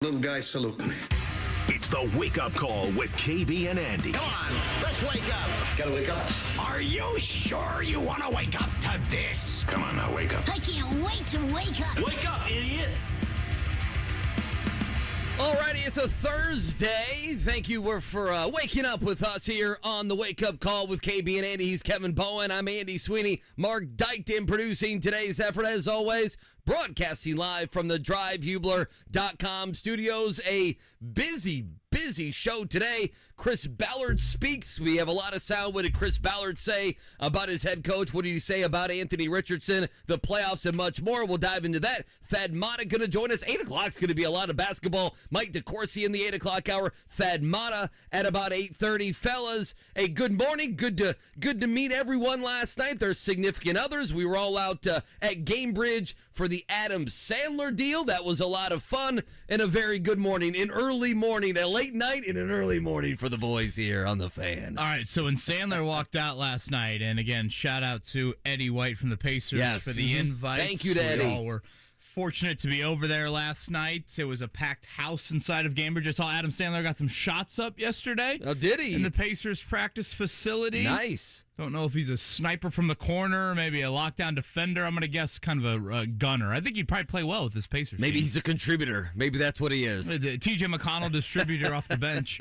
Little guy, salute me. It's the wake-up call with KB and Andy. Come on, let's wake up. Gotta wake up. Are you sure you want to wake up to this? Come on now, wake up. I can't wait to wake up. Wake up, idiot. Alrighty, it's a Thursday. Thank you for waking up with us here on the Wake Up Call with KB and Andy. He's Kevin Bowen. I'm Andy Sweeney. Mark Dykton producing today's effort, as always. Broadcasting live from the DriveHubler.com studios. A busy show today. Chris Ballard speaks. We have a lot of sound. What did Chris Ballard say about his head coach? What did he say about Anthony Richardson, the playoffs, and much more? We'll dive into that. Thad Matta going to join us. 8 o'clock is going to be a lot of basketball. Mike DeCourcy in the 8 o'clock hour. Thad Matta at about 8:30. Fellas, a good morning. Good to meet everyone last night. There's significant others. We were all out at Gamebridge for the Adam Sandler deal. That was a lot of fun and a very good morning. An early morning, a late night and an early morning for the boys here on the Fan. All right, so when Sandler walked out last night, and again, shout out to Eddie White from the Pacers for the invite. Thank you to Eddie. We all were fortunate to be over there last night. It was a packed house inside of Gamebridge. I saw Adam Sandler got some shots up yesterday. Oh, did he? In the Pacers practice facility. Nice. Don't know if he's a sniper from the corner, maybe a lockdown defender. I'm going to guess kind of a gunner. I think he'd probably play well with this Pacers Maybe team. he's a contributor. Maybe that's what he is. TJ McConnell, distributor off the bench.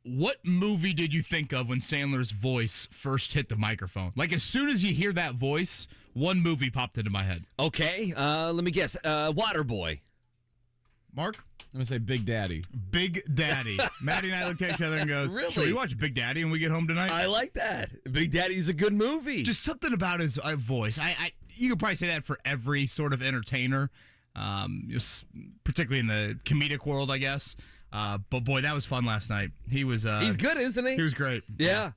What movie did you think of when Sandler's voice first hit the microphone? Like, as soon as you hear that voice, one movie popped into my head. Okay, let me guess. Waterboy. Mark? I'm going to say Big Daddy. Big Daddy. Maddie and I looked at each other and goes, Really? Should we watch Big Daddy when we get home tonight? I like that. Big Daddy's a good movie. Just something about his voice. You could probably say that for every sort of entertainer, just particularly in the comedic world, I guess. But boy, that was fun last night. He was. He's good, isn't he? He was great. Yeah.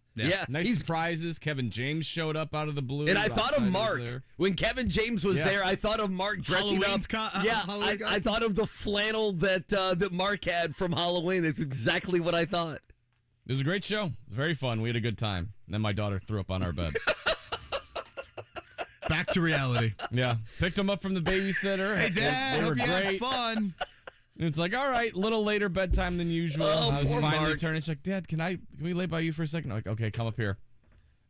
Nice surprises. Kevin James showed up out of the blue. And I thought of Mark. When Kevin James was there, I thought of Mark dressing Halloween's up. I thought of the flannel that Mark had from Halloween. That's exactly what I thought. It was a great show. It was very fun. We had a good time. And then my daughter threw up on our bed. Back to reality. Yeah. Picked them up from the babysitter. Hey, Dad, they were hope you had great. fun. And it's like, all right, a little later bedtime than usual. I was poor finally Mark. turning. She's like, Dad, can we lay by you for a second? I'm like, okay, come up here.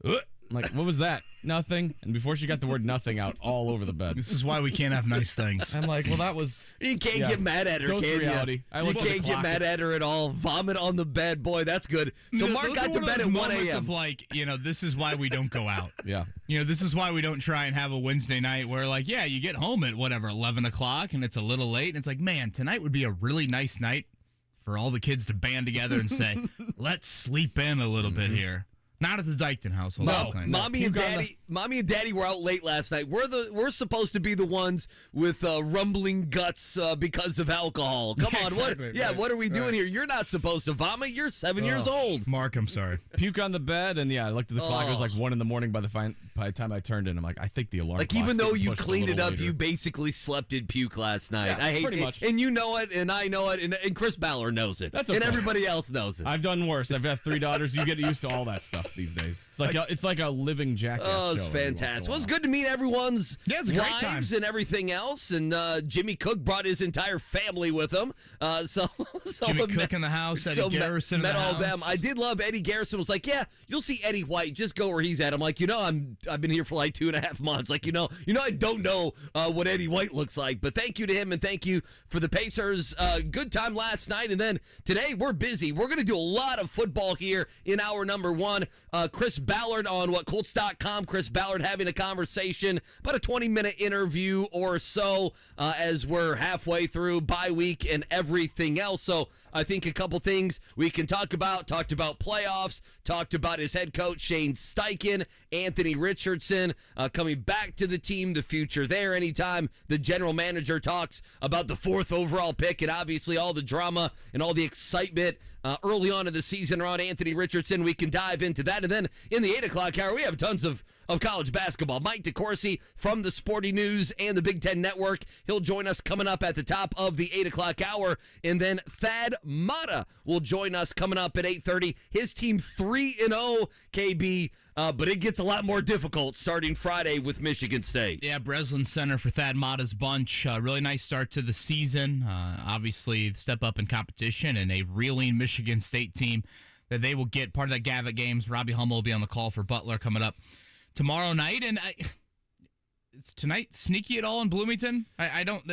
I'm like, what was that? Nothing. And before she got the word nothing out all over the bed. This is why we can't have nice things. I'm like, well, that was... You can't get mad at her, Ghost can reality. you? I You looked at the can't get clock. mad at her at all. Vomit on the bed. Boy, that's good. So Mark those got are to one of bed those at 1 moments a.m. of like, this is why we don't go out. Yeah. This is why we don't try and have a Wednesday night where, like, you get home at, 11 o'clock, and it's a little late, and it's like, man, tonight would be a really nice night for all the kids to band together and say, let's sleep in a little bit here. Not at the Dykton household last night. Mommy and Daddy were out late last night. We're supposed to be the ones with rumbling guts because of alcohol. Come on, exactly, what are we doing here? You're not supposed to vomit. You're 7 years old. Mark, I'm sorry. Puke on the bed, and I looked at the clock. It was like 1 a.m. by the time I turned in. I'm like, I think the alarm. Like, clock's even though getting you pushed a cleaned it little up, later. you basically slept in puke last night. Yeah, I hate pretty it. much. And you know it, and I know it, and Chris Ballard knows it. That's okay. And everybody else knows it. I've done worse. I've got 3 daughters. You get used to all that stuff these days. It's like a living jackass. Oh, it's show fantastic. Well, it's good to meet everyone's it's a great wives time. and everything else. And Jimmy Cook brought his entire family with him. So Jimmy Cook in the house, Eddie Garrison in met the all house. them. I did love Eddie Garrison. Was like, yeah, you'll see Eddie White. Just go where he's at. I'm like, I've been here for like 2.5 months. Like, I don't know what Eddie White looks like. But thank you to him, and thank you for the Pacers. Good time last night, and then today we're busy. We're going to do a lot of football here in hour number 1. Chris Ballard on Colts.com. Chris Ballard having a conversation, about a 20-minute interview or so as we're halfway through bye week and everything else. So I think a couple things we can talk about. Talked about playoffs, talked about his head coach, Shane Steichen, Anthony Richardson coming back to the team, the future there. Anytime the general manager talks about the 4th overall pick, and obviously all the drama and all the excitement early on in the season around Anthony Richardson, we can dive into that. And then in the 8 o'clock hour, we have tons of of college basketball. Mike DeCourcy from the Sporting News and the Big Ten Network. He'll join us coming up at the top of the 8 o'clock hour. And then Thad Matta will join us coming up at 8:30. His team 3-0, KB. But it gets a lot more difficult starting Friday with Michigan State. Yeah, Breslin Center for Thad Matta's bunch. Really nice start to the season. Obviously, step up in competition and a reeling Michigan State team that they will get part of that Gavitt games. Robbie Hummel will be on the call for Butler coming up tomorrow night. And is tonight sneaky at all in Bloomington? I don't.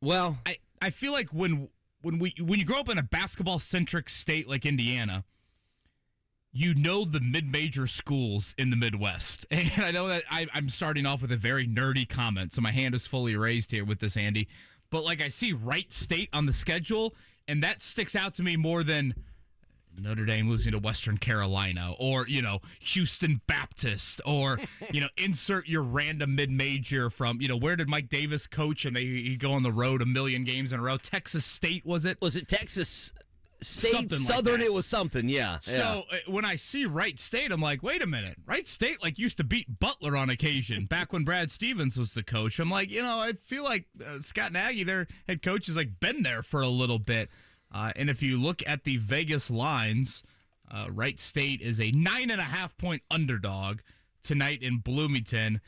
Well, I feel like when you grow up in a basketball-centric state like Indiana, you know the mid-major schools in the Midwest. And I know that I'm starting off with a very nerdy comment, so my hand is fully raised here with this, Andy. But, like, I see Wright State on the schedule, and that sticks out to me more than Notre Dame losing to Western Carolina or, Houston Baptist or, insert your random mid-major from, where did Mike Davis coach and he'd go on the road a million games in a row? Texas State, was it? Was it Texas State, something Southern? like that. It was something, yeah. So when I see Wright State, I'm like, wait a minute. Wright State used to beat Butler on occasion back when Brad Stevens was the coach. I'm like, I feel like Scott Nagy, their head coach, has been there for a little bit. And if you look at the Vegas lines, Wright State is a 9.5-point underdog tonight in Bloomington.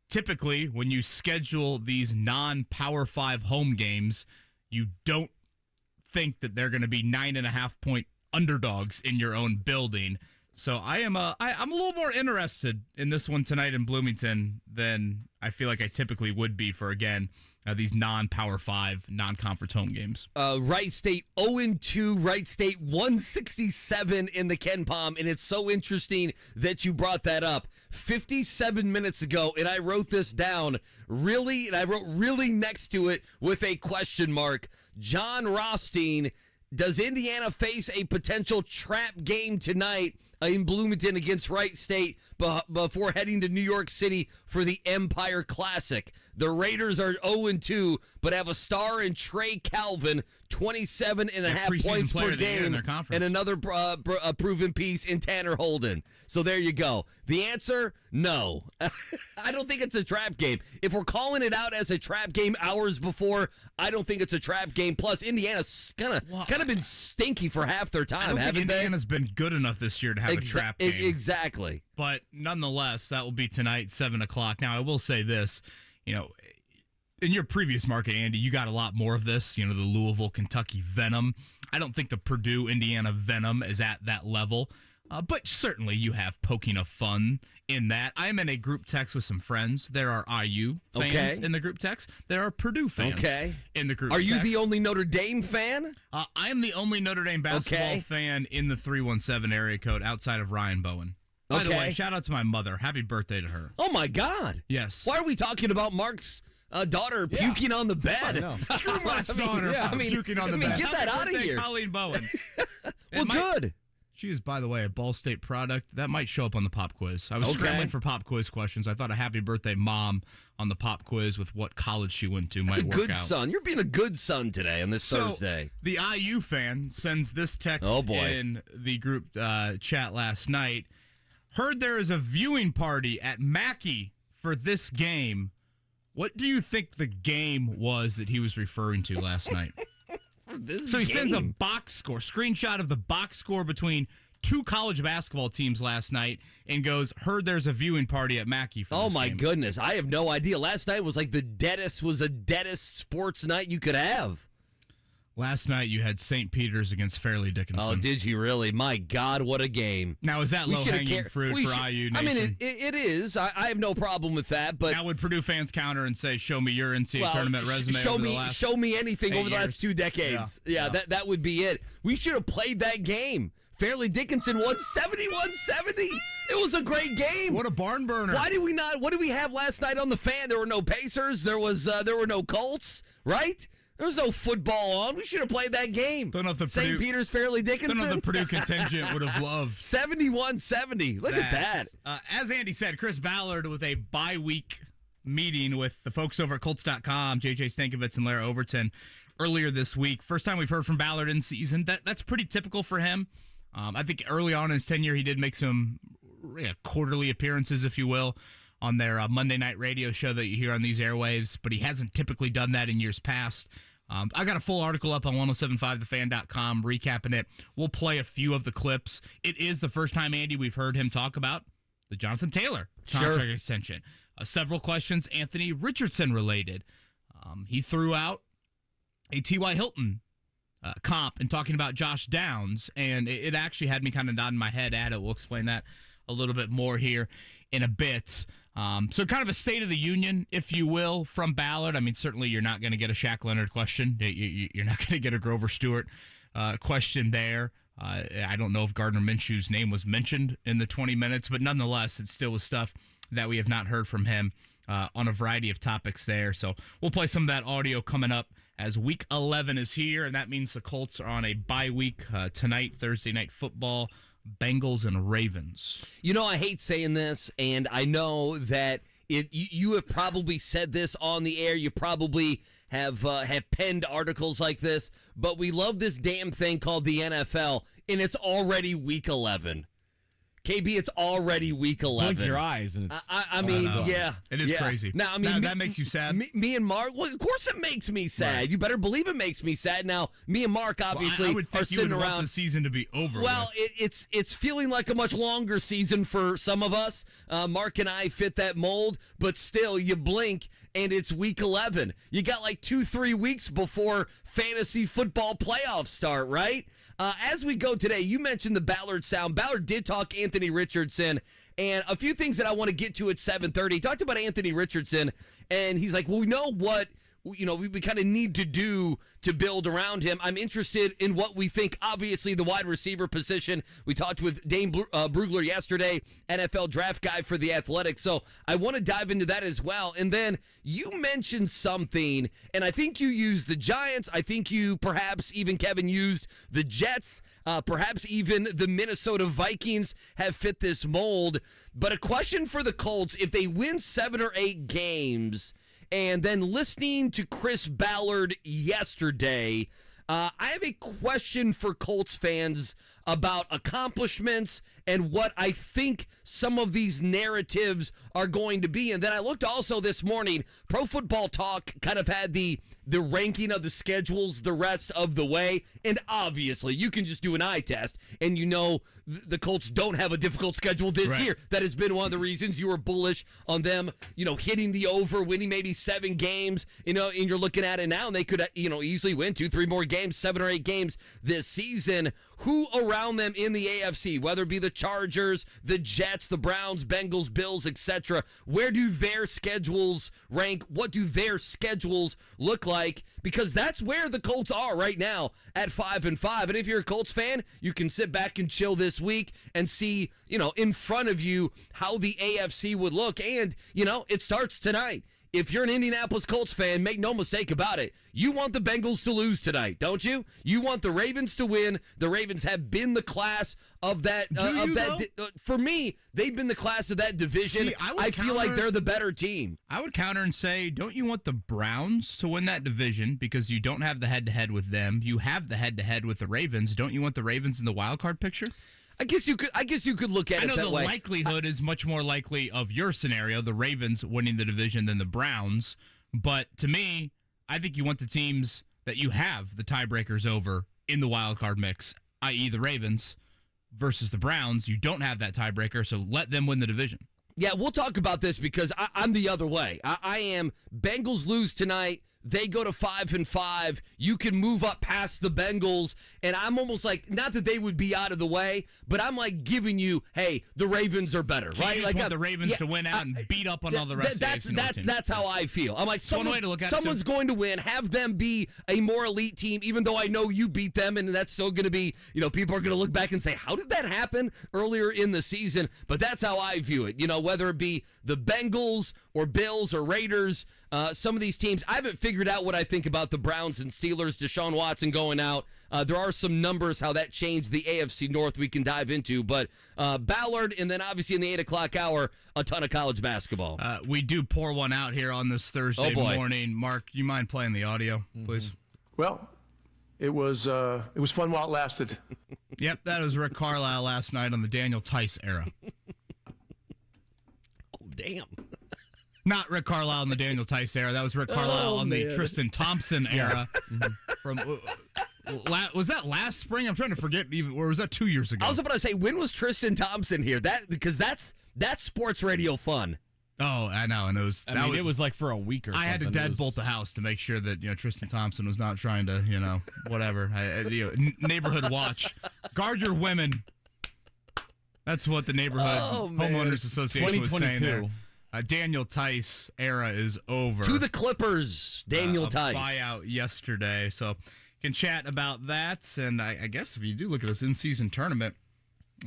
Typically, when you schedule these non-Power 5 home games, you don't think that they're going to be 9.5-point underdogs in your own building. So I'm a little more interested in this one tonight in Bloomington than I feel like I typically would be for, again, these non-Power 5, non-conference home games. Wright State 0-2, Wright State 167 in the Ken Palm, and it's so interesting that you brought that up. 57 minutes ago, and I wrote this down, really, and I wrote really next to it with a question mark. John Rothstein, does Indiana face a potential trap game tonight in Bloomington against Wright State before heading to New York City for the Empire Classic? The Raiders are 0-2, but have a star in Trey Calvin, 27.5 points per game, and another proven piece in Tanner Holden. So there you go. The answer, no. I don't think it's a trap game. If we're calling it out as a trap game hours before, I don't think it's a trap game. Plus, Indiana's kind of been stinky for half their time, haven't they? Indiana's been good enough this year to have a trap game. Exactly. But nonetheless, that will be tonight, 7 o'clock. Now, I will say this. In your previous market, Andy, you got a lot more of this, the Louisville, Kentucky venom. I don't think the Purdue, Indiana venom is at that level. But certainly you have poking of fun in that. I'm in a group text with some friends. There are IU fans in the group text. There are Purdue fans in the group text. Are you the only Notre Dame fan? I am the only Notre Dame basketball fan in the 317 area code outside of Ryan Bowen. By the way, shout out to my mother. Happy birthday to her. Oh, my God. Yes. Why are we talking about Mark's daughter puking on the bed? Screw Mark's daughter puking on the bed. Get that out of here. Colleen Bowen. Well, good. She is, by the way, a Ball State product. That might show up on the pop quiz. I was scrambling for pop quiz questions. I thought a happy birthday mom on the pop quiz with what college she went to might work out. That's a good son. You're being a good son today on this Thursday. The IU fan sends this text in the group chat last night. Heard there is a viewing party at Mackey for this game. What do you think the game was that he was referring to last night? He sends a box score, screenshot of the box score between two college basketball teams last night and goes, heard there's a viewing party at Mackey for this game. Oh, my goodness. I have no idea. Last night was like the deadest sports night you could have. Last night you had St. Peter's against Fairleigh Dickinson. Oh, did you really? My God, what a game. Now, is that low-hanging fruit for IU Nation? I mean, it is. I have no problem with that. But now, would Purdue fans counter and say, show me your NCAA tournament resume show me anything over the last 2 decades. Yeah. That would be it. We should have played that game. Fairleigh Dickinson won 71-70. It was a great game. What a barn burner. Why did we not? What did we have last night on the Fan? There were no Pacers. There were no Colts, right? There was no football on. We should have played that game. Don't know if the St. Peter's, Fairleigh Dickinson. Don't know if the Purdue contingent would have loved. 71-70. Look at that. As Andy said, Chris Ballard with a bye-week meeting with the folks over at Colts.com, J.J. Stankovitz and Lara Overton, earlier this week. First time we've heard from Ballard in season. That's pretty typical for him. I think early on in his tenure, he did make some quarterly appearances, if you will, on their Monday night radio show that you hear on these airwaves, but he hasn't typically done that in years past. I got a full article up on 1075thefan.com recapping it. We'll play a few of the clips. It is the first time, Andy, we've heard him talk about the Jonathan Taylor contract extension. Several questions, Anthony Richardson related. He threw out a T.Y. Hilton comp and talking about Josh Downs, and it actually had me kind of nodding my head at it. We'll explain that a little bit more here in a bit. So kind of a state of the union, if you will, from Ballard. I mean, certainly you're not going to get a Shaq Leonard question. You're not going to get a Grover Stewart question there. I don't know if Gardner Minshew's name was mentioned in the 20 minutes, but nonetheless, it still was stuff that we have not heard from him on a variety of topics there. So we'll play some of that audio coming up as Week 11 is here, and that means the Colts are on a bye week tonight, Thursday Night Football. Bengals and Ravens. You know, I hate saying this, and I know that you have probably said this on the air. You probably have penned articles like this, but we love this damn thing called the NFL, and it's already Week 11. KB, it's already Week 11. Blink your eyes. And I mean, yeah. It is crazy. Now, I mean, that makes you sad? Me and Mark, well, of course it makes me sad. Right. You better believe it makes me sad. Now, me and Mark obviously I would think are sitting around. Want the season to be over. Well, it's feeling like a much longer season for some of us. Mark and I fit that mold, but still, you blink and it's Week 11. You got like 2-3 weeks before fantasy football playoffs start, right? As we go today, you mentioned the Ballard sound. Ballard did talk Anthony Richardson, and a few things that I want to get to at 7:30. He talked about Anthony Richardson, and he's like, well, we know what we kind of need to do to build around him. I'm interested in what we think. Obviously, the wide receiver position. We talked with Dane Brugler yesterday, NFL draft guy for the Athletics. So I want to dive into that as well. And then you mentioned something, and I think you used the Giants. I think you perhaps even, Kevin, used the Jets. Perhaps even the Minnesota Vikings have fit this mold. But a question for the Colts, if they win 7 or 8 games, and then listening to Chris Ballard yesterday, I have a question for Colts fans about accomplishments and what I think some of these narratives are going to be. And then I looked also this morning, Pro Football Talk kind of had the ranking of the schedules the rest of the way. And obviously, you can just do an eye test, and you know the Colts don't have a difficult schedule this year. That has been one of the reasons you were bullish on them, hitting the over, winning maybe 7 games, and you're looking at it now, and they could, easily win 2-3 more games, 7 or 8 games this season. Who around them in the AFC, whether it be the Chargers, the Jets, the Browns, Bengals, Bills, etc., where do their schedules rank? What do their schedules look like? Because that's where the Colts are right now at 5-5. And if you're a Colts fan, you can sit back and chill this week and see, in front of you how the AFC would look. And, it starts tonight. If you're an Indianapolis Colts fan, make no mistake about it. You want the Bengals to lose tonight, don't you? You want the Ravens to win. The Ravens have been the class of that. For me, they've been the class of that division. See, I feel like they're the better team. I would counter and say, don't you want the Browns to win that division because you don't have the head-to-head with them? You have the head-to-head with the Ravens. Don't you want the Ravens in the wild card picture? I guess you could look at it that way. I know the likelihood is much more likely of your scenario, the Ravens winning the division, than the Browns. But to me, I think you want the teams that you have the tiebreakers over in the wild card mix, i.e. the Ravens versus the Browns. You don't have that tiebreaker, so let them win the division. Yeah, we'll talk about this because I'm the other way. I am Bengals lose tonight. They go to 5-5. You can move up past the Bengals, and I'm almost like, not that they would be out of the way, but I'm like giving you, hey, the Ravens are better, so right? You just want the Ravens to win out and beat up on all the rest of the AFC North teams. That's how I feel. I'm like, one way to look at someone's going to win. Have them be a more elite team, even though I know you beat them, and that's still going to be, people are going to look back and say, how did that happen earlier in the season? But that's how I view it. Whether it be the Bengals or Bills or Raiders, some of these teams, I haven't figured out what I think about the Browns and Steelers, Deshaun Watson going out. There are some numbers how that changed the AFC North we can dive into. But Ballard, and then obviously in the 8 o'clock hour, a ton of college basketball. We do pour one out here on this Thursday morning. Mark, you mind playing the audio, please? Well, it was fun while it lasted. Yep, that was Rick Carlisle last night on the Daniel Tice era. Damn. Not Rick Carlisle in the Daniel Tice era. That was Rick Carlisle on the Tristan Thompson era. From was that last spring? I'm trying to forget. Or was that 2 years ago? I was about to say, when was Tristan Thompson here? Because that's sports radio fun. Oh, I know, and it was like for a week or something. I had to deadbolt the house to make sure that Tristan Thompson was not trying to whatever. Neighborhood watch, guard your women. That's what the neighborhood homeowners association was saying there. Daniel Tice era is over. To the Clippers, Daniel Tice. Buyout yesterday, so can chat about that. And I guess if you do look at this in-season tournament,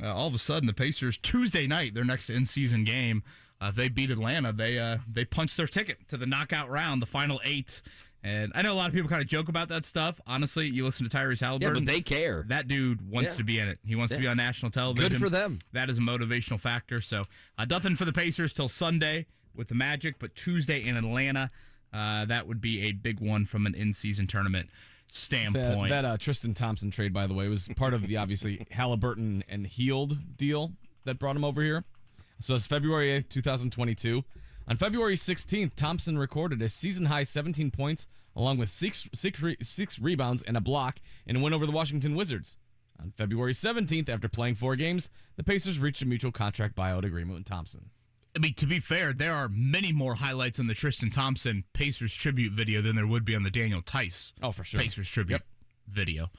all of a sudden the Pacers Tuesday night, their next in-season game. If they beat Atlanta, they punch their ticket to the knockout round, the final 8. And I know a lot of people kind of joke about that stuff. Honestly, you listen to Tyrese Halliburton. Yeah, but they care. That dude wants to be in it. He wants to be on national television. Good for them. That is a motivational factor. So nothing for the Pacers till Sunday with the Magic, but Tuesday in Atlanta, that would be a big one from an in-season tournament standpoint. That Tristan Thompson trade, by the way, was part of the obviously Halliburton and Heald deal that brought him over here. So it's February 8th, 2022. On February 16th, Thompson recorded a season-high 17 points along with six rebounds and a block in a win over the Washington Wizards. On February 17th, after playing 4 games, the Pacers reached a mutual contract buyout agreement with Thompson. I mean, to be fair, there are many more highlights on the Tristan Thompson Pacers tribute video than there would be on the Daniel Tice for sure. Pacers tribute video.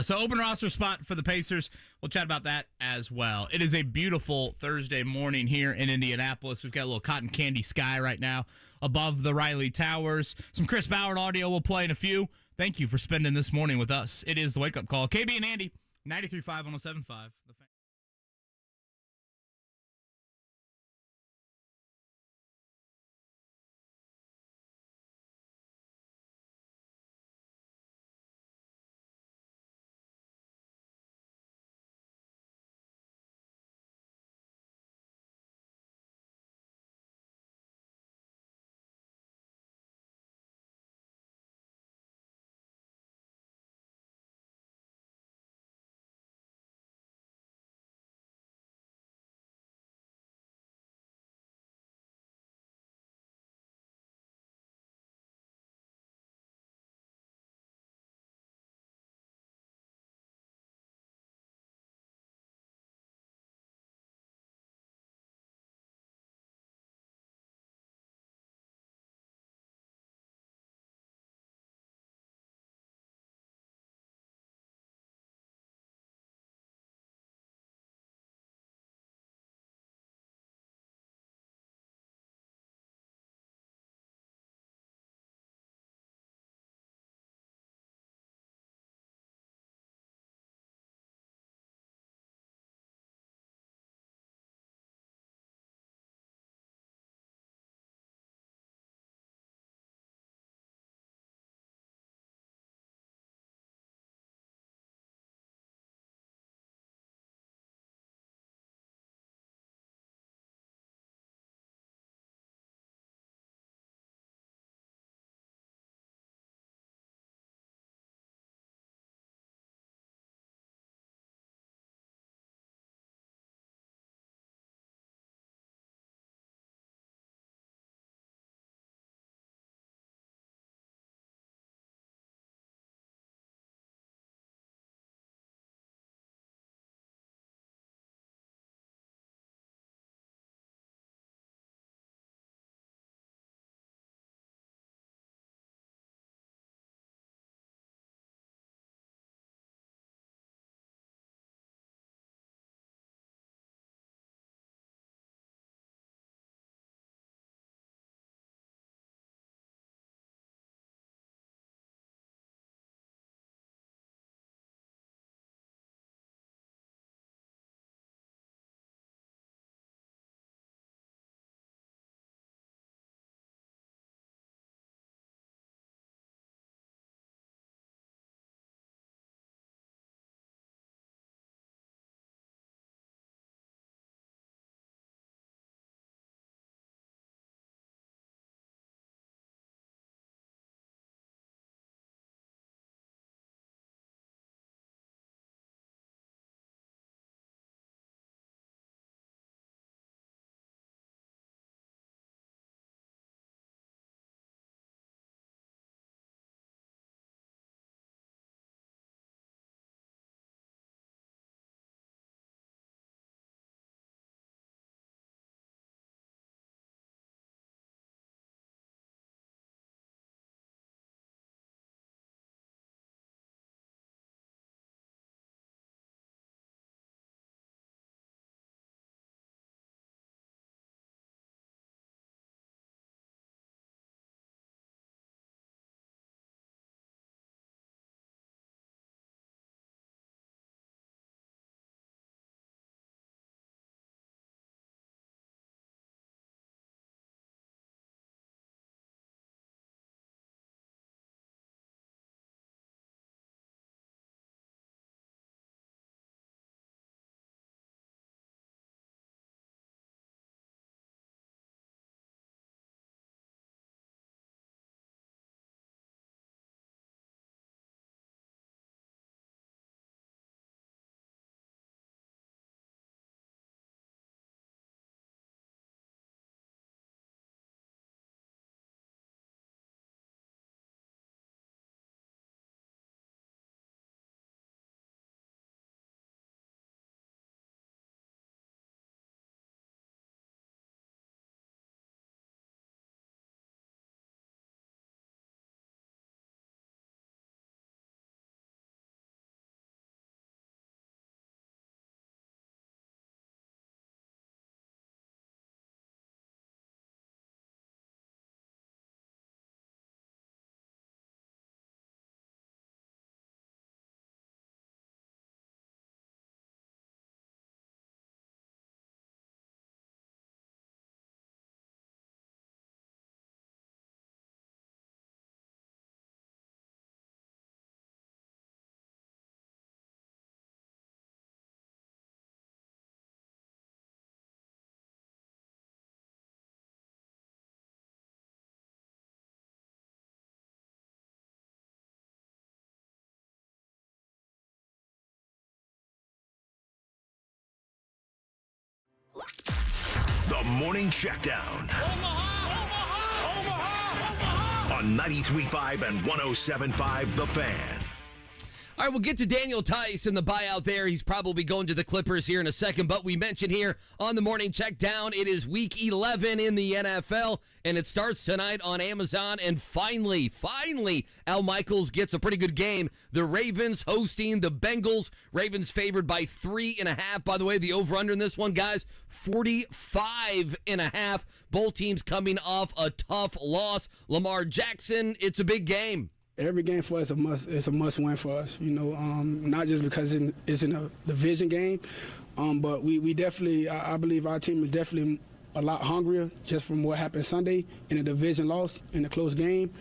So open roster spot for the Pacers. We'll chat about that as well. It is a beautiful Thursday morning here in Indianapolis. We've got a little cotton candy sky right now above the Riley Towers. Some Chris Ballard audio will play in a few. Thank you for spending this morning with us. It is the Wake Up Call. KB and Andy, 93.5 107.5. The Morning Checkdown. On 93.5 and 107.5 The Fan. All right, we'll get to Daniel Tice and the buyout there. He's probably going to the Clippers here in a second, but we mentioned here on the Morning Checkdown, it is Week 11 in the NFL, and it starts tonight on Amazon, and finally, Al Michaels gets a pretty good game. The Ravens hosting the Bengals. Ravens favored by 3.5. By the way, the over-under in this one, guys, 45.5. Both teams coming off a tough loss. Lamar Jackson, it's a big game. Every game for us is a must win for us. Not just because it's in a division game, but we definitely. I believe our team is definitely a lot hungrier just from what happened Sunday in a division loss in a close game.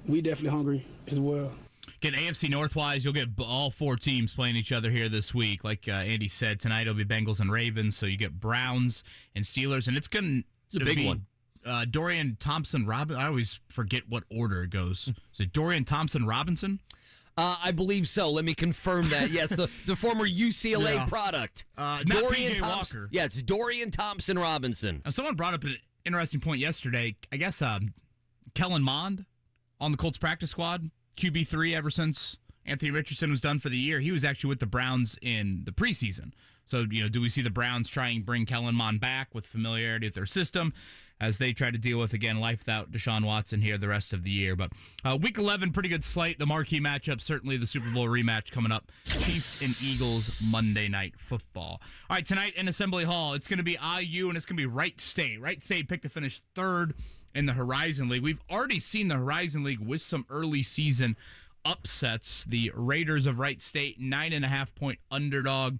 We definitely hungry as well. Get AFC Northwise, you'll get all four teams playing each other here this week. Like Andy said, tonight it'll be Bengals and Ravens, so you get Browns and Steelers, and it's a big one. Dorian Thompson-Robinson. I always forget what order it goes. Is it Dorian Thompson-Robinson? I believe so. Let me confirm that. Yes, the former UCLA product. Not Dorian P.J. Thompson. Walker. Yeah, it's Dorian Thompson-Robinson. Someone brought up an interesting point yesterday. I guess Kellen Mond on the Colts practice squad, QB3 ever since Anthony Richardson was done for the year. He was actually with the Browns in the preseason. So, do we see the Browns try and bring Kellen Mond back with familiarity with their system as they try to deal with, again, life without Deshaun Watson here the rest of the year? But Week 11, pretty good slate. The marquee matchup, certainly the Super Bowl rematch coming up. Chiefs and Eagles Monday Night Football. All right, tonight in Assembly Hall, it's going to be IU and it's going to be Wright State. Wright State picked to finish third in the Horizon League. We've already seen the Horizon League with some early season upsets. The Raiders of Wright State, 9.5-point underdog.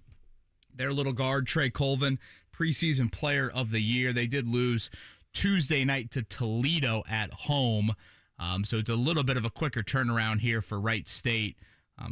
Their little guard, Trey Colvin, preseason player of the year. They did lose Tuesday night to Toledo at home. So it's a little bit of a quicker turnaround here for Wright State.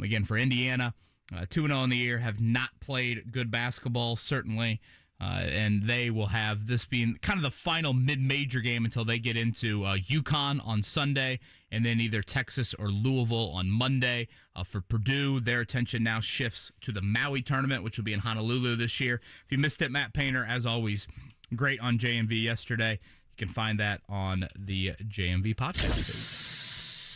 Again, for Indiana, 2-0 in the year, have not played good basketball, certainly. And they will have this being kind of the final mid-major game until they get into UConn on Sunday, and then either Texas or Louisville on Monday. For Purdue, their attention now shifts to the Maui tournament, which will be in Honolulu this year. If you missed it, Matt Painter, as always, great on JMV yesterday. You can find that on the JMV podcast page.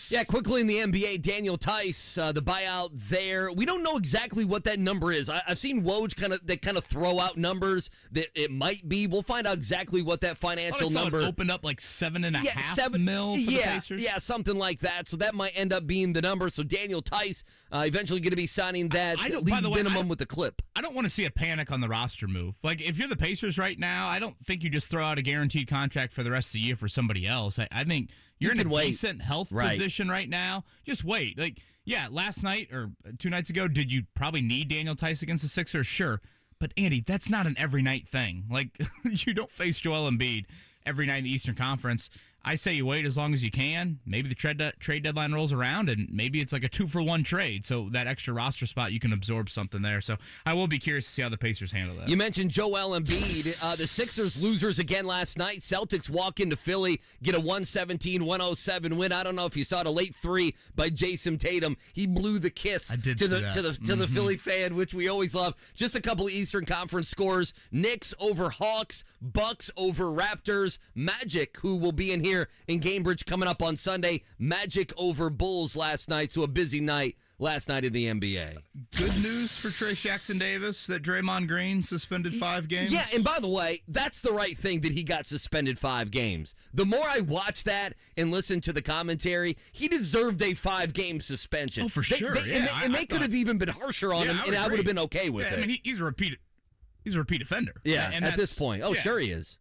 Yeah, quickly in the NBA, Daniel Tice, the buyout there. We don't know exactly what that number is. I've seen Woj kind of throw out numbers that it might be. We'll find out exactly what that financial number. It opened up like $7.5 million for the Pacers. Yeah, something like that. So that might end up being the number. So Daniel Tice eventually going to be signing that minimum with the Clip. I don't want to see a panic on the roster move. Like, if you're the Pacers right now, I don't think you just throw out a guaranteed contract for the rest of the year for somebody else. I think you're in a decent health position right now. Just wait. Like, yeah, last night or 2 nights ago, did you probably need Daniel Tice against the Sixers? Sure. But, Andy, that's not an every night thing. Like, you don't face Joel Embiid every night in the Eastern Conference. I say you wait as long as you can. Maybe the trade deadline rolls around, and maybe it's like a 2-for-1 trade. So that extra roster spot, you can absorb something there. So I will be curious to see how the Pacers handle that. You mentioned Joel Embiid. The Sixers losers again last night. Celtics walk into Philly, get a 117-107 win. I don't know if you saw the late 3 by Jason Tatum. He blew the kiss to the Philly fan, which we always love. Just a couple of Eastern Conference scores. Knicks over Hawks, Bucks over Raptors, Magic, who will be in here in Cambridge coming up on Sunday. Magic over Bulls last night, so a busy night last night in the NBA. Good news for Trace Jackson-Davis that Draymond Green suspended 5 games. Yeah, and by the way, that's the right thing that he got suspended 5 games. The more I watch that and listen to the commentary, he deserved a 5-game suspension. Oh, for sure. They could have even been harsher on him, and I would have been okay with it. I mean, he's a repeat offender. Yeah, and at this point. Oh, yeah. Sure he is.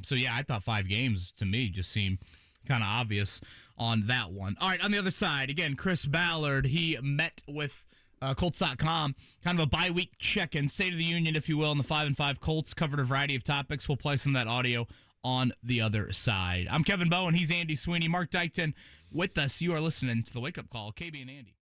So, yeah, I thought 5 games to me just seemed kind of obvious on that one. All right, on the other side, again, Chris Ballard, he met with Colts.com, kind of a bye-week check-in, State of the Union, if you will, on the 5-5 Colts, covered a variety of topics. We'll play some of that audio on the other side. I'm Kevin Bowen. He's Andy Sweeney. Mark Dykton with us. You are listening to The Wake Up Call, KB and Andy.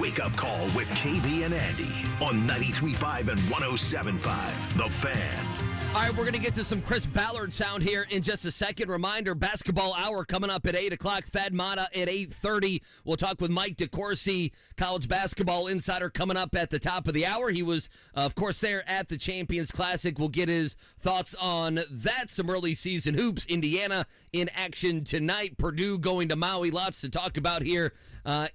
Wake Up Call with KB and Andy on 93.5 and 107.5. The Fan. All right, we're going to get to some Chris Ballard sound here in just a second. Reminder, basketball hour coming up at 8 o'clock. Thad Matta at 8:30. We'll talk with Mike DeCourcy, college basketball insider, coming up at the top of the hour. He was, of course, there at the Champions Classic. We'll get his thoughts on that. Some early season hoops. Indiana in action tonight. Purdue going to Maui. Lots to talk about here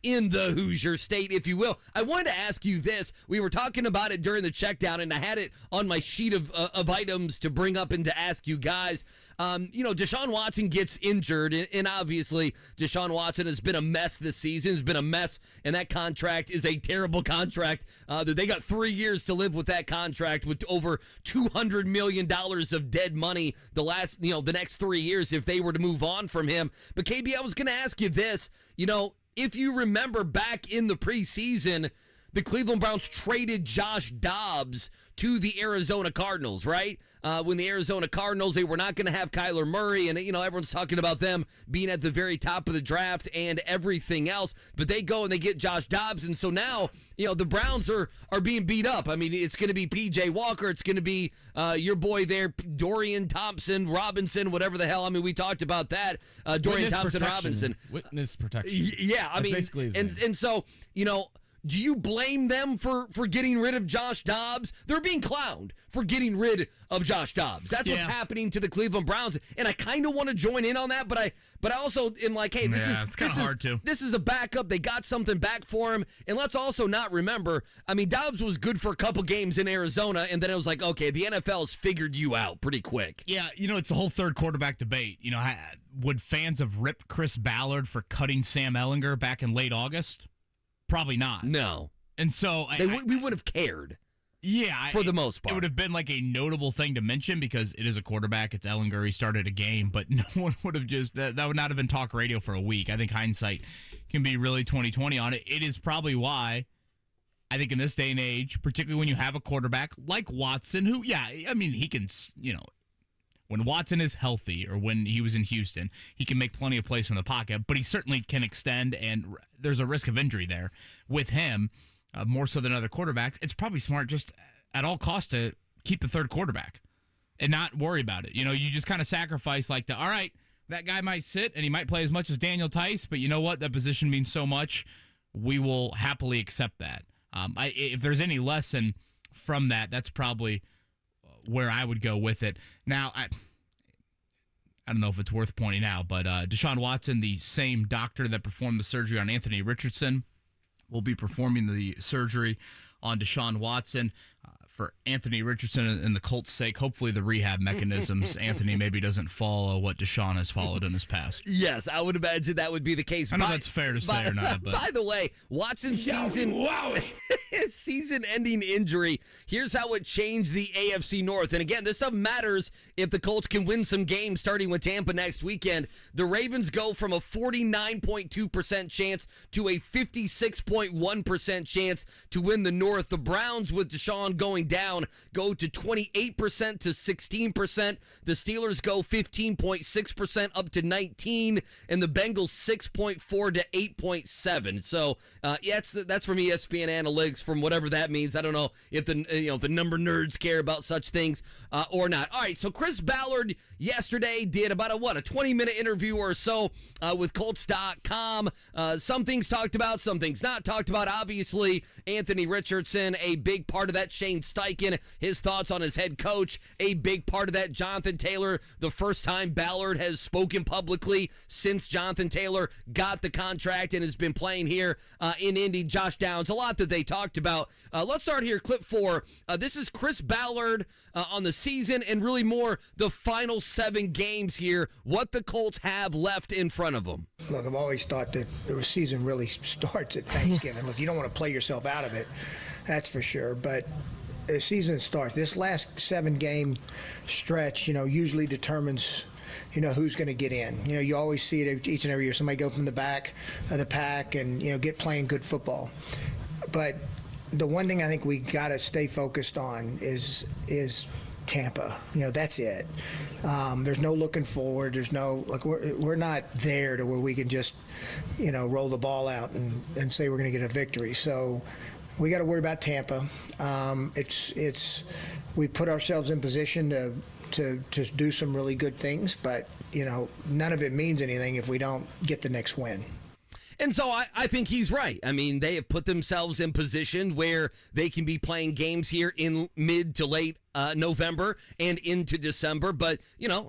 in the Hoosier State, if you will. I wanted to ask you this. We were talking about it during the checkdown, and I had it on my sheet of items to bring up and to ask you guys. Deshaun Watson gets injured, and obviously Deshaun Watson has been a mess this season. Has been a mess, and that contract is a terrible contract. They got 3 years to live with that contract, with over $200 million of dead money the next 3 years if they were to move on from him. But KB, I was going to ask you this. If you remember back in the preseason, the Cleveland Browns traded Josh Dobbs to the Arizona Cardinals, right? When the Arizona Cardinals, they were not going to have Kyler Murray, and everyone's talking about them being at the very top of the draft and everything else. But they go and they get Josh Dobbs, and so now the Browns are being beat up. I mean, it's going to be P.J. Walker, it's going to be your boy there, Dorian Thompson Robinson, whatever the hell. I mean, we talked about that. Dorian Thompson Robinson, witness protection. Yeah, I mean, basically his name. And so do you blame them for getting rid of Josh Dobbs? They're being clowned for getting rid of Josh Dobbs. That's what's happening to the Cleveland Browns, and I kind of want to join in on that, but I also am like, hey, this is a backup. They got something back for him, and let's also not remember, I mean, Dobbs was good for a couple games in Arizona, and then it was like, okay, the NFL's figured you out pretty quick. Yeah, it's the whole third quarterback debate. Would fans have ripped Chris Ballard for cutting Sam Ehlinger back in late August? Probably not. No. And so we would have cared. Yeah. For the most part. It would have been like a notable thing to mention because it is a quarterback. It's Ehlinger. He started a game, but no one would have that would not have been talk radio for a week. I think hindsight can be really 20/20 on it. It is probably why I think in this day and age, particularly when you have a quarterback like Watson, who, he can, when Watson is healthy or when he was in Houston, he can make plenty of plays from the pocket, but he certainly can extend, and there's a risk of injury there with him, more so than other quarterbacks. It's probably smart just at all costs to keep the third quarterback and not worry about it. You just kind of sacrifice all right, that guy might sit and he might play as much as Daniel Tice, but you know what? That position means so much. We will happily accept that. If there's any lesson from that, that's probably where I would go with it. Now, I don't know if it's worth pointing out, but Deshaun Watson, the same doctor that performed the surgery on Anthony Richardson, will be performing the surgery on Deshaun Watson. For Anthony Richardson and the Colts' sake, hopefully the rehab mechanisms, Anthony maybe doesn't follow what Deshaun has followed in his past. Yes, I would imagine that would be the case. I know that's fair to say or not. But. By the way, Watson's season-ending injury, here's how it changed the AFC North. And again, this stuff matters if the Colts can win some games starting with Tampa next weekend. The Ravens go from a 49.2% chance to a 56.1% chance to win the North. The Browns, with Deshaun going down, go to 28% to 16%. The Steelers go 15.6% up to 19%, and the Bengals 6.4 to 8.7. So that's from ESPN Analytics, from whatever that means. I don't know if the number nerds care about such things or not. All right, so Chris Ballard yesterday did about a 20-minute interview or so with Colts.com. Some things talked about, some things not talked about. Obviously, Anthony Richardson, a big part of that. Shane Steichen, his thoughts on his head coach, a big part of that. Jonathan Taylor, the first time Ballard has spoken publicly since Jonathan Taylor got the contract and has been playing here in Indy. Josh Downs, a lot that they talked about. Let's start here, clip 4. This is Chris Ballard on the season and really more the final 7 games here, what the Colts have left in front of them. Look, I've always thought that the season really starts at Thanksgiving. Look, you don't want to play yourself out of it, that's for sure, but the season starts. This last 7-game stretch, usually determines, who's going to get in. You always see it each and every year. Somebody go from the back of the pack and, get playing good football. But the one thing I think we got to stay focused on is Tampa. That's it. There's no looking forward. There's no, we're not there to where we can just, roll the ball out and say we're going to get a victory. So we got to worry about Tampa. We put ourselves in position to do some really good things, but, none of it means anything if we don't get the next win. And so I think he's right. I mean, they have put themselves in position where they can be playing games here in mid to late November and into December. But,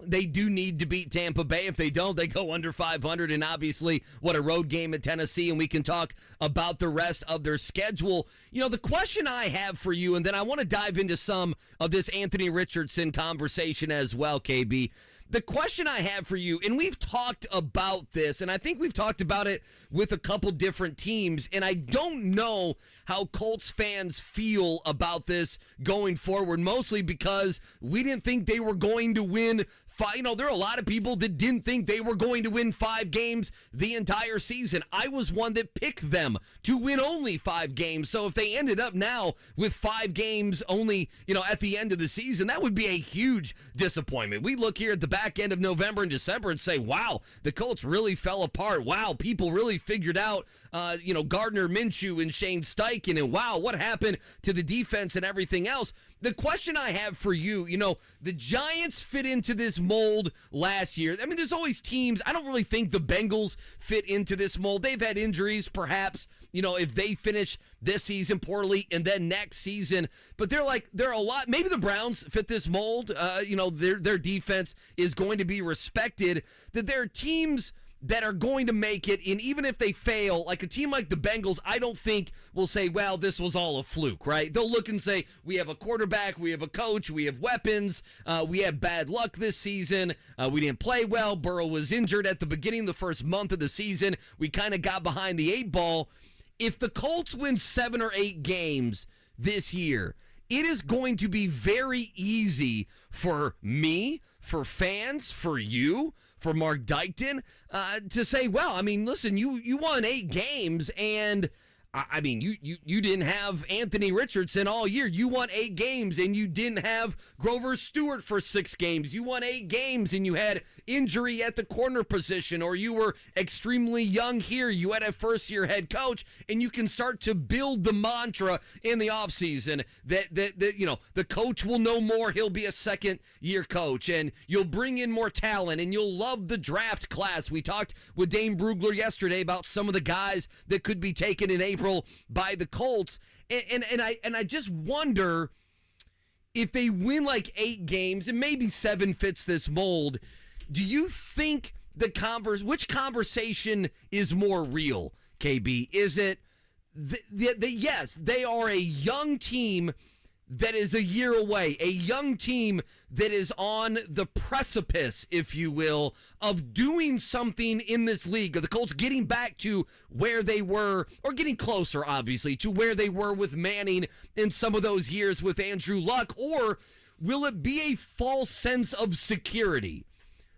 they do need to beat Tampa Bay. If they don't, they go under 500. And obviously, what a road game at Tennessee. And we can talk about the rest of their schedule. The question I have for you, and then I want to dive into some of this Anthony Richardson conversation as well, KB. The question I have for you, and we've talked about this, and I think we've talked about it with a couple different teams, and I don't know how Colts fans feel about this going forward, mostly because we didn't think they were going to win 5. There are a lot of people that didn't think they were going to win 5 games the entire season. I was one that picked them to win only 5 games. So if they ended up now with 5 games only, at the end of the season, that would be a huge disappointment. We look here at the back end of November and December and say, wow, the Colts really fell apart. Wow, people really figured out, Gardner Minshew and Shane Steichen, and wow, what happened to the defense and everything else. The question I have for you, the Giants fit into this mold last year. I mean, there's always teams. I don't really think the Bengals fit into this mold. They've had injuries, perhaps, if they finish this season poorly and then next season. But they're a lot. Maybe the Browns fit this mold. Their defense is going to be respected. That there are teams that are going to make it, and even if they fail, like a team like the Bengals, I don't think will say, well, this was all a fluke, right? They'll look and say, we have a quarterback, we have a coach, we have weapons, we had bad luck this season, we didn't play well, Burrow was injured at the beginning of the first month of the season, we kind of got behind the 8 ball. If the Colts win 7 or 8 games this year, it is going to be very easy for me, for fans, for you, for Mark Dykton, to say, well, I mean, listen, you won 8 games, and I mean, you didn't have Anthony Richardson all year. You won 8 games, and you didn't have Grover Stewart for 6 games. You won 8 games, and you had injury at the corner position, or you were extremely young here. You had a first-year head coach, and you can start to build the mantra in the offseason that the coach will know more. He'll be a second-year coach, and you'll bring in more talent, and you'll love the draft class. We talked with Dane Brugler yesterday about some of the guys that could be taken in April by the Colts, and I just wonder if they win like 8 games and maybe 7 fits this mold. Do you think which conversation is more real, KB? Is it yes, they are a young team that is a year away, a young team that is on the precipice, if you will, of doing something in this league, of the Colts getting back to where they were, or getting closer, obviously, to where they were with Manning in some of those years with Andrew Luck? Or will it be a false sense of security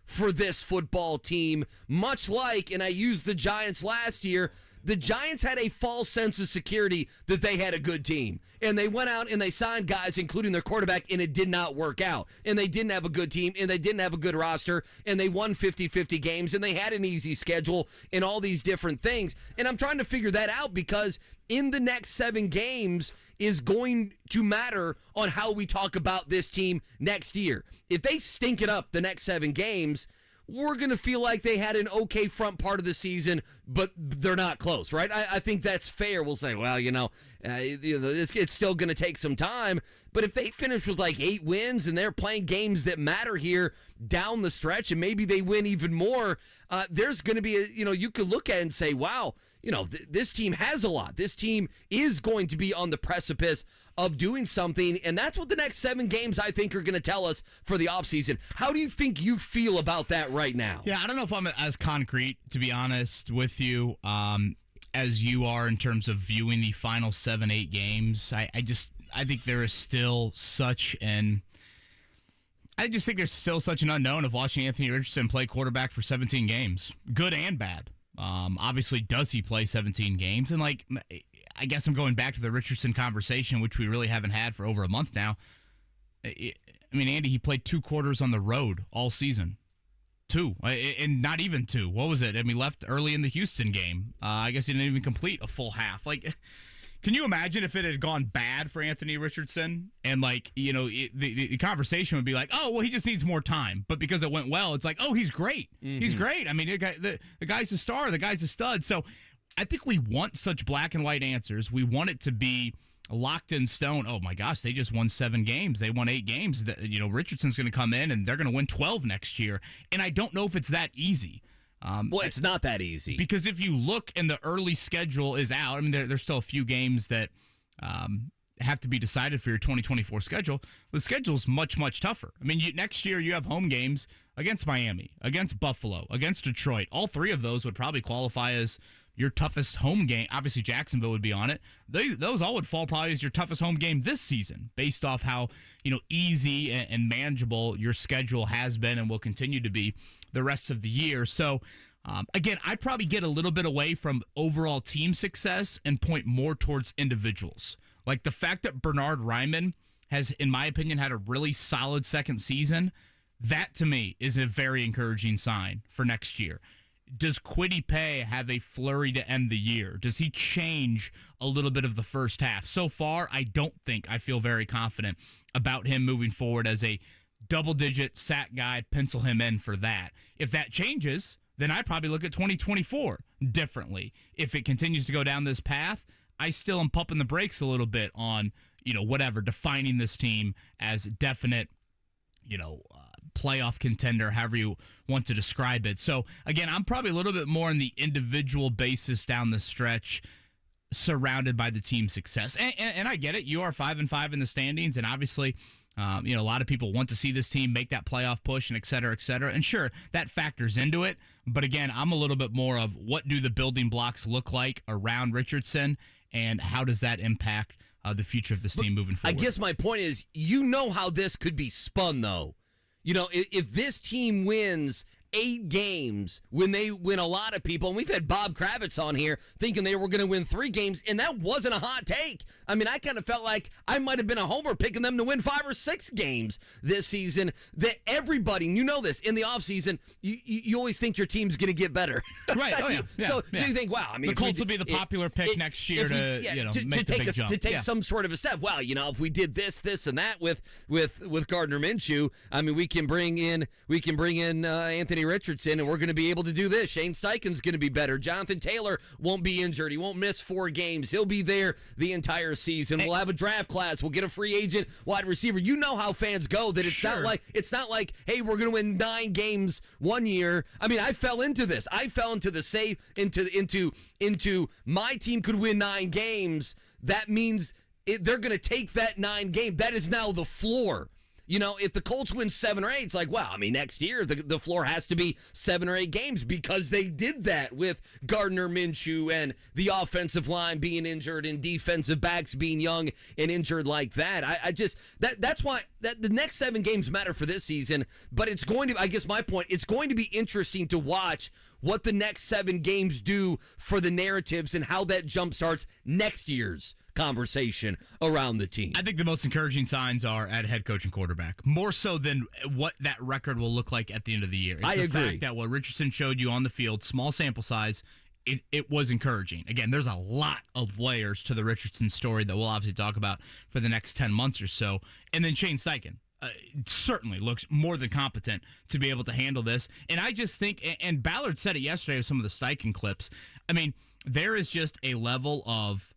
for this football team, much like, and I used the Giants last year, the Giants had a false sense of security that they had a good team. And they went out and they signed guys, including their quarterback, and it did not work out. And they didn't have a good team, and they didn't have a good roster, and they won 50-50 games, and they had an easy schedule, and all these different things. And I'm trying to figure that out because in the next 7 games is going to matter on how we talk about this team next year. If they stink it up the next 7 games, we're going to feel like they had an okay front part of the season, but they're not close, right? I think that's fair. We'll say, well, it's still going to take some time. But if they finish with like 8 wins and they're playing games that matter here down the stretch, and maybe they win even more, there's going to be you could look at it and say, wow, this team has a lot. This team is going to be on the precipice of doing something, and that's what the next 7 games, I think, are going to tell us for the offseason. How do you think you feel about that right now? Yeah, I don't know if I'm as concrete, to be honest with you, as you are in terms of viewing the final 7-8 games. I think there is still such an... I just think there's still such an unknown of watching Anthony Richardson play quarterback for 17 games, good and bad. Obviously, does he play 17 games? And I guess I'm going back to the Richardson conversation, which we really haven't had for over a month now. I mean, Andy, he played 2 quarters on the road all season. 2, and not even 2. What was it? I mean, left early in the Houston game. I guess he didn't even complete a full half. Like, can you imagine if it had gone bad for Anthony Richardson? And, like, you know, the conversation would be like, oh, well, he just needs more time. But because it went well, it's like, oh, he's great. Mm-hmm. He's great. I mean, the guy's a star. The guy's a stud. So I think we want such black and white answers. We want it to be locked in stone. Oh my gosh, they just won 7 games. They won 8 games. You know, Richardson's going to come in and they're going to win 12 next year. And I don't know if it's that easy. Well, it's not that easy. Because if you look and the early schedule is out, I mean, there's still a few games that have to be decided for your 2024 schedule. The schedule's much, much tougher. I mean, next year you have home games against Miami, against Buffalo, against Detroit. All 3 of those would probably qualify as your toughest home game. Obviously, Jacksonville would be on it. Those all would fall probably as your toughest home game this season, based off how, you know, easy and manageable your schedule has been and will continue to be the rest of the year. So, again, I'd probably get a little bit away from overall team success and point more towards individuals. Like the fact that Bernard Ryman has, in my opinion, had a really solid second season, that to me is a very encouraging sign for next year. Does Kwity Paye have a flurry to end the year? Does he change a little bit of the first half? So far, I don't think I feel very confident about him moving forward as a double-digit sack guy. Pencil him in for that. If that changes, then I'd probably look at 2024 differently. If it continues to go down this path, I still am pumping the brakes a little bit on, you know, whatever, defining this team as definite, you know, playoff contender, however you want to describe it. So, again, I'm probably a little bit more on the individual basis down the stretch, surrounded by the team success. And I get it. You are 5-5 in the standings, and obviously, you know, a lot of people want to see this team make that playoff push and et cetera, et cetera. And sure, that factors into it. But again, I'm a little bit more of what do the building blocks look like around Richardson, and how does that impact the future of this team moving forward? I guess my point is, you know how this could be spun, though. You know, if this team wins 8 games when they win a lot of people, and we've had Bob Kravitz on here thinking they were going to win 3 games, and that wasn't a hot take. I mean, I kind of felt like I might have been a homer picking them to win 5 or 6 games this season. That everybody, and you know this, in the offseason, you always think your team's going to get better. Right, oh yeah. So you think, wow, I mean, the Colts will be the popular pick next year to make the big jump. To take some sort of a step. Well, you know, if we did this, and that with Gardner Minshew, I mean, we can bring in Anthony Richardson, and we're going to be able to do this. Shane Steichen's going to be better. Jonathan Taylor won't be injured. He won't miss 4 games. He'll be there the entire season. We'll have a draft class. We'll get a free agent wide receiver. You know how fans go. That it's not like hey, we're going to win 9 games one year. I mean, I fell into this. I fell into the safe into my team could win 9 games. That means they're going to take that 9 game. That is now the floor. You know, if the Colts win 7 or 8, it's like, well, I mean, next year the floor has to be 7 or 8 games because they did that with Gardner Minshew and the offensive line being injured and defensive backs being young and injured like that. That's why the next 7 games matter for this season, but it's going to, I guess my point, it's going to be interesting to watch what the next 7 games do for the narratives and how that jumpstarts next year's conversation around the team. I think the most encouraging signs are at head coach and quarterback, more so than what that record will look like at the end of the year. It's the fact that what Richardson showed you on the field, small sample size, it was encouraging. Again, there's a lot of layers to the Richardson story that we'll obviously talk about for the next 10 months or so. And then Shane Steichen certainly looks more than competent to be able to handle this. And I just think, and Ballard said it yesterday with some of the Steichen clips, I mean, there is just a level of,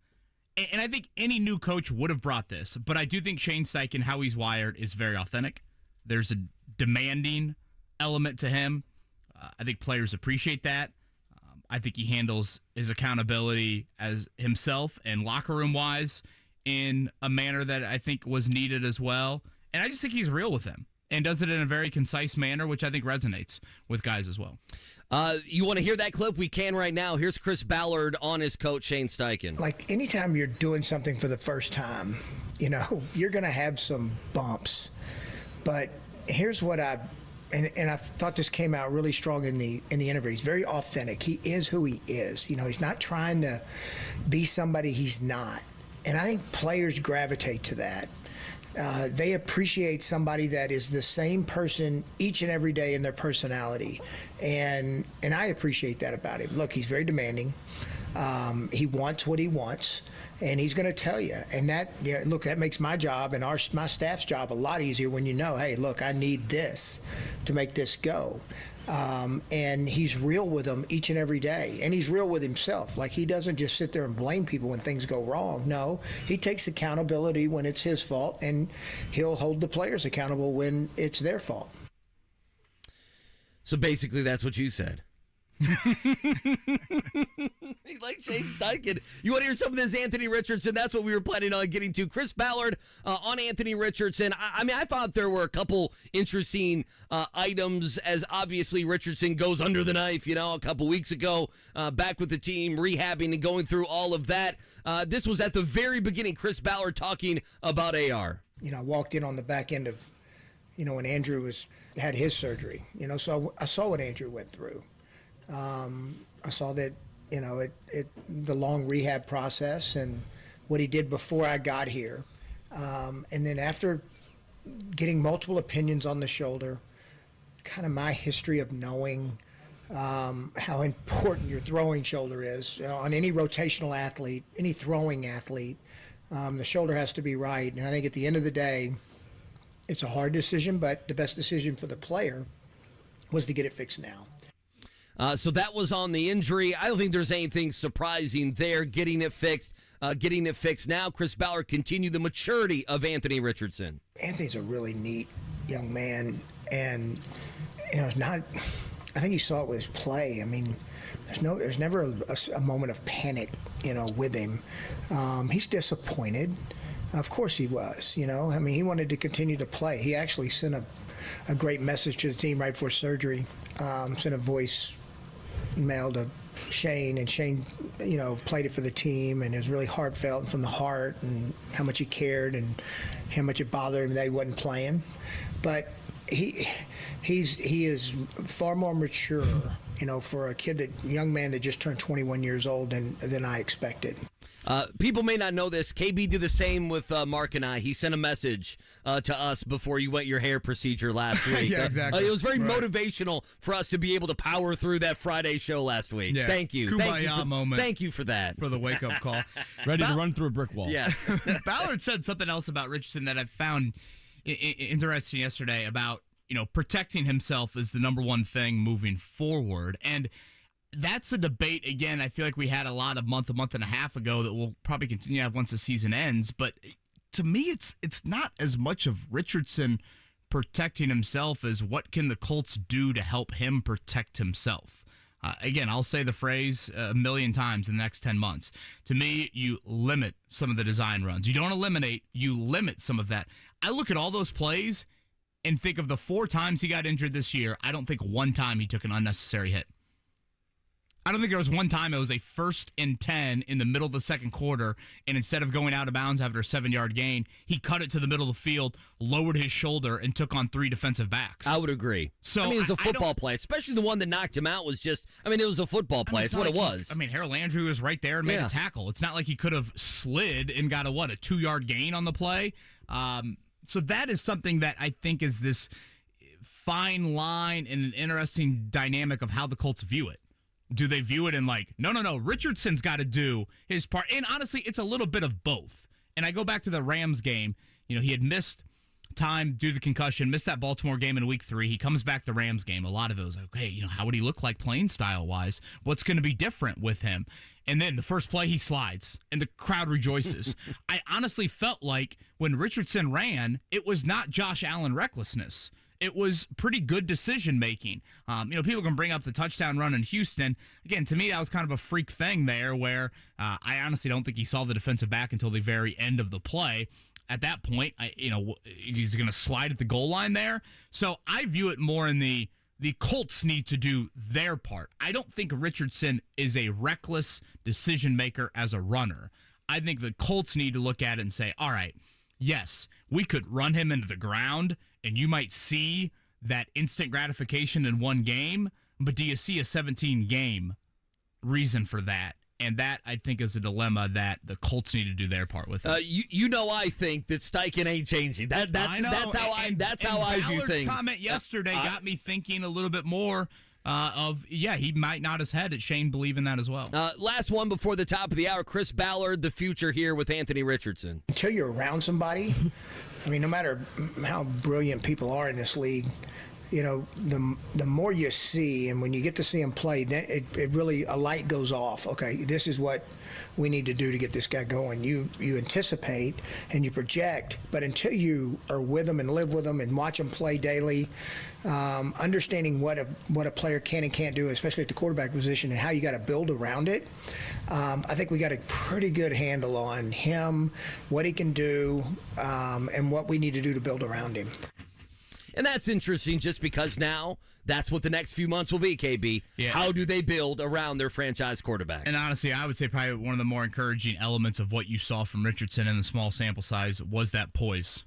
and I think any new coach would have brought this, but I do think Shane Steichen, how he's wired, is very authentic. There's a demanding element to him. I think players appreciate that. I think he handles his accountability as himself and locker room wise in a manner that I think was needed as well. And I just think he's real with them and does it in a very concise manner, which I think resonates with guys as well. You want to hear that clip? We can right now. Here's Chris Ballard on his coach, Shane Steichen. Like, anytime you're doing something for the first time, you know, you're going to have some bumps. But here's what I thought this came out really strong in the interview. He's very authentic. He is who he is. You know, he's not trying to be somebody he's not. And I think players gravitate to that. they appreciate somebody that is the same person each and every day in their personality. And I appreciate that about him. Look, he's very demanding. He wants what he wants, and he's going to tell you. And that, look, that makes my job and my staff's job a lot easier when you know, hey, look, I need this to make this go. And he's real with them each and every day. And he's real with himself. Like, he doesn't just sit there and blame people when things go wrong. No, he takes accountability when it's his fault, and he'll hold the players accountable when it's their fault. So basically, that's what you said. Like Shane Steichen. You want to hear some of this Anthony Richardson? That's what we were planning on getting to. Chris Ballard on Anthony Richardson. I mean, I thought there were a couple interesting items, as obviously Richardson goes under the knife, a couple weeks ago, back with the team, rehabbing and going through all of that. This was at the very beginning, Chris Ballard talking about AR. I walked in on the back end of, when Andrew had his surgery, so I saw what Andrew went through. I saw that, the long rehab process and what he did before I got here. And then after getting multiple opinions on the shoulder, kind of my history of knowing how important your throwing shoulder is. On any rotational athlete, any throwing athlete, the shoulder has to be right. And I think at the end of the day, it's a hard decision, but the best decision for the player was to get it fixed now. So that was on the injury. I don't think there's anything surprising there, getting it fixed now. Chris Ballard continued the maturity of Anthony Richardson. Anthony's a really neat young man, and I think you saw it with his play. I mean, there's never a moment of panic, with him. He's disappointed. Of course he was, I mean, he wanted to continue to play. He actually sent a great message to the team right before surgery, sent a voice mail to Shane, and Shane, played it for the team, and it was really heartfelt and from the heart, and how much he cared and how much it bothered him that he wasn't playing. But he is far more mature, for a young man that just turned 21 years old than I expected. People may not know this. KB did the same with Mark and I. He sent a message to us before you went your hair procedure last week. Yeah, exactly. It was very motivational for us to be able to power through that Friday show last week. Yeah. Thank you. Kumbaya moment. Thank you for that. For the wake-up call. Ready to run through a brick wall. Yeah. Ballard said something else about Richardson that I found interesting yesterday about, protecting himself is the number one thing moving forward. And that's a debate, again, I feel like we had a month and a half ago that we'll probably continue to have once the season ends. But to me, it's not as much of Richardson protecting himself as what can the Colts do to help him protect himself. Again, I'll say the phrase a million times in the next 10 months. To me, you limit some of the design runs. You don't eliminate, you limit some of that. I look at all those plays and think of the 4 times he got injured this year. I don't think one time he took an unnecessary hit. I don't think there was one time it was a 1st and 10 in the middle of the second quarter, and instead of going out of bounds after a 7-yard gain, he cut it to the middle of the field, lowered his shoulder, and took on 3 defensive backs. I would agree. So it was a football play, especially the one that knocked him out was just, it was a football play. It's what it was. Harold Landry was right there and made a tackle. It's not like he could have slid and got a 2-yard gain on the play. So that is something that I think is this fine line and an interesting dynamic of how the Colts view it. Do they view it in no, Richardson's got to do his part? And honestly, it's a little bit of both. And I go back to the Rams game. He had missed time due to the concussion, missed that Baltimore game in week 3. He comes back the Rams game. A lot of it was like, hey, how would he look like playing style-wise? What's going to be different with him? And then the first play, he slides, and the crowd rejoices. I honestly felt like when Richardson ran, it was not Josh Allen recklessness. It was pretty good decision-making. People can bring up the touchdown run in Houston. Again, to me, that was kind of a freak thing there where I honestly don't think he saw the defensive back until the very end of the play. At that point, he's going to slide at the goal line there. So I view it more in the Colts need to do their part. I don't think Richardson is a reckless decision-maker as a runner. I think the Colts need to look at it and say, all right, yes, we could run him into the ground, and you might see that instant gratification in one game, but do you see a 17-game reason for that? And that, I think, is a dilemma that the Colts need to do their part with. I think that Steichen ain't changing. That's how I view Ballard's things. comment yesterday got me thinking a little bit more he might nod his head at Shane believing that as well. Last one before the top of the hour. Chris Ballard, the future here with Anthony Richardson. Until you're around somebody, I mean, no matter how brilliant people are in this league, the more you see, and when you get to see him play, then it really, a light goes off. Okay, this is what we need to do to get this guy going. You anticipate and you project, but until you are with him and live with him and watch him play daily, understanding what a player can and can't do, especially at the quarterback position, and how you got to build around it, I think we got a pretty good handle on him, what he can do, and what we need to do to build around him. And that's interesting just because now that's what the next few months will be, KB. Yeah. How do they build around their franchise quarterback? And honestly, I would say probably one of the more encouraging elements of what you saw from Richardson in the small sample size was that poise.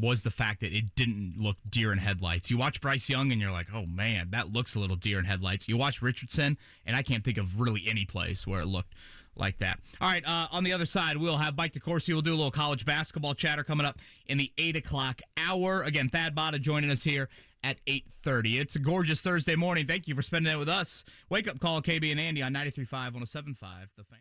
Was the fact that it didn't look deer in headlights. You watch Bryce Young and you're like, oh man, that looks a little deer in headlights. You watch Richardson, and I can't think of really any place where it looked like that. All right, on the other side, we'll have Mike DeCourcy. We'll do a little college basketball chatter coming up in the 8 o'clock hour. Again, Thad Matta joining us here at 8:30. It's a gorgeous Thursday morning. Thank you for spending it with us. Wake Up Call, KB and Andy on 93.5, 107.5, The Fan.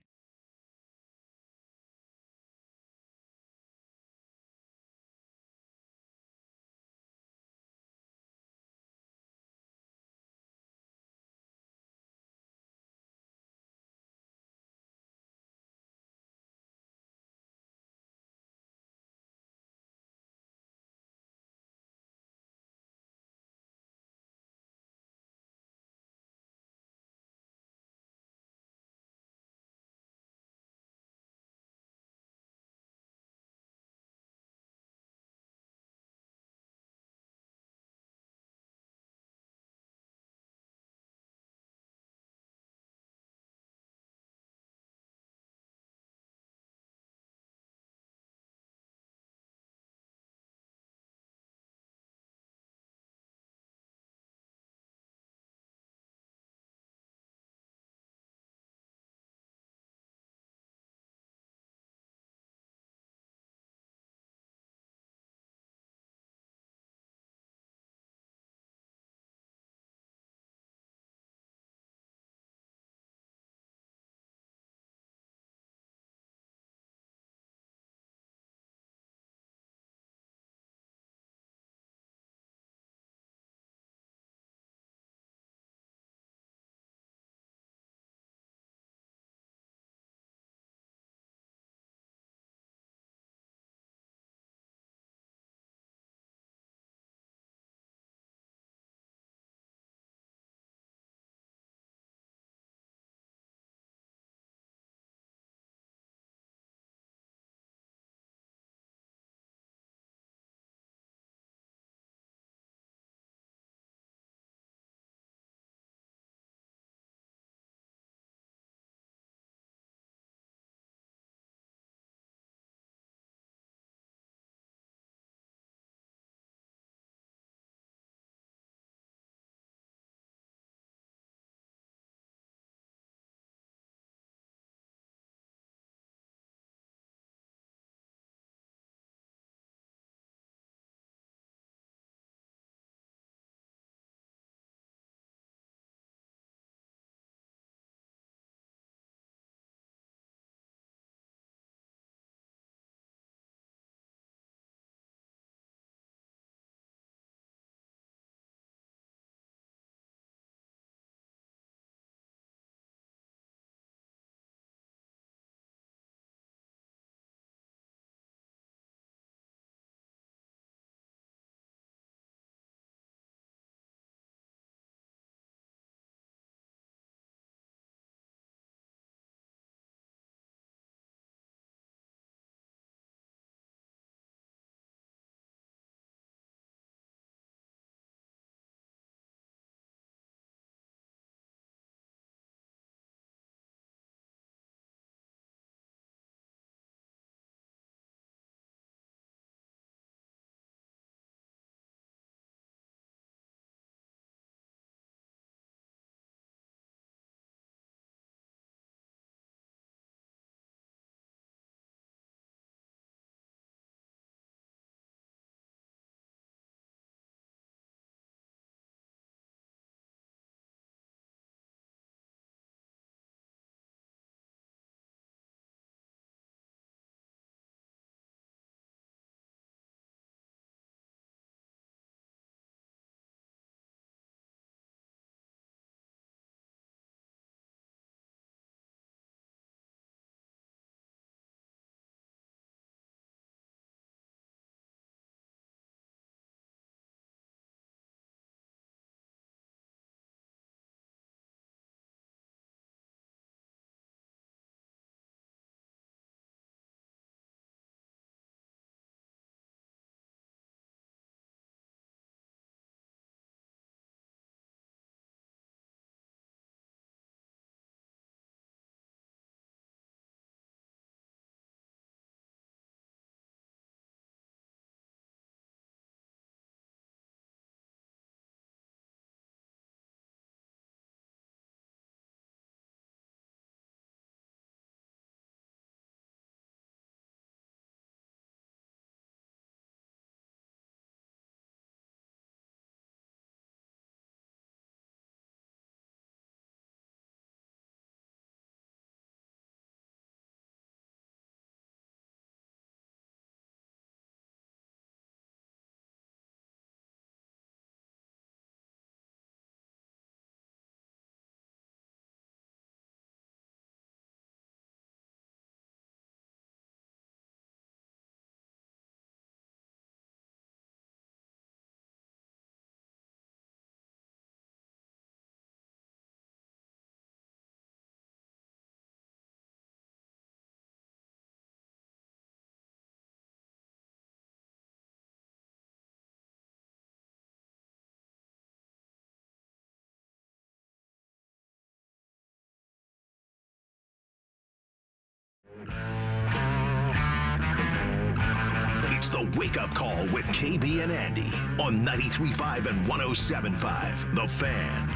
It's the Wake Up Call with KB and Andy on 93.5 and 107.5. The Fan.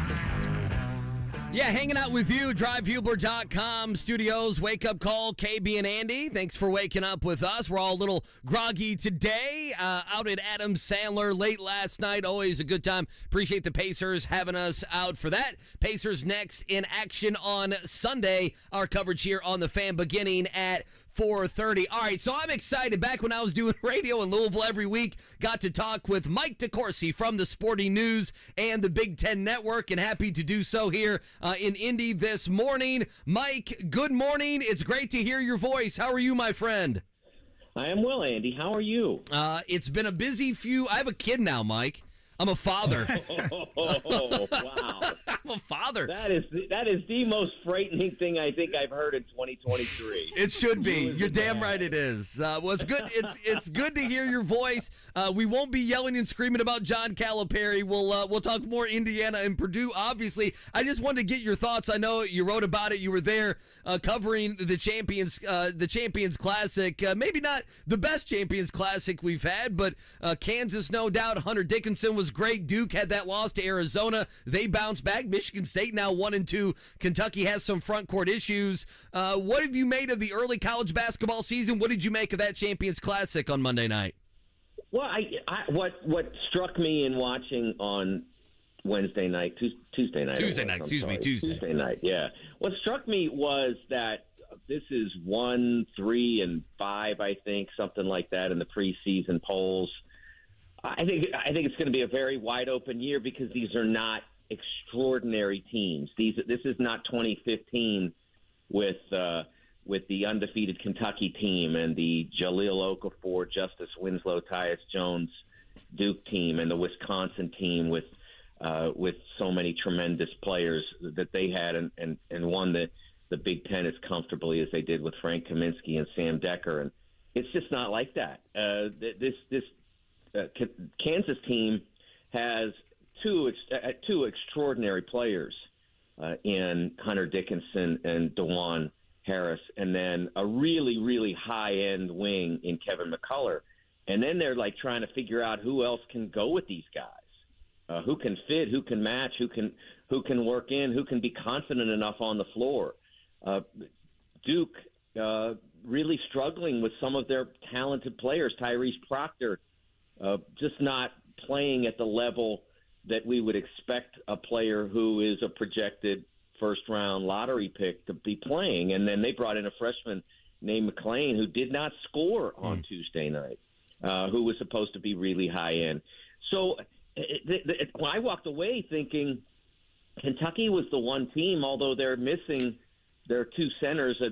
Yeah, hanging out with you, drivehubler.com studios, Wake Up Call, KB and Andy. Thanks for waking up with us. We're all a little groggy today, out at Adam Sandler late last night. Always a good time. Appreciate the Pacers having us out for that. Pacers next in action on Sunday. Our coverage here on The Fan beginning at 4:30. All right, so I'm excited. Back when I was doing radio in Louisville every week, got to talk with Mike DeCourcy from the Sporting News and the Big Ten Network, and happy to do so here in Indy this morning. Mike, good morning. It's great to hear your voice. How are you, my friend? I am well, Andy. How are you? It's been a busy few. I have a kid now, Mike. I'm a father. Oh, wow. I'm a father. That is the most frightening thing I think I've heard in 2023. It should be. You're damn right it is. Well, it's good. It's good to hear your voice. We won't be yelling and screaming about John Calipari. We'll talk more Indiana and Purdue. Obviously, I just wanted to get your thoughts. I know you wrote about it. You were there covering the Champions Classic. Maybe not the best Champions Classic we've had, but Kansas, no doubt. Hunter Dickinson was great. Duke had that loss to Arizona. They bounced back. Michigan State now 1-2. Kentucky has some front court issues. What have you made of the early college basketball season? What did you make of that Champions Classic on Monday night? Well, what struck me in watching on Tuesday night. Tuesday night, yeah. What struck me was that this is 1, 3, and 5, I think, something like that in the preseason polls. I think it's going to be a very wide open year because these are not extraordinary teams. This is not 2015 with the undefeated Kentucky team and the Jahlil Okafor, Justice Winslow, Tyus Jones Duke team and the Wisconsin team with so many tremendous players that they had and won the Big Ten as comfortably as they did with Frank Kaminsky and Sam Decker. And it's just not like that. This Kansas team has two extraordinary players in Hunter Dickinson and DeJuan Harris, and then a really, really high-end wing in Kevin McCullough. And then they're like trying to figure out who else can go with these guys, who can fit, who can match, who can work in, who can be confident enough on the floor. Duke really struggling with some of their talented players. Tyrese Proctor just not playing at the level that we would expect a player who is a projected first-round lottery pick to be playing. And then they brought in a freshman named McLean who did not score on Tuesday night, who was supposed to be really high-end. So when I walked away thinking Kentucky was the one team, although they're missing their two centers.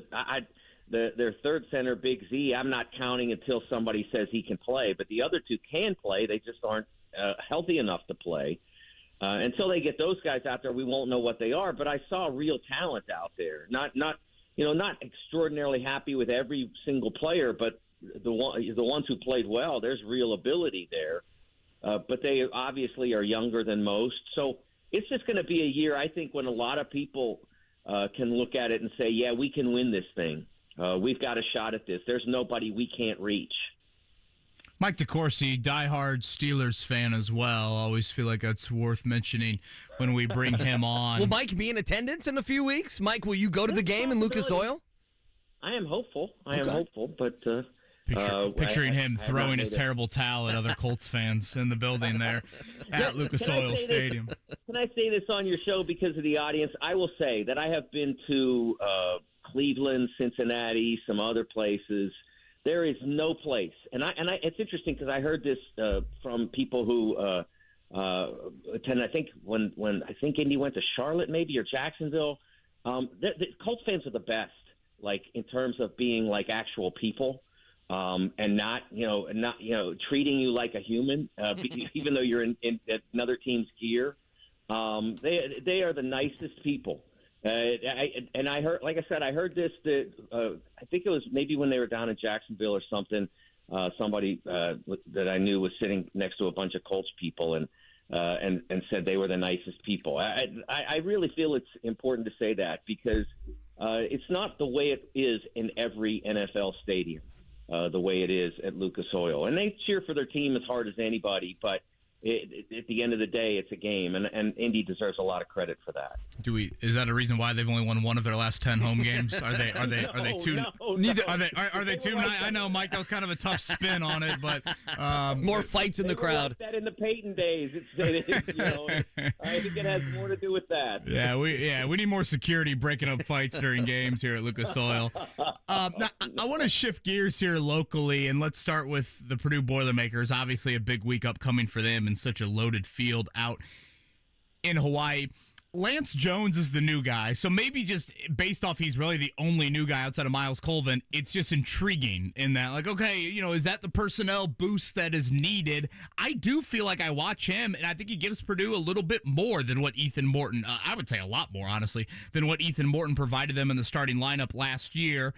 Their third center, Big Z, I'm not counting until somebody says he can play. But the other two can play. They just aren't healthy enough to play. Until they get those guys out there, we won't know what they are. But I saw real talent out there. Not extraordinarily happy with every single player, but the ones who played well, there's real ability there. But they obviously are younger than most. So it's just going to be a year, I think, when a lot of people can look at it and say, yeah, we can win this thing. We've got a shot at this. There's nobody we can't reach. Mike DeCourcy, diehard Steelers fan as well. Always feel like that's worth mentioning when we bring him on. Will Mike be in attendance in a few weeks? Mike, will you go to the game in Lucas Oil? I am hopeful. I am hopeful, but picturing him throwing his terrible towel at other Colts fans in the building there at Lucas Oil Stadium. Can I say this on your show because of the audience? I will say that I have been to Cleveland, Cincinnati, some other places. There is no place, and it's interesting because I heard this from people who attend. I think when I think Indy went to Charlotte, maybe, or Jacksonville. The Colts fans are the best, like in terms of being like actual people, and not treating you like a human, even though you're in another team's gear. They are the nicest people. And I heard, like I said, I heard this. That I think it was maybe when they were down in Jacksonville or something. Somebody that I knew was sitting next to a bunch of Colts people and said they were the nicest people. I really feel it's important to say that because it's not the way it is in every NFL stadium. the way it is at Lucas Oil. And they cheer for their team as hard as anybody, but at the end of the day, it's a game, and Indy deserves a lot of credit for that. Is that a reason why they've only won one of their last 10 home games? Are they too? Neither are they too? I know, Mike. That was kind of a tough spin on it, but more fights in the crowd. Like that in the Peyton days. I think it has more to do with that. Yeah, we need more security breaking up fights during games here at Lucas Oil. Now, I want to shift gears here locally, and let's start with the Purdue Boilermakers. Obviously, a big week upcoming for them. In such a loaded field out in Hawaii. Lance Jones is the new guy, so maybe just based off he's really the only new guy outside of Miles Colvin, it's just intriguing in that, like, okay, is that the personnel boost that is needed? I do feel like I watch him, and I think he gives Purdue a little bit more than what Ethan Morton, I would say a lot more, honestly, than what Ethan Morton provided them in the starting lineup last year.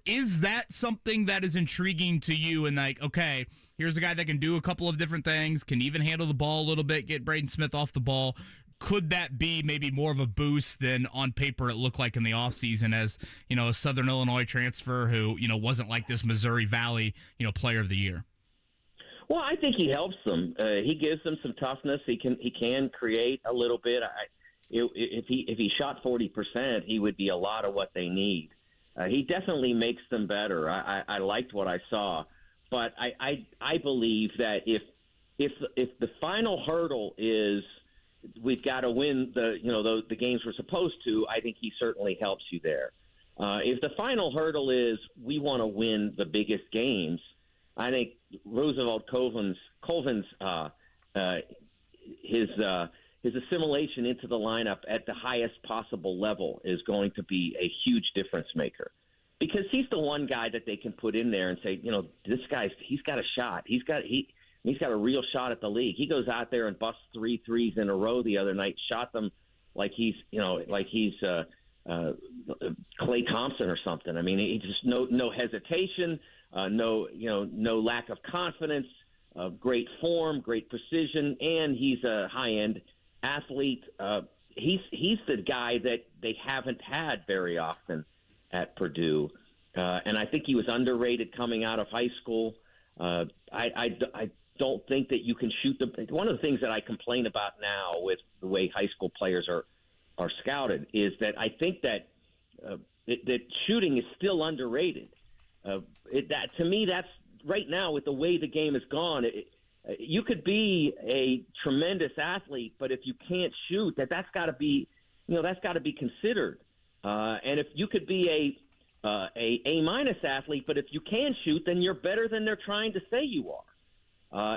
Is that something that is intriguing to you? And like, okay, here's a guy that can do a couple of different things, can even handle the ball a little bit, get Braden Smith off the ball. Could that be maybe more of a boost than on paper it looked like in the offseason as, a Southern Illinois transfer who, wasn't like this Missouri Valley, player of the year? Well, I think he helps them. He gives them some toughness. He can create a little bit. If he shot 40%, he would be a lot of what they need. He definitely makes them better. I liked what I saw, but I believe that if the final hurdle is we've got to win the games we're supposed to, I think he certainly helps you there. If the final hurdle is we want to win the biggest games, I think Roosevelt Colvin's his assimilation into the lineup at the highest possible level is going to be a huge difference maker, because he's the one guy that they can put in there and say, this guy's he's got a shot. He's got a real shot at the league. He goes out there and busts 3 threes in a row the other night, shot them like he's Klay Thompson or something. I mean, he just no hesitation, no lack of confidence, great form, great precision, and he's a high-end athlete. He's the guy that they haven't had very often at Purdue, and I think he was underrated coming out of high school. I don't think that you can shoot one of the things that I complain about now with the way high school players are scouted is that I think that that shooting is still underrated. To me, that's right now with the way the game has gone. You could be a tremendous athlete, but if you can't shoot, that's got to be considered. And if you could be a minus athlete, but if you can shoot, then you're better than they're trying to say you are.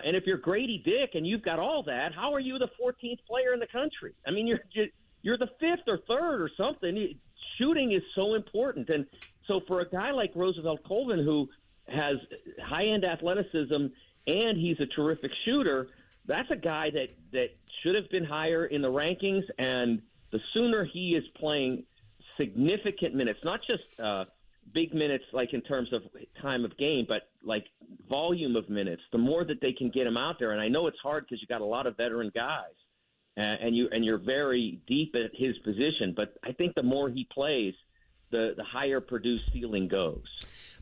And if you're Grady Dick and you've got all that, how are you the 14th player in the country? I mean, you're the 5th or 3rd or something. Shooting is so important, and so for a guy like Roosevelt Colvin, who has high-end athleticism and he's a terrific shooter, that's a guy that should have been higher in the rankings. And the sooner he is playing significant minutes, not just big minutes like in terms of time of game, but like volume of minutes, the more that they can get him out there. And I know it's hard because you got a lot of veteran guys, and you're very deep at his position. But I think the more he plays, the higher Purdue's ceiling goes.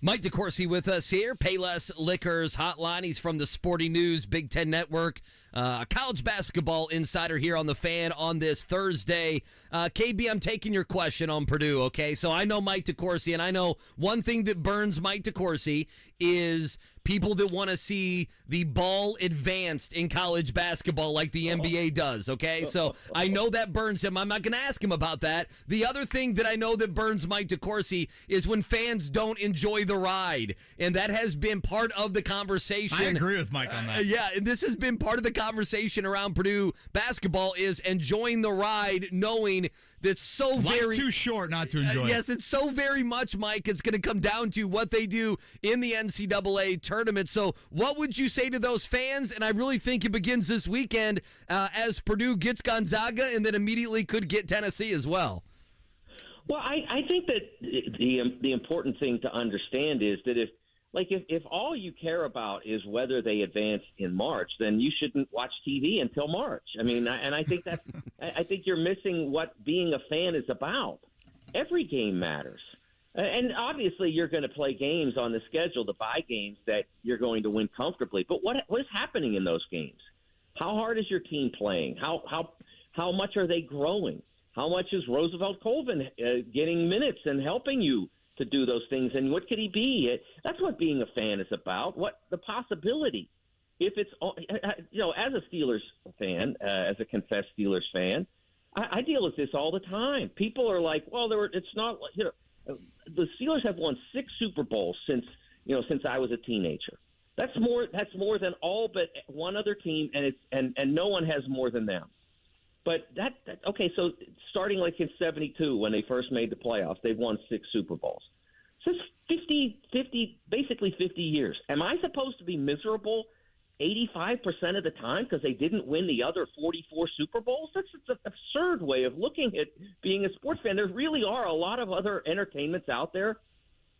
Mike DeCourcy with us here, Payless Liquors Hotline. He's from the Sporting News Big Ten Network, college basketball insider here on The Fan on this Thursday. KB, I'm taking your question on Purdue, okay? So I know Mike DeCourcy, and I know one thing that burns Mike DeCourcy is people that want to see the ball advanced in college basketball like the NBA does, okay? So I know that burns him. I'm not going to ask him about that. The other thing that I know that burns Mike DeCourcy is when fans don't enjoy the ride, and that has been part of the conversation. I agree with Mike on that. Yeah, and this has been part of the conversation around Purdue basketball is enjoying the ride, knowing that's Life's too short not to enjoy it. Yes, it's so very much, Mike. It's going to come down to what they do in the NCAA tournament. So what would you say to those fans? And I really think it begins this weekend as Purdue gets Gonzaga and then immediately could get Tennessee as well. Well, I think that the important thing to understand is that if all you care about is whether they advance in March, then you shouldn't watch TV until March. I mean, and I think I think you're missing what being a fan is about. Every game matters. And obviously you're going to play games on the schedule, the bye games, that you're going to win comfortably. But what is happening in those games? How hard is your team playing? How much are they growing? How much is Roosevelt Colvin getting minutes and helping you to do those things? And what could he be? That's what being a fan is about. What the possibility. If it's, as a Steelers fan, as a confessed Steelers fan, I deal with this all the time. People are like, well, it's not, the Steelers have won 6 Super Bowls since I was a teenager. That's more than all but one other team, and no one has more than them. But okay, so starting like in 72 when they first made the playoffs, they've won 6 Super Bowls. So it's basically 50 years. Am I supposed to be miserable 85% of the time because they didn't win the other 44 Super Bowls? That's an absurd way of looking at being a sports fan. There really are a lot of other entertainments out there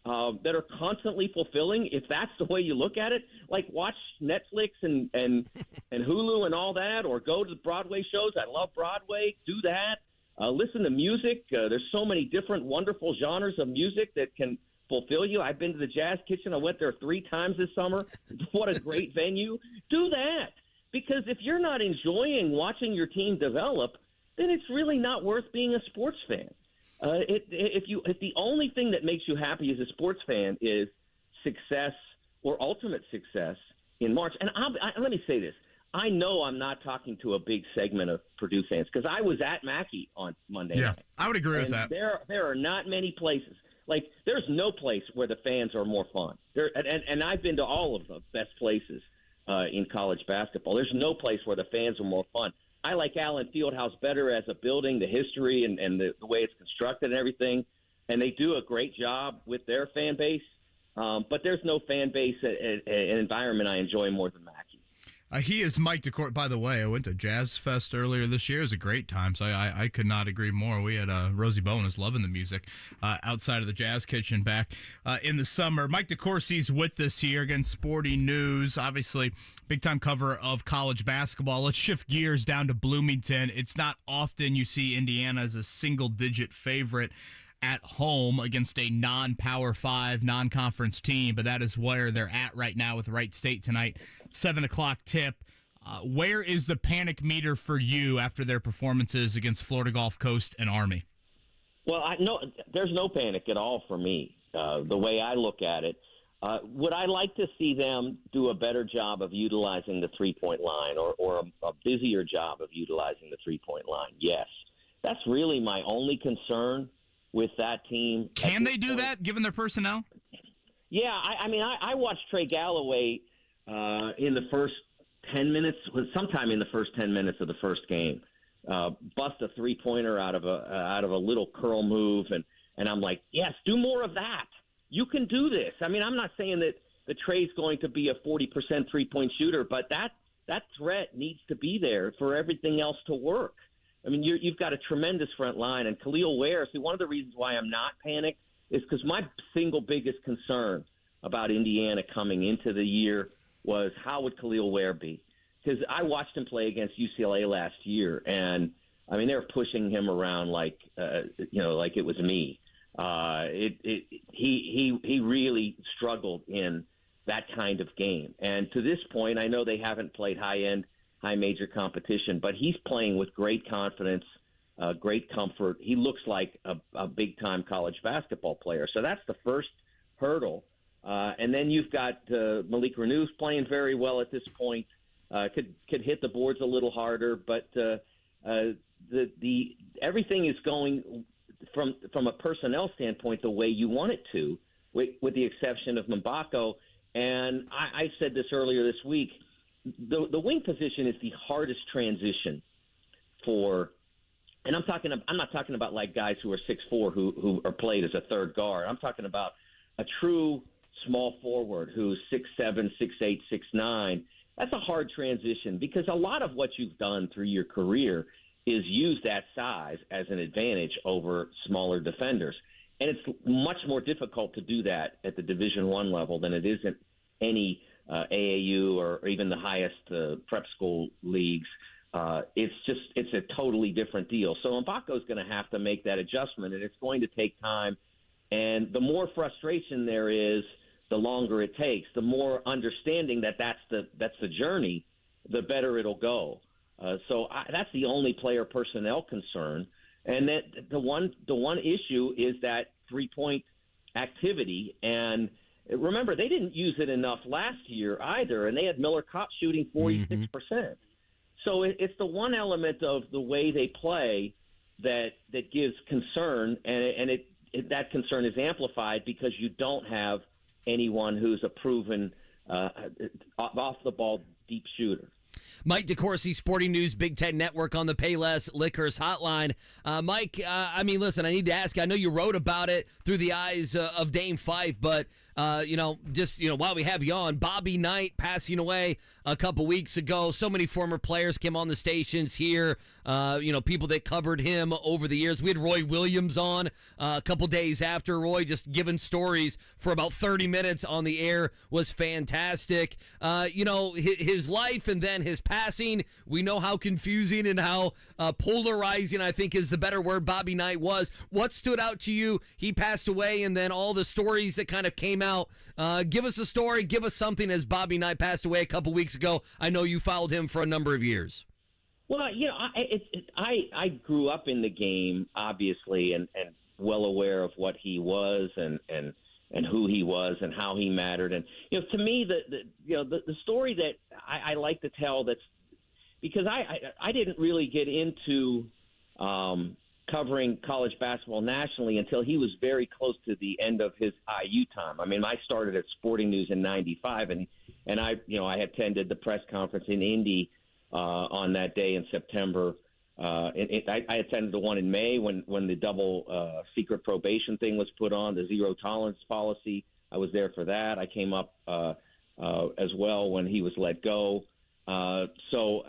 that are constantly fulfilling, if that's the way you look at it. Like watch Netflix and Hulu and all that, or go to the Broadway shows. I love Broadway. Do that. Listen to music. There's so many different wonderful genres of music that can fulfill you. I've been to the Jazz Kitchen. I went there 3 times this summer. What a great venue. Do that. Because if you're not enjoying watching your team develop, then it's really not worth being a sports fan. If the only thing that makes you happy as a sports fan is success or ultimate success in March, and let me say this. I know I'm not talking to a big segment of Purdue fans because I was at Mackey on Monday night. I would agree with that. There are not many places. Like, there's no place where the fans are more fun. And I've been to all of the best places in college basketball. There's no place where the fans are more fun. I like Allen Fieldhouse better as a building, the history and the way it's constructed and everything. And they do a great job with their fan base. But there's no fan base an environment I enjoy more than Mackey. He is Mike DeCourcy. By the way, I went to Jazz Fest earlier this year. It was a great time, so I could not agree more. We had Rosie Bonus loving the music outside of the Jazz Kitchen back in the summer. Mike DeCourcy's with us here. Again, Sporting News, obviously big-time cover of college basketball. Let's shift gears down to Bloomington. It's not often you see Indiana as a single-digit favorite at home against a non-Power 5, non-conference team, but that is where they're at right now with Wright State tonight. 7 o'clock tip. Where is the panic meter for you after their performances against Florida Gulf Coast and Army? Well, there's no panic at all for me, the way I look at it. Would I like to see them do a better job of utilizing the three-point line or a busier job of utilizing the three-point line? Yes. That's really my only concern with that team. Can they do that, given their personnel? Yeah, I watched Trey Galloway in the first 10 minutes, sometime in the first 10 minutes of the first game, bust a three-pointer out of a little curl move, and I'm like, yes, do more of that. You can do this. I mean, I'm not saying that the Trey's going to be a 40% three-point shooter, but that threat needs to be there for everything else to work. I mean, you've got a tremendous front line, and Khalil Ware. See, one of the reasons why I'm not panicked is because my single biggest concern about Indiana coming into the year was how would Khalil Ware be? Because I watched him play against UCLA last year, and I mean they're pushing him around like like it was me. He really struggled in that kind of game, and to this point, I know they haven't played high major competition, but he's playing with great confidence, great comfort. He looks like a big-time college basketball player. So that's the first hurdle. And then you've got Malik Reneau's playing very well at this point. Could hit the boards a little harder, but everything is going from a personnel standpoint the way you want it to, with the exception of Mbako. And I said this earlier this week. The wing position is the hardest transition for, and I'm not talking about like guys who are 6'4" who are played as a third guard. I'm talking about a true small forward who's 6'7", 6'8", 6'9". That's a hard transition because a lot of what you've done through your career is use that size as an advantage over smaller defenders, and it's much more difficult to do that at the Division I level than it is at any AAU or even the highest prep school leagues. It's a totally different deal. So Mbako's going to have to make that adjustment, and it's going to take time And the more frustration there is, the longer it takes. The more understanding that that's the journey, the better it'll go. So that's the only player personnel concern. And that the one issue is that 3-point activity. And remember, they didn't use it enough last year either, and they had Miller Kopp shooting 46%. So it's the one element of the way they play that gives concern, and that concern is amplified because you don't have anyone who's a proven off-the-ball deep shooter. Mike DeCourcy, Sporting News, Big Ten Network on the Payless Liquors hotline. Mike, I mean, listen, I need to ask you. I know you wrote about it through the eyes of Dame Fife, but, while we have you on, Bobby Knight passing away a couple weeks ago. So many former players came on the stations here, people that covered him over the years. We had Roy Williams on a couple days after. Roy just giving stories for about 30 minutes on the air was fantastic. His life and then his passing, we know how confusing and how polarizing, I think is the better word, Bobby Knight was. What stood out to you? He passed away, and then all the stories that kind of came out. Give us a story, give us something as Bobby Knight passed away a couple weeks ago. I know you followed him for a number of years. Well, I grew up in the game, obviously, and well aware of what he was and who he was and how he mattered. And to me, the story that I like to tell, that's because I didn't really get into covering college basketball nationally until he was very close to the end of his IU time. I mean, I started at Sporting News in '95, and I attended the press conference in Indy on that day in September. I attended the one in May when the double secret probation thing was put on, the zero tolerance policy. I was there for that. I came up as well when he was let go. So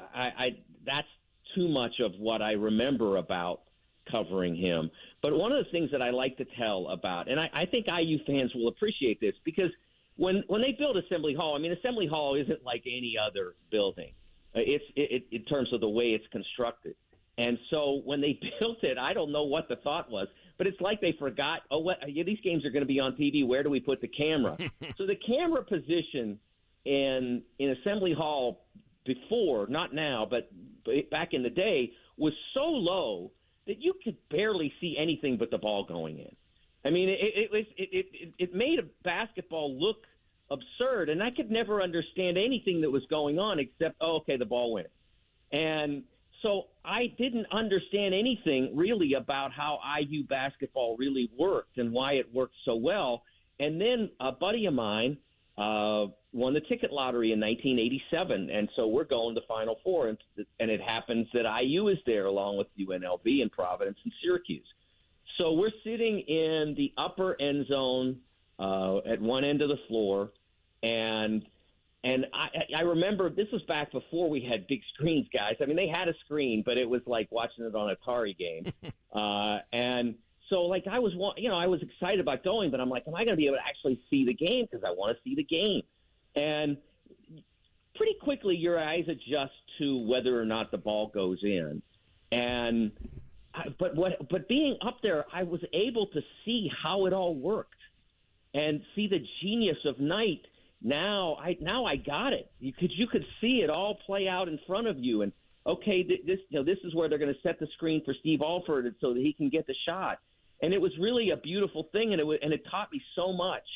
that's too much of what I remember about covering him. But one of the things that I like to tell about, and I think IU fans will appreciate this, because when they build Assembly Hall, I mean, Assembly Hall isn't like any other building. It's in terms of the way it's constructed. And so when they built it, I don't know what the thought was, but it's like they forgot, these games are going to be on TV. Where do we put the camera? So the camera position in Assembly Hall before, not now, but back in the day, was so low that you could barely see anything but the ball going in. I mean, it made a basketball look absurd, and I could never understand anything that was going on except, the ball went. And so I didn't understand anything really about how IU basketball really worked and why it worked so well. And then a buddy of mine won the ticket lottery in 1987, and so we're going to Final Four, and it happens that IU is there along with UNLV and Providence and Syracuse. So we're sitting in the upper end zone at one end of the floor, and I remember this was back before we had big screens, guys. I mean, they had a screen, but it was like watching it on an Atari game. And so, I was excited about going, but I'm like, am I going to be able to actually see the game? Because I want to see the game. And pretty quickly, your eyes adjust to whether or not the ball goes in. But being up there, I was able to see how it all worked and see the genius of Knight. Now I got it, because you could see it all play out in front of you. And this is where they're going to set the screen for Steve Alford so that he can get the shot. And it was really a beautiful thing, and it taught me so much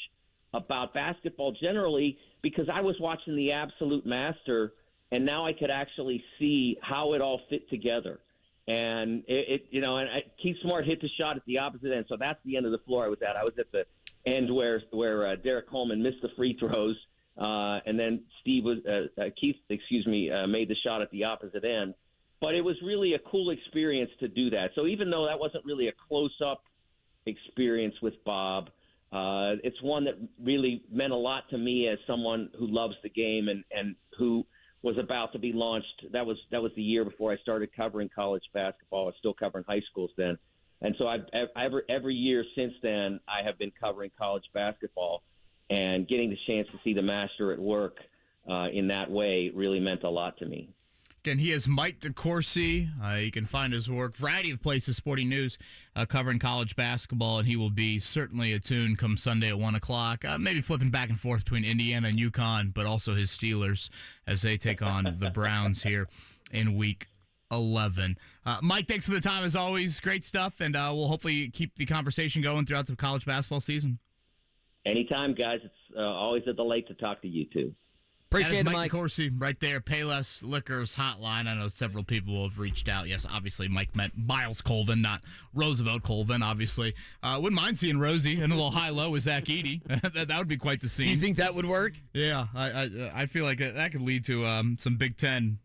about basketball generally, because I was watching the absolute master, and now I could actually see how it all fit together. And Keith Smart hit the shot at the opposite end, so that's the end of the floor I was at. I was at the end where Derek Coleman missed the free throws, and then Keith made the shot at the opposite end. But it was really a cool experience to do that. So even though that wasn't really a close-up experience with Bob, it's one that really meant a lot to me as someone who loves the game and who was about to be launched. That was the year before I started covering college basketball. I was still covering high schools then. And so every year since then, I have been covering college basketball, and getting the chance to see the master at work in that way really meant a lot to me. Again, he is Mike DeCourcy. You can find his work, variety of places, Sporting News, covering college basketball, and he will be certainly attuned come Sunday at 1 o'clock, maybe flipping back and forth between Indiana and UConn, but also his Steelers as they take on the Browns here in Week 11. Mike, thanks for the time as always. Great stuff, and we'll hopefully keep the conversation going throughout the college basketball season. Anytime, guys. It's always a delight to talk to you two. Appreciate it, Mike Mike. DeCourcy right there, Payless Liquors hotline. I know several people have reached out. Yes, obviously Mike meant Miles Colvin, not Roosevelt Colvin, obviously. Wouldn't mind seeing Rosie and a little high-low with Zach Edey. that would be quite the scene. Do you think that would work? Yeah, I feel like that could lead to some Big Ten.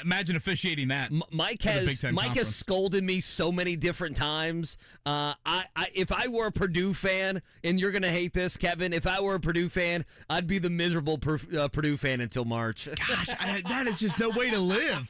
Imagine officiating that. Mike has scolded me so many different times. If I were a Purdue fan, and you're going to hate this, Kevin, if I were a Purdue fan, I'd be the miserable Purdue fan until March. Gosh, that is just no way to live.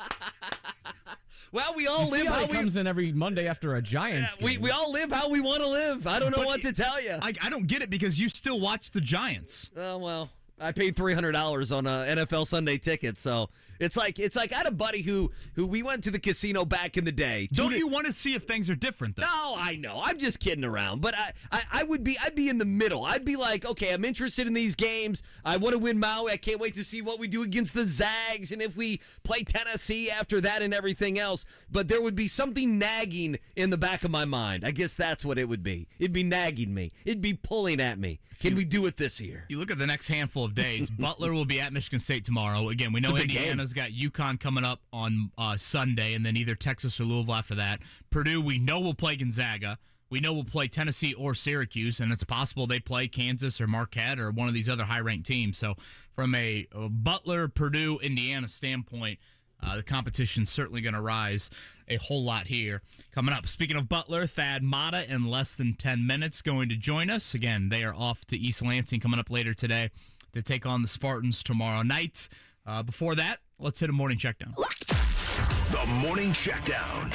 Well, we all live how he comes in every Monday after a Giants game. We all live how we want to live. I don't know what to tell you. I don't get it because you still watch the Giants. Well, I paid $300 on an NFL Sunday ticket, so it's like I had a buddy who we went to the casino back in the day. Don't you want to see if things are different though? No, I know. I'm just kidding around. But I'd be in the middle. I'd be like, okay, I'm interested in these games. I want to win Maui. I can't wait to see what we do against the Zags and if we play Tennessee after that and everything else. But there would be something nagging in the back of my mind. I guess that's what it would be. It'd be nagging me. It'd be pulling at me. Can we do it this year? You look at the next handful of days. Butler will be at Michigan State tomorrow. Again, we know Indiana's got UConn coming up on Sunday, and then either Texas or Louisville after that. Purdue, we know will play Gonzaga. We know we'll play Tennessee or Syracuse, and it's possible they play Kansas or Marquette or one of these other high-ranked teams. So from a Butler, Purdue, Indiana standpoint, the competition's certainly going to rise a whole lot here. Coming up, speaking of Butler, Thad Matta in less than 10 minutes going to join us. Again, they are off to East Lansing coming up later today to take on the Spartans tomorrow night. Before that, let's hit a morning checkdown. The Morning Checkdown.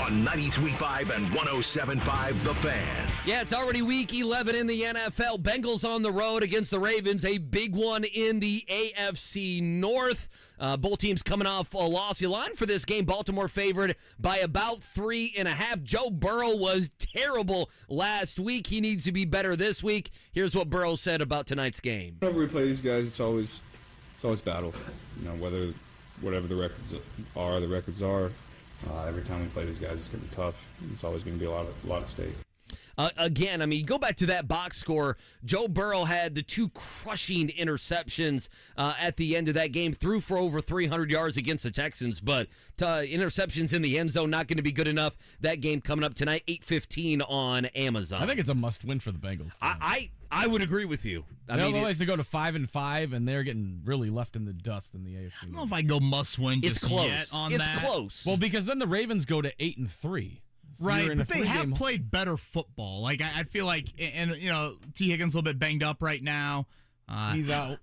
On 93.5 and 107.5, The Fan. Yeah, it's already week 11 in the NFL. Bengals on the road against the Ravens, a big one in the AFC North. Both teams coming off a loss. The line for this game, Baltimore favored by about 3.5. Joe Burrow was terrible last week. He needs to be better this week. Here's what Burrow said about tonight's game. Whenever we play these guys, it's always battle. You know, whatever the records are. Every time we play these guys, it's going to be tough. It's always going to be a lot at stake. Again, I mean, go back to that box score. Joe Burrow had the two crushing interceptions at the end of that game, threw for over 300 yards against the Texans, but interceptions in the end zone not going to be good enough. That game coming up tonight, 8:15 on Amazon. I think it's a must-win for the Bengals. I would agree with you. Otherwise, they go to 5-5, and they're getting really left in the dust in the AFC. I don't know if I go must-win just close. yet on it's that. It's close. Well, because then the Ravens go to 8-3. So right, but they have played better football. Like, I feel like, and you know, T. Higgins a little bit banged up right now. He's out.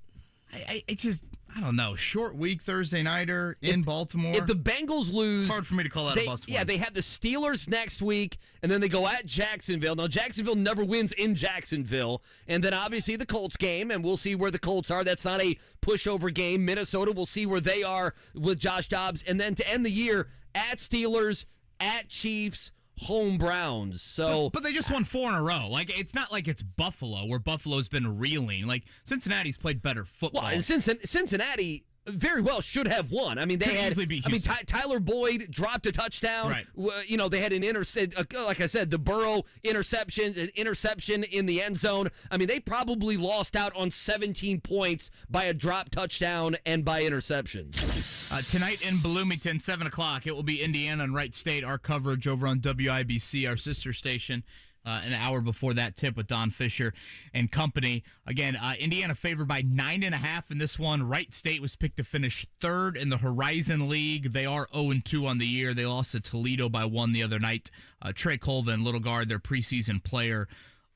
I don't know. Short week Thursday nighter in Baltimore. If the Bengals lose, it's hard for me to call that a must win. Yeah, they have the Steelers next week, and then they go at Jacksonville. Now, Jacksonville never wins in Jacksonville. And then, obviously, the Colts game, and we'll see where the Colts are. That's not a pushover game. Minnesota, we'll see where they are with Josh Dobbs. And then to end the year, at Steelers, at Chiefs, home Browns. So, but they just won 4 in a row. Like, it's not like it's Buffalo, where Buffalo's been reeling. Like, Cincinnati's played better football. Well, Cincinnati very well should have won. I mean, they had. Tyler Boyd dropped a touchdown. Right. You know, they had an like I said, the Burrow interception in the end zone. I mean, they probably lost out on 17 points by a drop touchdown and by interception. Tonight in Bloomington, 7 o'clock, it will be Indiana and Wright State. Our coverage over on WIBC, our sister station. An hour before that tip with Don Fisher and company. Again, Indiana favored by 9.5 in this one. Wright State was picked to finish third in the Horizon League. They are 0-2 on the year. They lost to Toledo by 1 the other night. Trey Colvin, little guard, their preseason player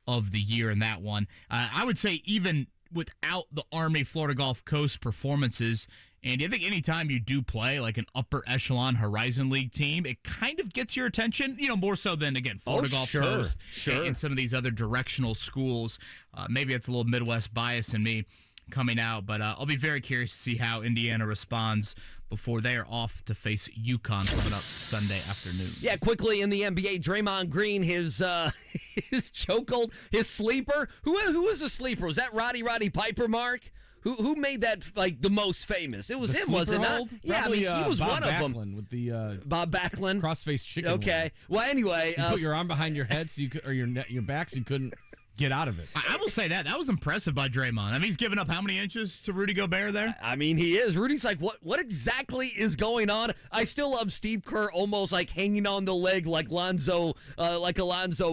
of the year in that one. I would say even without the Army Florida Gulf Coast performances, and I think anytime you do play like an upper echelon Horizon League team, it kind of gets your attention, you know, more so than, again, Florida Gulf Coast and some of these other directional schools. Maybe it's a little Midwest bias in me. coming out, but I'll be very curious to see how Indiana responds before they are off to face UConn coming up Sunday afternoon. Yeah, quickly in the NBA, Draymond Green, his his chokehold, his sleeper. Who was the sleeper? Was that Roddy Piper, Mark? Who made that like the most famous? It was him, was it not? Yeah, I mean, he was Bob one of Backlund them. With the Bob Backlund, cross-faced chicken. Okay. Well, anyway, you put your arm behind your head so you could, or your back so you couldn't get out of it. I will say that was impressive by Draymond. I mean, he's given up how many inches to Rudy Gobert there? I mean, he is. Rudy's like, what exactly is going on? I still love Steve Kerr almost like hanging on the leg like Alonzo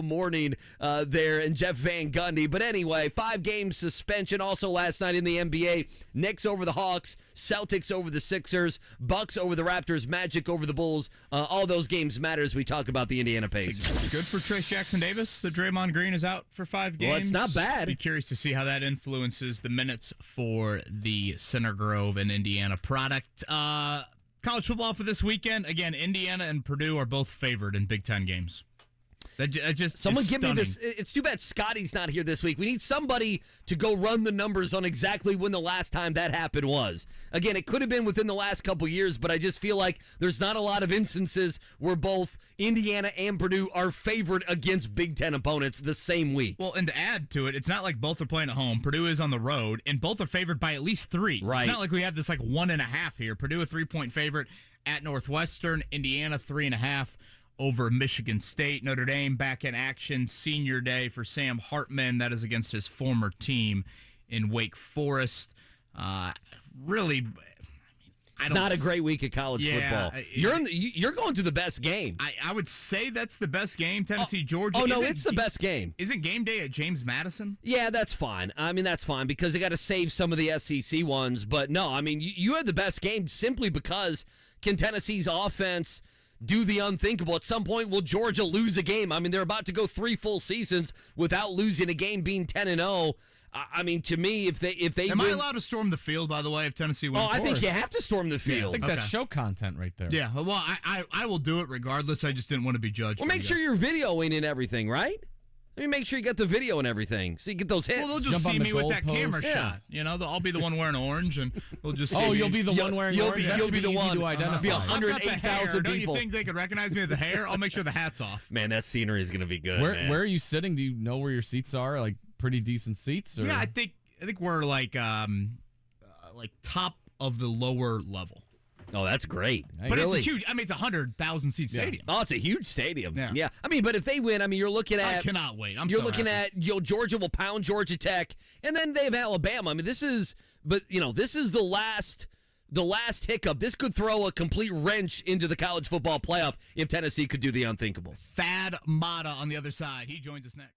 Mourning there and Jeff Van Gundy. But anyway, 5-game suspension. Also last night in the NBA, Knicks over the Hawks, Celtics over the Sixers, Bucks over the Raptors, Magic over the Bulls. All those games matter as we talk about the Indiana Pacers. Good for Trace Jackson Davis that Draymond Green is out for 5 games. Well, it's not bad. Be curious to see how that influences the minutes for the Center Grove and Indiana product. College football for this weekend. Again, Indiana and Purdue are both favored in Big Ten games. That just Someone is give me stunning. this. It's too bad Scotty's not here this week. We need somebody to go run the numbers on exactly when the last time that happened was. Again, it could have been within the last couple years, but I just feel like there's not a lot of instances where both Indiana and Purdue are favored against Big Ten opponents the same week. Well, and to add to it, it's not like both are playing at home. Purdue is on the road, and both are favored by at least 3. Right. It's not like we have this like 1.5 here. Purdue a 3-point favorite at Northwestern. Indiana 3.5 over Michigan State. Notre Dame back in action. Senior day for Sam Hartman. That is against his former team in Wake Forest. Really, It's not a great week of college football. You're going to the best game. I would say that's the best game. Tennessee, Georgia. Oh, no, it's the best game. Isn't game day at James Madison? Yeah, that's fine. I mean, that's fine because they got to save some of the SEC ones. But no, I mean, you had the best game simply because can Tennessee's offense do the unthinkable? At some point, will Georgia lose a game? I mean, they're about to go 3 full seasons without losing a game, being 10-0. I mean, to me, if they Am I allowed to storm the field, by the way, if Tennessee wins? Oh, I think you have to storm the field. I think that's show content right there. Yeah, well, I will do it regardless. I just didn't want to be judged. Well, make sure you're videoing and everything, right? I mean, make sure you get the video and everything so you get those hits. Well, they'll just see me with that camera shot. You know, I'll be the one wearing orange, and they'll just see me. You'll be the one wearing orange? You'll be the one to identify. Be 108,000 Don't people. you think they could recognize me with the hair? I'll make sure the hat's off. Man, that scenery is going to be good. Where are you sitting? Do you know where your seats are? Like pretty decent seats? Or? Yeah, I think we're like top of the lower level. Oh, that's great. But it's a huge. I mean, it's a 100,000 seat stadium. Oh, it's a huge stadium. Yeah. I mean, but if they win, I mean, you're looking at. I cannot wait. You're looking at Georgia will pound Georgia Tech, and then they have Alabama. I mean, this is the last hiccup. This could throw a complete wrench into the college football playoff if Tennessee could do the unthinkable. Thad Matta on the other side. He joins us next.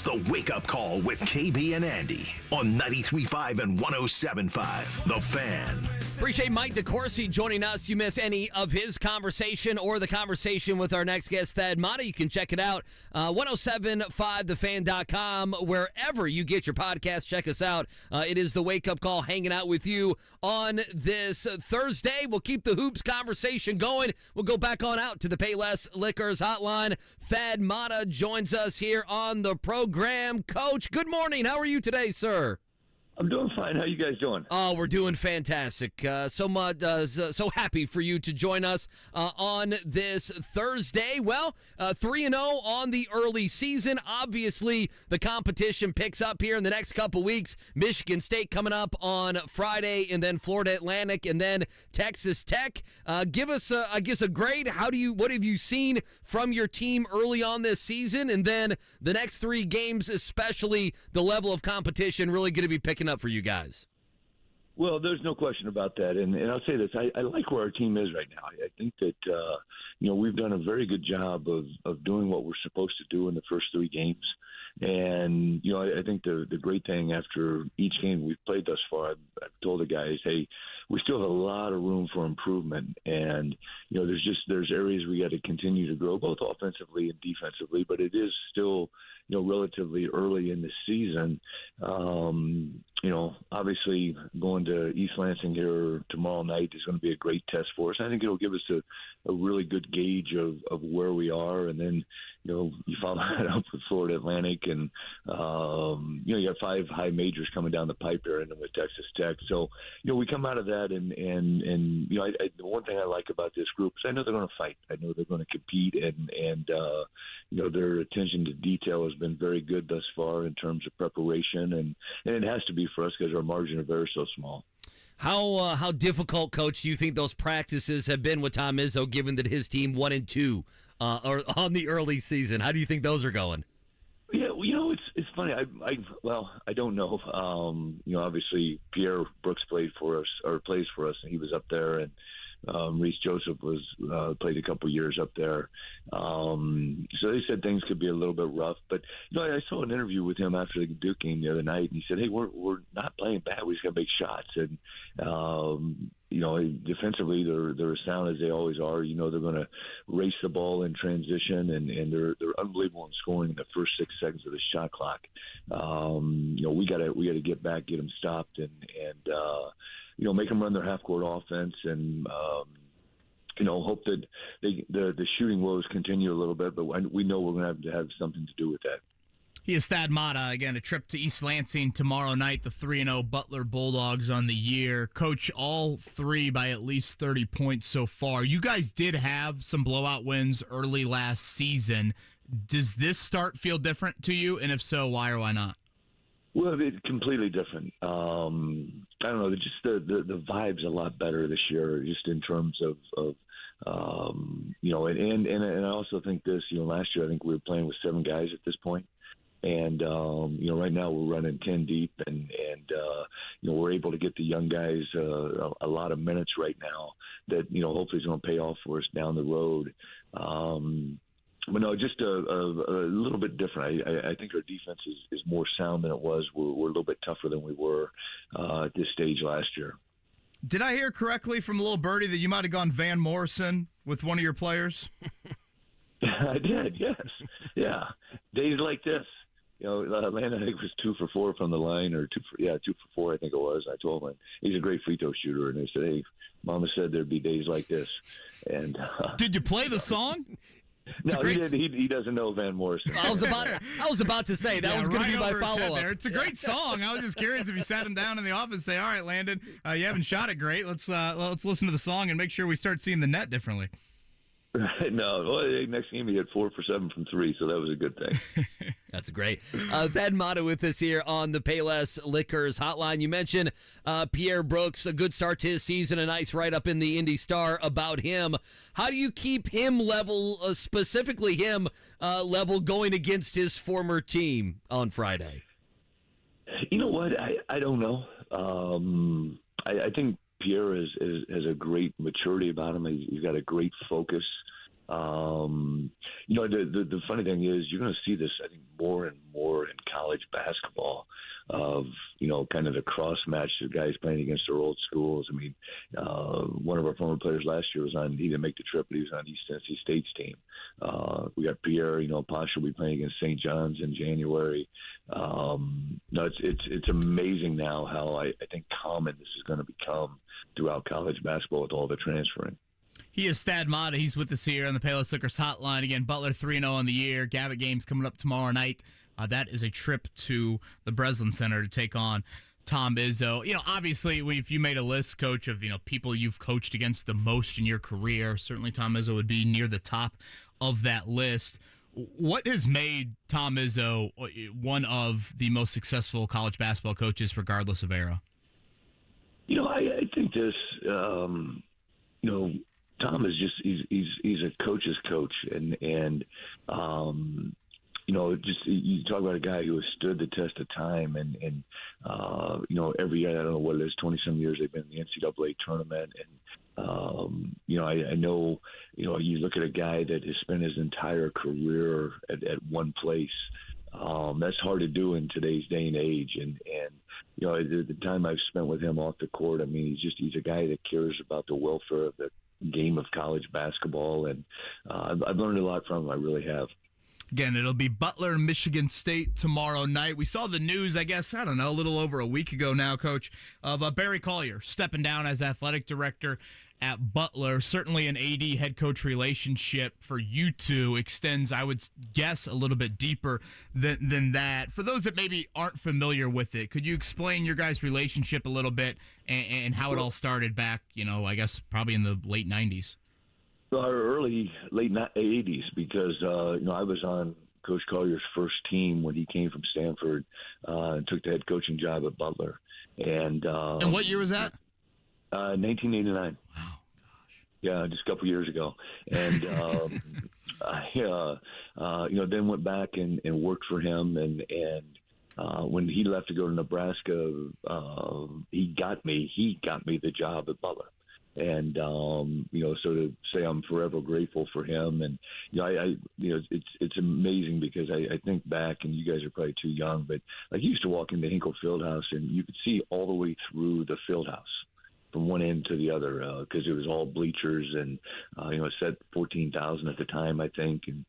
the Wake Up Call with KB and Andy on 93.5 and 107.5. The Fan. Appreciate Mike DeCourcy joining us. You miss any of his conversation or the conversation with our next guest, Thad Matta, you can check it out. 1075thefan.com. Wherever you get your podcast, check us out. It is the Wake Up Call hanging out with you on this Thursday. We'll keep the hoops conversation going. We'll go back on out to the Payless Liquors hotline. Thad Matta joins us here on the program. Coach, good morning. How are you today, sir? I'm doing fine. How you guys doing? Oh, we're doing fantastic. So happy for you to join us on this Thursday. Well, 3-0 on the early season. Obviously, the competition picks up here in the next couple weeks. Michigan State coming up on Friday, and then Florida Atlantic, and then Texas Tech. Give us, a grade. What have you seen from your team early on this season, and then the next 3 games, especially the level of competition, really going to be picking up for you guys? Well, there's no question about that, and I'll say this: I like where our team is right now. I think that we've done a very good job of doing what we're supposed to do in the first 3 games, and I think the great thing after each game we've played thus far, I've told the guys, hey, we still have a lot of room for improvement, and there's areas we got to continue to grow, both offensively and defensively, but it is still relatively early in the season. Obviously going to East Lansing here tomorrow night is going to be a great test for us. I think it'll give us a really good gauge of where we are, and then you follow that up with Florida Atlantic, and you have 5 high majors coming down the pipe here, and then with Texas Tech. So we come out of that, and the one thing I like about this group is I know they're going to fight. I know they're going to compete, and their attention to detail has been very good thus far in terms of preparation, and it has to be for us because our margin of error is so small. How difficult, Coach, do you think those practices have been with Tom Izzo, given that his team 1-2 are on the early season? How do you think those are going? Yeah, it's funny. I don't know. Obviously Pierre Brooks plays for us, and he was up there, and Reese Joseph played a couple years up there. So they said things could be a little bit rough, but I saw an interview with him after the Duke game the other night, and he said, "Hey, we're not playing bad. We just got to make shots." And defensively, they're as sound as they always are. They're going to race the ball in transition, and they're unbelievable in scoring in the first 6 seconds of the shot clock. We got to get back, get them stopped, and make them run their half-court offense, and hope that the shooting woes continue a little bit. But we know we're going to have something to do with that. He is Thad Matta. Again, a trip to East Lansing tomorrow night. The 3-0 Butler Bulldogs on the year. Coach, all 3 by at least 30 points so far. You guys did have some blowout wins early last season. Does this start feel different to you? And if so, why or why not? Well, it's completely different. I don't know. Just the vibe's a lot better this year, just in terms of and I also think this. Last year I think we were playing with 7 guys at this point, and right now we're running 10 deep, and we're able to get the young guys a lot of minutes right now that hopefully is going to pay off for us down the road. But no, just a little bit different. I think our defense is more sound than it was. We're a little bit tougher than we were at this stage last year. Did I hear correctly from Lil Birdie that you might have gone Van Morrison with one of your players? I did, yes. Yeah. Days like this. Atlanta, I think, was 2 for 4 from the line, or 2 for 4, I think it was. I told him he's a great free throw shooter, and they said, "Hey, Mama said there'd be days like this." And did you play the song? No, he didn't. He doesn't know Van Morrison. I was about to say that was going to be my follow-up. It's a great song. I was just curious if you sat him down in the office and say, "All right, Landon, you haven't shot it great. Let's listen to the song and make sure we start seeing the net differently." No, well, next game he had 4 for 7 from 3, so that was a good thing. That's great. Thad Matta with us here on the Payless Liquors hotline. You mentioned Pierre Brooks, a good start to his season, a nice write-up in the Indy Star about him. How do you keep him level, specifically him level, going against his former team on Friday? You know what? I don't know. I think Pierre has a great maturity about him. He's got a great focus. The funny thing is you're going to see this, I think, more and more in college basketball of, kind of the cross match of guys playing against their old schools. I mean, one of our former players last year he didn't make the trip, but he was on East Tennessee State's team. We got Pierre, Pasha will be playing against St. John's in January. It's amazing now how I think common this is going to become throughout college basketball with all the transferring. He is Thad Matta. He's with us here on the Payless Liquors Hotline. Again, Butler 3-0 on the year. Gavitt game's coming up tomorrow night. That is a trip to the Breslin Center to take on Tom Izzo. Obviously, if you made a list, Coach, of people you've coached against the most in your career, certainly Tom Izzo would be near the top of that list. What has made Tom Izzo one of the most successful college basketball coaches, regardless of era? I think this. Tom is just he's a coach's coach, and you talk about a guy who has stood the test of time, and every year, I don't know what it is, 20-some years they've been in the NCAA tournament, and I know, you look at a guy that has spent his entire career at one place. That's hard to do in today's day and age, and the time I've spent with him off the court, I mean, he's a guy that cares about the welfare of the game of college basketball, and I've learned a lot from him. I really have. Again, it'll be Butler, Michigan State tomorrow night. We saw the news, I guess, a little over a week ago now, Coach, of Barry Collier stepping down as athletic director at Butler. Certainly an AD head coach relationship for you two extends, I would guess, a little bit deeper than that. For those that maybe aren't familiar with it, could you explain your guys' relationship a little bit and how it all started back, I guess probably in the late 90s? Our late 80s, because I was on Coach Collier's first team when he came from Stanford and took the head coaching job at Butler. And what year was that? 1989. Wow, gosh. Yeah, just a couple years ago. And then went back and worked for him. And when he left to go to Nebraska, he got me the job at Butler. And so to say I'm forever grateful for him, and it's amazing because I think back, and you guys are probably too young, but I used to walk into Hinkle Fieldhouse, and you could see all the way through the fieldhouse from one end to the other, because it was all bleachers, and it said 14,000 at the time, I think, and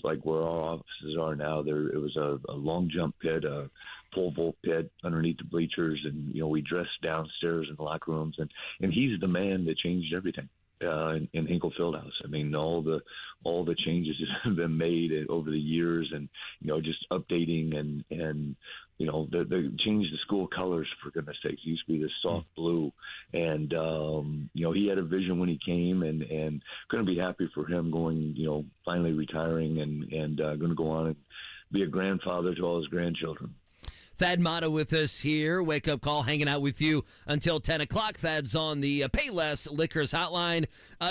like where our offices are now, it was a long jump pit, a pole vault pit underneath the bleachers, and we dressed downstairs in the locker rooms, and he's the man that changed everything in Hinkle Fieldhouse. I mean, all the changes have been made over the years, and just updating and they changed the school colors, for goodness sakes. It used to be this soft blue, and he had a vision when he came, and going to be happy for him going, finally retiring, and going to go on and be a grandfather to all his grandchildren. Thad Matta with us here. Wake Up Call hanging out with you until 10 o'clock. Thad's on the Payless Liquors Hotline.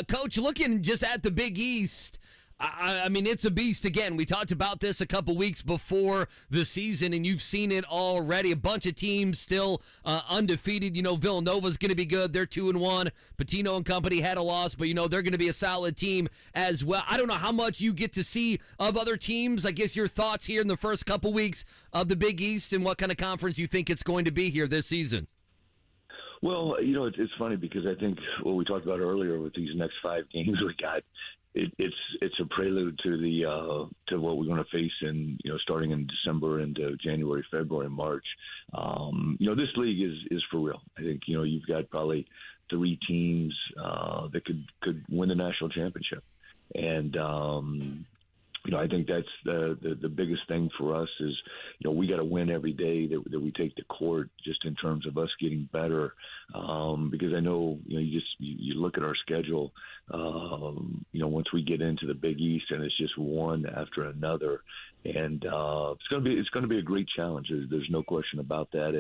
Coach, looking just at the Big East, I mean, it's a beast again. We talked about this a couple weeks before the season, and you've seen it already. A bunch of teams still undefeated. Villanova's going to be good. They're 2-1. Patino and company had a loss, but, they're going to be a solid team as well. I don't know how much you get to see of other teams. I guess your thoughts here in the first couple weeks of the Big East and what kind of conference you think it's going to be here this season. Well, it's funny because I think what we talked about earlier with these next 5 games we got, it's a prelude to the to what we're going to face in starting in December into January, February, March. This league is for real. I think you've got probably 3 teams that could win the national championship, and I think that's the biggest thing for us is, we got to win every day that we take to court, just in terms of us getting better. Because I know, you look at our schedule, once we get into the Big East, and it's just one after another, and it's going to be a great challenge. There's no question about that.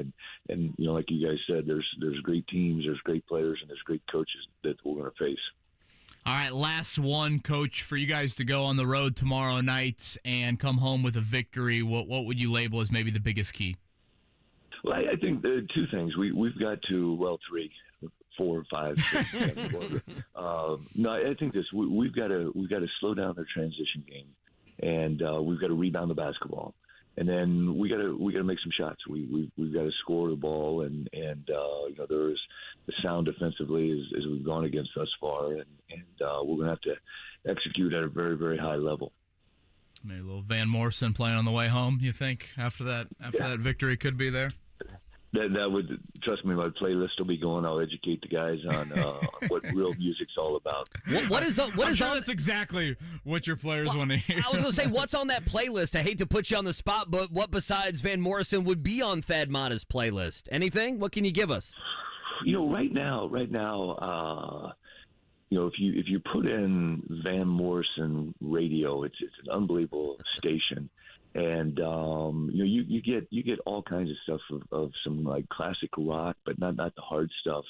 And like you guys said, there's great teams, there's great players, and there's great coaches that we're going to face. All right, last one, Coach, for you guys to go on the road tomorrow night and come home with a victory. What would you label as maybe the biggest key? Well, I think 2 things. We've got to, 3. 4 or 5, 6, 7. No, I think this. We've got to slow down their transition game, and we've got to rebound the basketball, and then we got to make some shots. We've got to score the ball, and there's the sound defensively as we've gone against thus far, and we're going to have to execute at a very, very high level. Maybe a little Van Morrison playing on the way home, you think, after that victory could be there? That would, trust me, my playlist will be going. I'll educate the guys on what real music's all about. What is that's exactly what your players want to hear. I was going to say, what's on that playlist? I hate to put you on the spot, but what besides Van Morrison would be on Thad Matta's playlist? Anything? What can you give us? Right now, if you put in Van Morrison radio, it's an unbelievable station. And you get all kinds of stuff of some like classic rock, but not the hard stuff.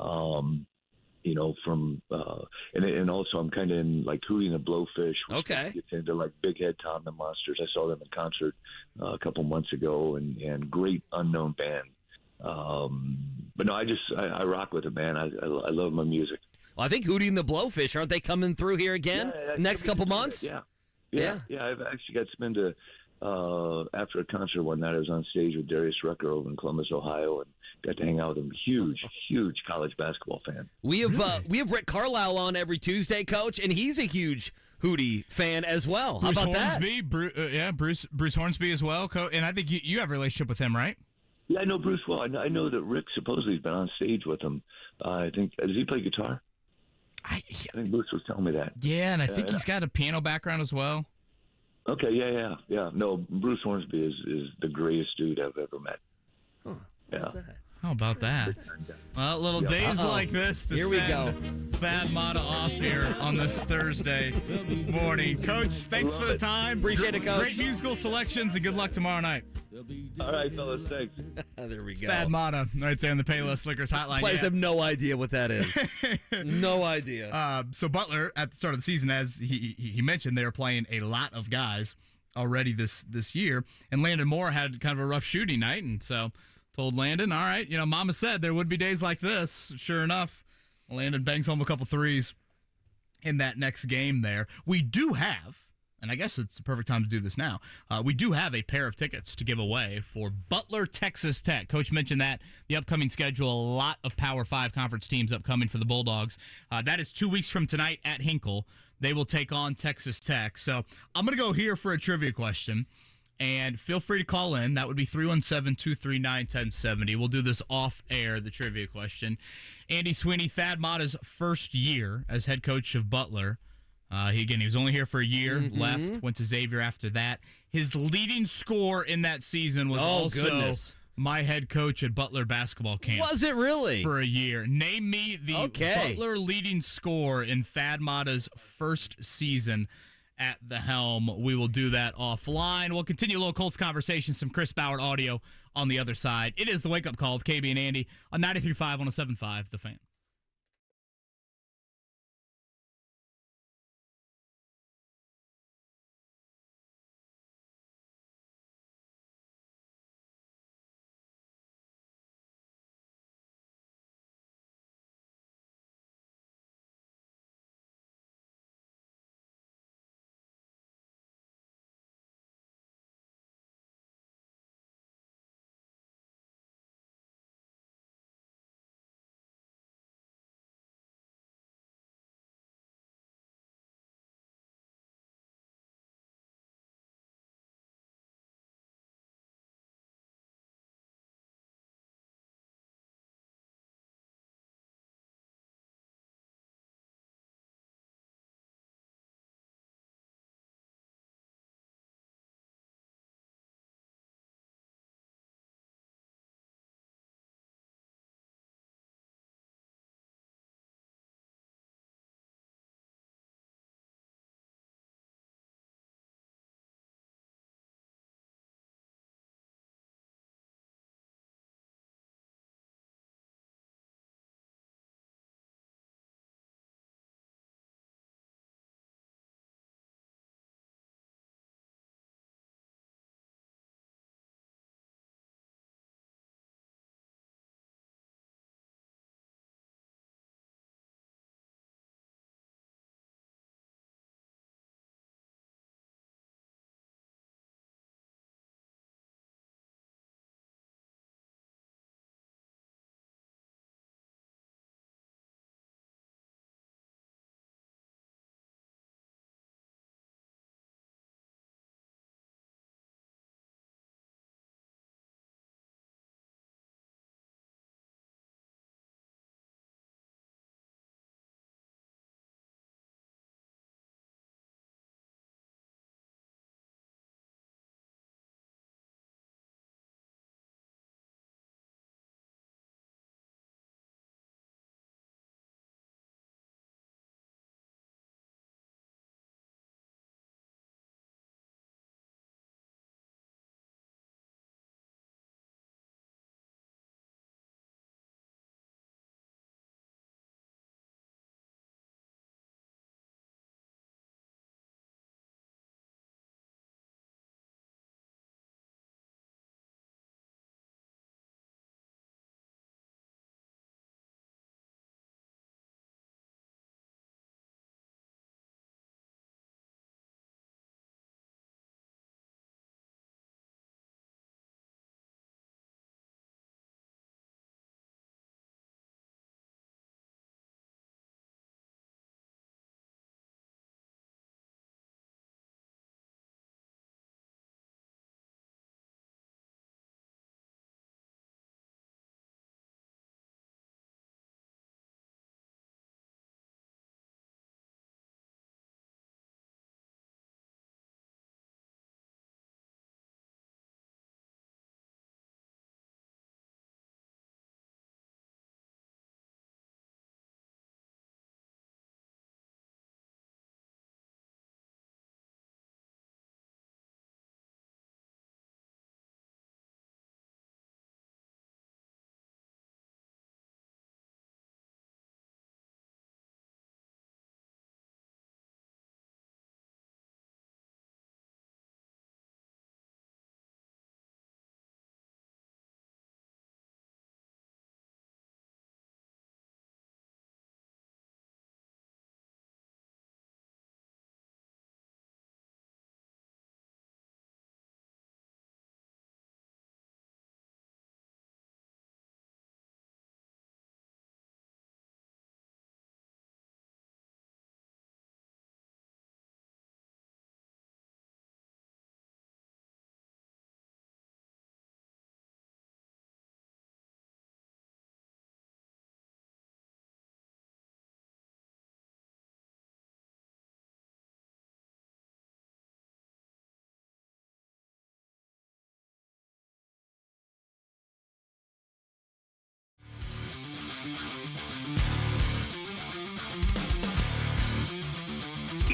And also I'm kind of in like Hootie and the Blowfish, which gets into like Big Head Tom and the Monsters. I saw them in concert a couple months ago, and great unknown band. But no, I rock with it, man. I love my music. Well, I think Hootie and the Blowfish, aren't they coming through here again next couple months? Yeah. I've actually got to spend after a concert one night. I was on stage with Darius Rucker over in Columbus, Ohio, and got to hang out with him. Huge college basketball fan. We have Rick Carlisle on every Tuesday, Coach, and he's a huge Hootie fan as well. How about Hornsby, that? Bruce Hornsby as well, and I think you have a relationship with him, right? Yeah, I know Bruce well. I know that Rick supposedly has been on stage with him. I think does he play guitar? I think Bruce was telling me that. Yeah, and I think he's got a piano background as well. Okay, yeah. No, Bruce Hornsby is the greatest dude I've ever met. Huh. Yeah. How about that? Well, little days like this to send Thad Matta off here on this Thursday morning. Coach, thanks for the time. Appreciate it, Coach. Great musical selections, and good luck tomorrow night. All right, fellas, thanks. There we go. Thad Matta right there in the Payless Liquors hotline. Players have no idea what that is. No idea. So Butler, at the start of the season, as he mentioned, they were playing a lot of guys already this year, and Landon Moore had kind of a rough shooting night, and so told Landon, all right, Mama said there would be days like this. Sure enough, Landon bangs home a couple threes in that next game there. We do have, and I guess it's the perfect time to do this now, we do have a pair of tickets to give away for Butler, Texas Tech. Coach mentioned that, the upcoming schedule, a lot of Power 5 conference teams upcoming for the Bulldogs. That is 2 weeks from tonight at Hinkle. They will take on Texas Tech. So I'm going to go here for a trivia question. And feel free to call in. That would be 317-239-1070. We'll do this off air, the trivia question. Andy Sweeney, Thad Matta's first year as head coach of Butler. He was only here for a year, left, went to Xavier after that. His leading score in that season was my head coach at Butler basketball camp. Was it really? For a year. Name me the Butler leading score in Thad Matta's first season at the helm. We will do that offline. We'll continue a little Colts conversation, some Chris Ballard audio on the other side. It is the Wake Up Call with KB and Andy on 93.5, 107.5, The Fan.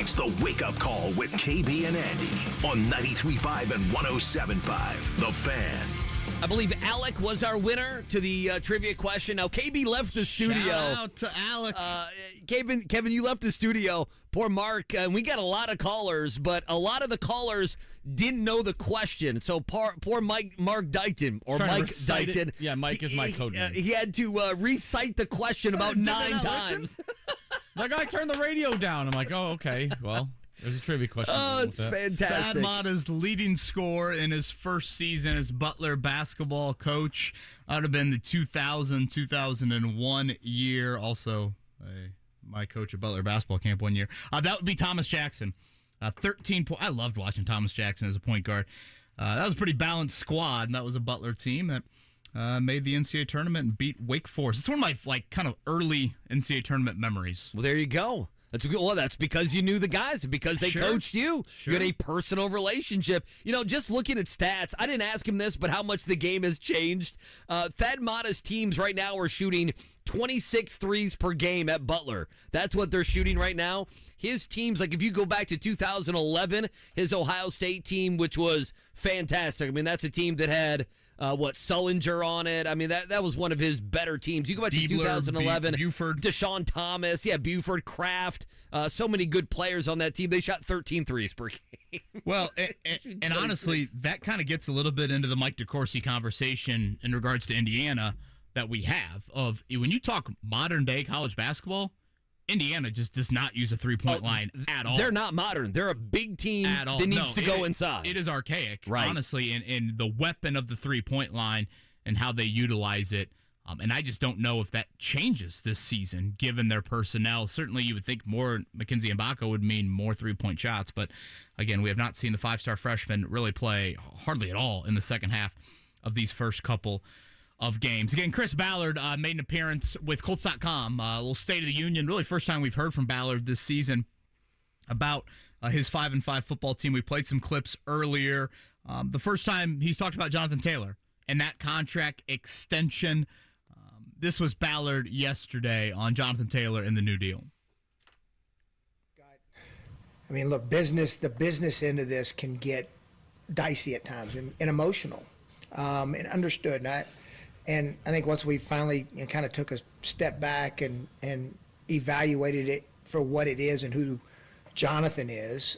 It's the Wake Up Call with KB and Andy on 93.5 and 107.5. The Fan. I believe Alec was our winner to the trivia question. Now, KB left the studio. Shout out to Alec. Kevin, you left the studio. Poor Mark. And we got a lot of callers, but a lot of the callers didn't know the question. So poor Mark Dighton, or Mike Dighton. Yeah, Mike is my code name. He had to recite the question about 9 times. Like, I turned the radio down. I'm like, oh, okay. Well, there's a trivia question. Oh, it's fantastic. Thad Matta's leading scorer in his first season as Butler basketball coach. That would have been the 2000-2001 year. Also, my coach at Butler basketball camp one year. That would be Thomas Jackson. 13 points. I loved watching Thomas Jackson as a point guard. That was a pretty balanced squad, and that was a Butler team that made the NCAA tournament and beat Wake Forest. It's one of my kind of early NCAA tournament memories. Well, there you go. That's because you knew the guys, because they coached you. Sure. You had a personal relationship. Just looking at stats, I didn't ask him this, but how much the game has changed. Thad Matta's teams right now are shooting 26 threes per game at Butler. That's what they're shooting right now. His teams, like if you go back to 2011, his Ohio State team, which was fantastic. I mean, that's a team that had Sullinger on it. I mean, that was one of his better teams. You go back to 2011. Buford. Deshaun Thomas. Yeah, Buford, Kraft. So many good players on that team. They shot 13 threes per game. Well, and honestly, that kind of gets a little bit into the Mike DeCourcy conversation in regards to Indiana that we have. Of when you talk modern day college basketball, Indiana just does not use a three-point line at all. They're not modern. They're a big team at all. that needs to go inside. It is archaic, right, honestly, in the weapon of the three-point line and how they utilize it. And I just don't know if that changes this season, given their personnel. Certainly, you would think more McKenzie Mbaka would mean more three-point shots. But, again, we have not seen the five-star freshman really play hardly at all in the second half of these first couple of games. Again, Chris Ballard made an appearance with Colts.com, a little State of the Union. Really first time we've heard from Ballard this season about his 5-5 football team. We played some clips earlier. The first time he's talked about Jonathan Taylor and that contract extension. This was Ballard yesterday on Jonathan Taylor and the new deal. I mean, look, the business end of this can get dicey at times and emotional, and understood. And I think once we finally kind of took a step back and evaluated it for what it is and who Jonathan is,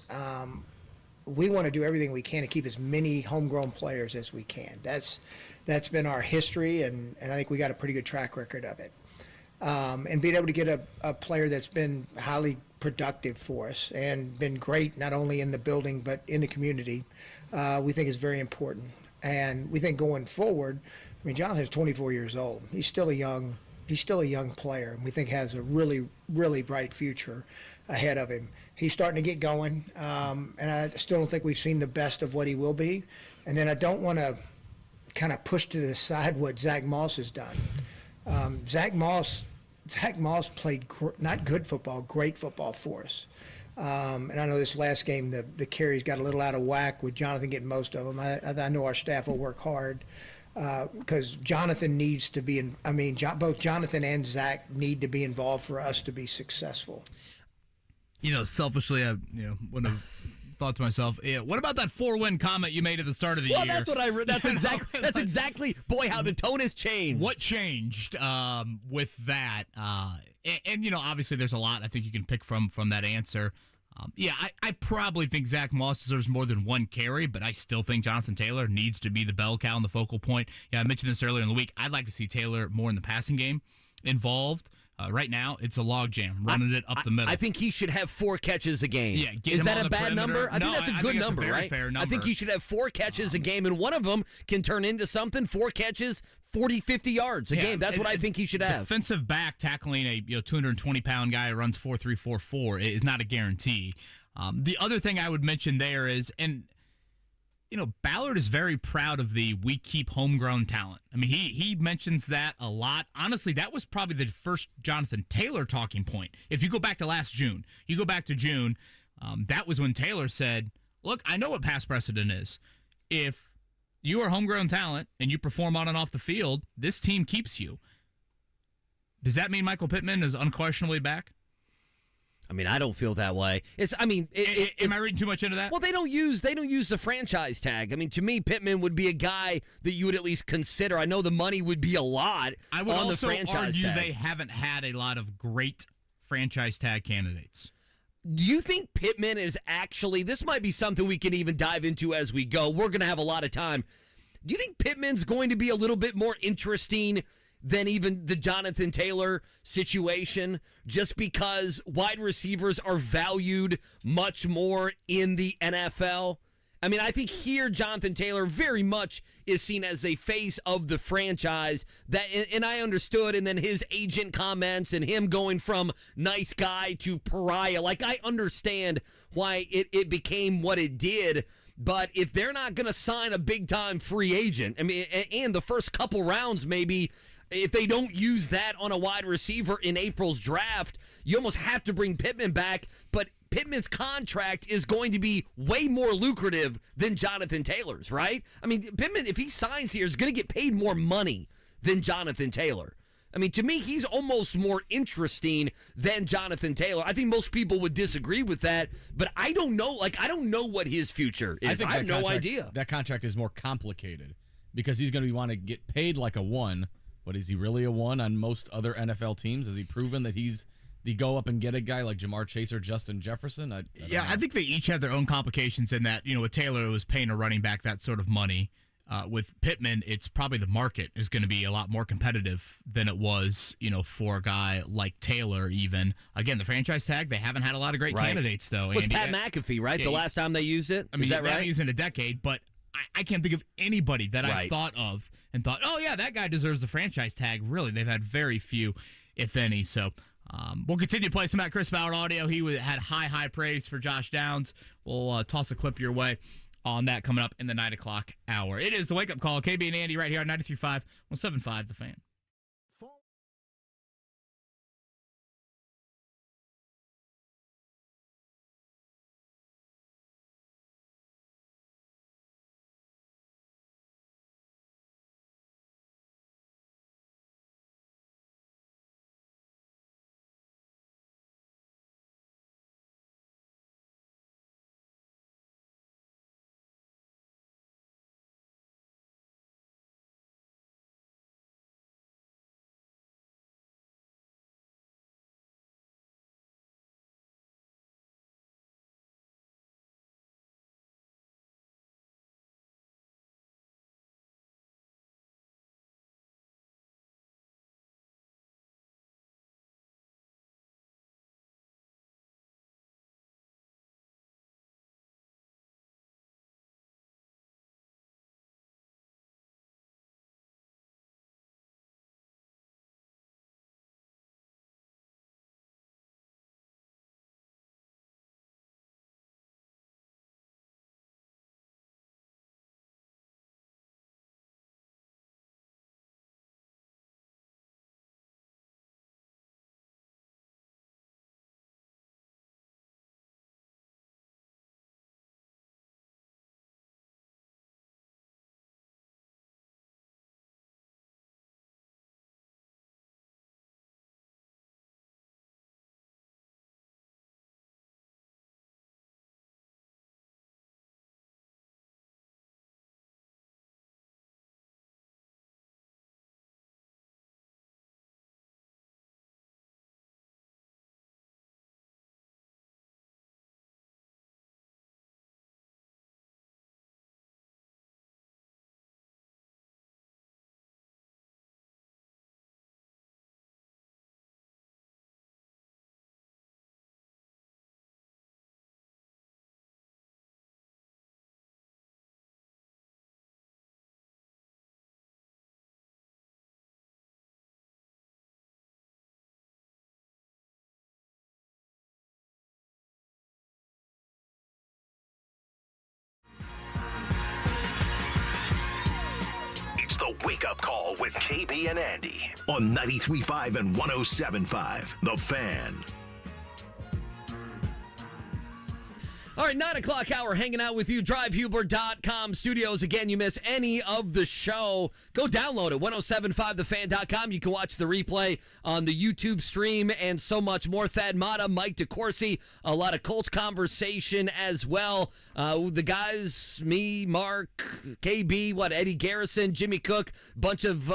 we want to do everything we can to keep as many homegrown players as we can. That's been our history, and I think we got a pretty good track record of it. And being able to get a player that's been highly productive for us and been great not only in the building but in the community, we think is very important. And we think going forward, I mean, Jonathan's 24 years old. He's still a young player, and we think has a really, really bright future ahead of him. He's starting to get going, and I still don't think we've seen the best of what he will be. And then I don't want to kind of push to the side what Zach Moss has done. Zach Moss played not good football, great football for us. And I know this last game, the carries got a little out of whack with Jonathan getting most of them. I know our staff will work hard because Jonathan needs to be in. I mean, both Jonathan and Zach need to be involved for us to be successful. Selfishly, I would have thought to myself, what about that 4-win comment you made at the start of the year? Well, that's what I read. That's exactly, boy, how the tone has changed. What changed with that? And obviously there's a lot I think you can pick from that answer. I probably think Zach Moss deserves more than one carry, but I still think Jonathan Taylor needs to be the bell cow and the focal point. Yeah, I mentioned this earlier in the week. I'd like to see Taylor more in the passing game involved. Right now, it's a logjam, running it up the middle. I think he should have 4 catches a game. Yeah, is that a bad number? I think that's a good number, right? Fair number. I think he should have 4 catches a game, and one of them can turn into something. 4 catches, 40, 50 yards a game. That's what I think he should have. Defensive back tackling a 220-pound guy who runs 4.344 is not a guarantee. The other thing I would mention there is, and Ballard is very proud of we keep homegrown talent. I mean, he mentions that a lot. Honestly, that was probably the first Jonathan Taylor talking point. If you go back to June, that was when Taylor said, look, I know what past precedent is. If you are homegrown talent and you perform on and off the field, this team keeps you. Does that mean Michael Pittman is unquestionably back? I mean, I don't feel that way. Am I reading too much into that? Well, they don't use the franchise tag. I mean, to me, Pittman would be a guy that you would at least consider. I know the money would be a lot. I would on also the franchise argue tag. they haven't had a lot of great franchise tag candidates. Do you think Pittman is actually, this might be something we can even dive into as we go. We're going to have a lot of time. Do you think Pittman's going to be a little bit more interesting than even the Jonathan Taylor situation, just because wide receivers are valued much more in the NFL? I mean, I think here Jonathan Taylor very much is seen as a face of the franchise. And I understood, and then his agent comments and him going from nice guy to pariah. Like, I understand why it became what it did. But if they're not going to sign a big-time free agent, I mean, and the first couple rounds maybe, if they don't use that on a wide receiver in April's draft, you almost have to bring Pittman back. But Pittman's contract is going to be way more lucrative than Jonathan Taylor's, right? I mean, Pittman, if he signs here, is going to get paid more money than Jonathan Taylor. I mean, to me, he's almost more interesting than Jonathan Taylor. I think most people would disagree with that, but I don't know. Like, I don't know what his future is. I have no idea. That contract is more complicated because he's going to want to get paid like a one, but is he really a one on most other NFL teams? Has he proven that he's the go up and get a guy like Jamar Chase or Justin Jefferson? I don't know. I think they each have their own complications in that, with Taylor, it was paying a running back that sort of money. With Pittman, it's probably the market is going to be a lot more competitive than it was, for a guy like Taylor even. Again, the franchise tag, they haven't had a lot of great candidates, though. Was Pat McAfee, right? The last time they used it? I mean, is that right? He's in a decade, but I can't think of anybody that I thought of and thought, oh, yeah, that guy deserves the franchise tag. Really, they've had very few, if any. So we'll continue to play some of that Chris Ballard audio. He had high praise for Josh Downs. We'll toss a clip your way on that coming up in the 9 o'clock hour. It is the Wake Up Call. KB and Andy right here on 93.5, 107.5 The Fan. The Wake Up Call with KB and Andy on 93.5 and 107.5 The Fan. All right, 9 o'clock hour, hanging out with you, drivehubler.com studios. Again, you miss any of the show, go download it, 1075thefan.com. You can watch the replay on the YouTube stream and so much more. Thad Matta, Mike DeCourcy, a lot of Colts conversation as well. The guys, me, Mark, KB, Eddie Garrison, Jimmy Cook, bunch of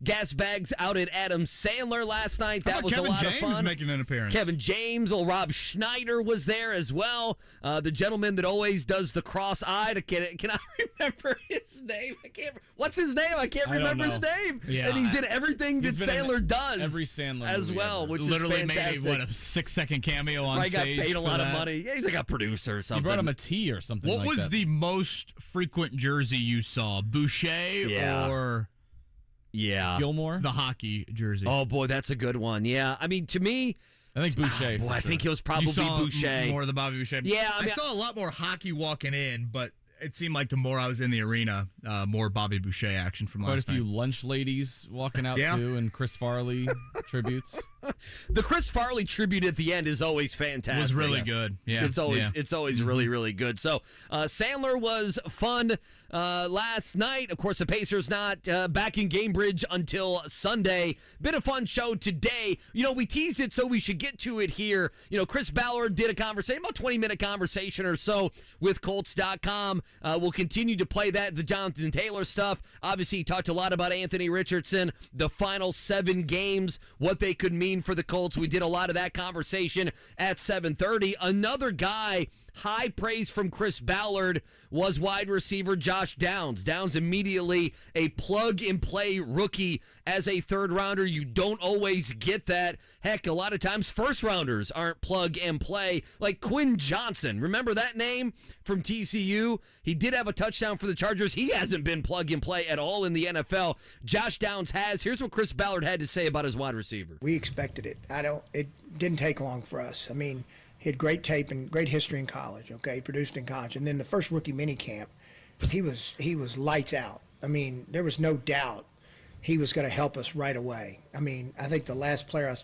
gas bags out at Adam Sandler last night. That was Kevin a lot James of fun. making an appearance. Kevin James, old Rob Schneider was there as well. The gentleman that always does the cross-eyed. Can I remember his name? What's his name? I can't remember his name. Yeah, and he's in everything that Sandler does. Every Sandler as movie well, ever. which Literally is fantastic. made a 6-second cameo on Right, stage. got paid a lot of that. money. Yeah, he's like a producer or something. He brought him a tea or something. What like was that. the most frequent jersey you saw? Boucher or Gilmore? the hockey jersey? Oh boy, that's a good one. Yeah, I mean, to me, I think Boucher. boy, I think it was probably you saw Boucher. more of the Bobby Boucher. Yeah, I I mean, saw a lot more hockey walking in, but it seemed like the more I was in the arena, more Bobby Boucher action from Quite last a few night. lunch ladies walking out too, and Chris Farley tributes. The Chris Farley tribute at the end is always fantastic. It was really good. Yeah, it's always really, really good. So Sandler was fun last night. Of course, the Pacers not back in Gamebridge until Sunday. Been a fun show today. You know, we teased it, so we should get to it here. You know, Chris Ballard did a conversation, about 20-minute conversation or so with Colts.com. We'll continue to play that, the Jonathan Taylor stuff. Obviously, he talked a lot about Anthony Richardson, the final 7 games, what they could mean for the Colts. We did a lot of that conversation at 7:30. Another guy, high praise from Chris Ballard, was wide receiver Josh Downs. Downs immediately a plug-and-play rookie as a third-rounder. You don't always get that. Heck, a lot of times first-rounders aren't plug-and-play. Like Quinn Johnson. Remember that name from TCU? He did have a touchdown for the Chargers. He hasn't been plug-and-play at all in the NFL. Josh Downs has. Here's what Chris Ballard had to say about his wide receiver. We expected it. It didn't take long for us. I mean, he had great tape and great history in college, okay? He produced in college. And then the first rookie minicamp, he was lights out. I mean, there was no doubt he was going to help us right away. I mean, I think the last player,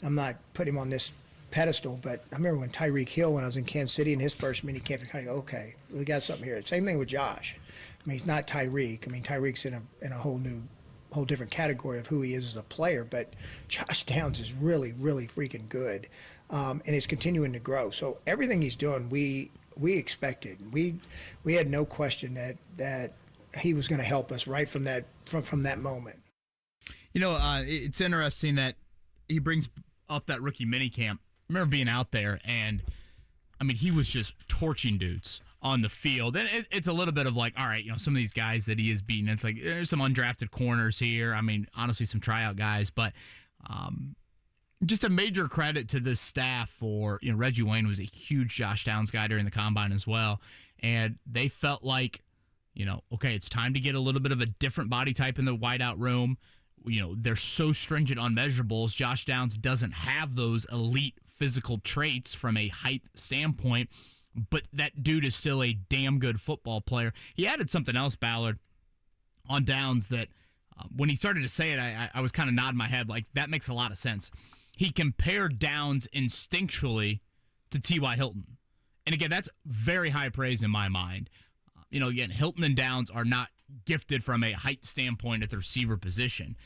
I'm not putting him on this pedestal, but I remember when Tyreek Hill, when I was in Kansas City in his first minicamp, I go, okay, we got something here. Same thing with Josh. I mean, he's not Tyreek. I mean, Tyreek's in a whole different category of who he is as a player, but Josh Downs is really, really freaking good. And is continuing to grow. So everything he's doing, we expected. We had no question that he was going to help us right from that moment. You know, it's interesting that he brings up that rookie minicamp. I remember being out there, and I mean, he was just torching dudes on the field. And it's a little bit of like, all right, you know, some of these guys that he is beating, it's like there's some undrafted corners here. I mean, honestly, some tryout guys, but just a major credit to this staff for, you know, Reggie Wayne was a huge Josh Downs guy during the combine as well. And they felt like, you know, okay, it's time to get a little bit of a different body type in the wideout room. You know, they're so stringent on measurables. Josh Downs doesn't have those elite physical traits from a height standpoint, but that dude is still a damn good football player. He added something else, Ballard, on Downs that when he started to say it, I was kind of nodding my head like, that makes a lot of sense. He compared Downs instinctually to T.Y. Hilton. And again, that's very high praise in my mind. You know, again, Hilton and Downs are not gifted from a height standpoint at the receiver position.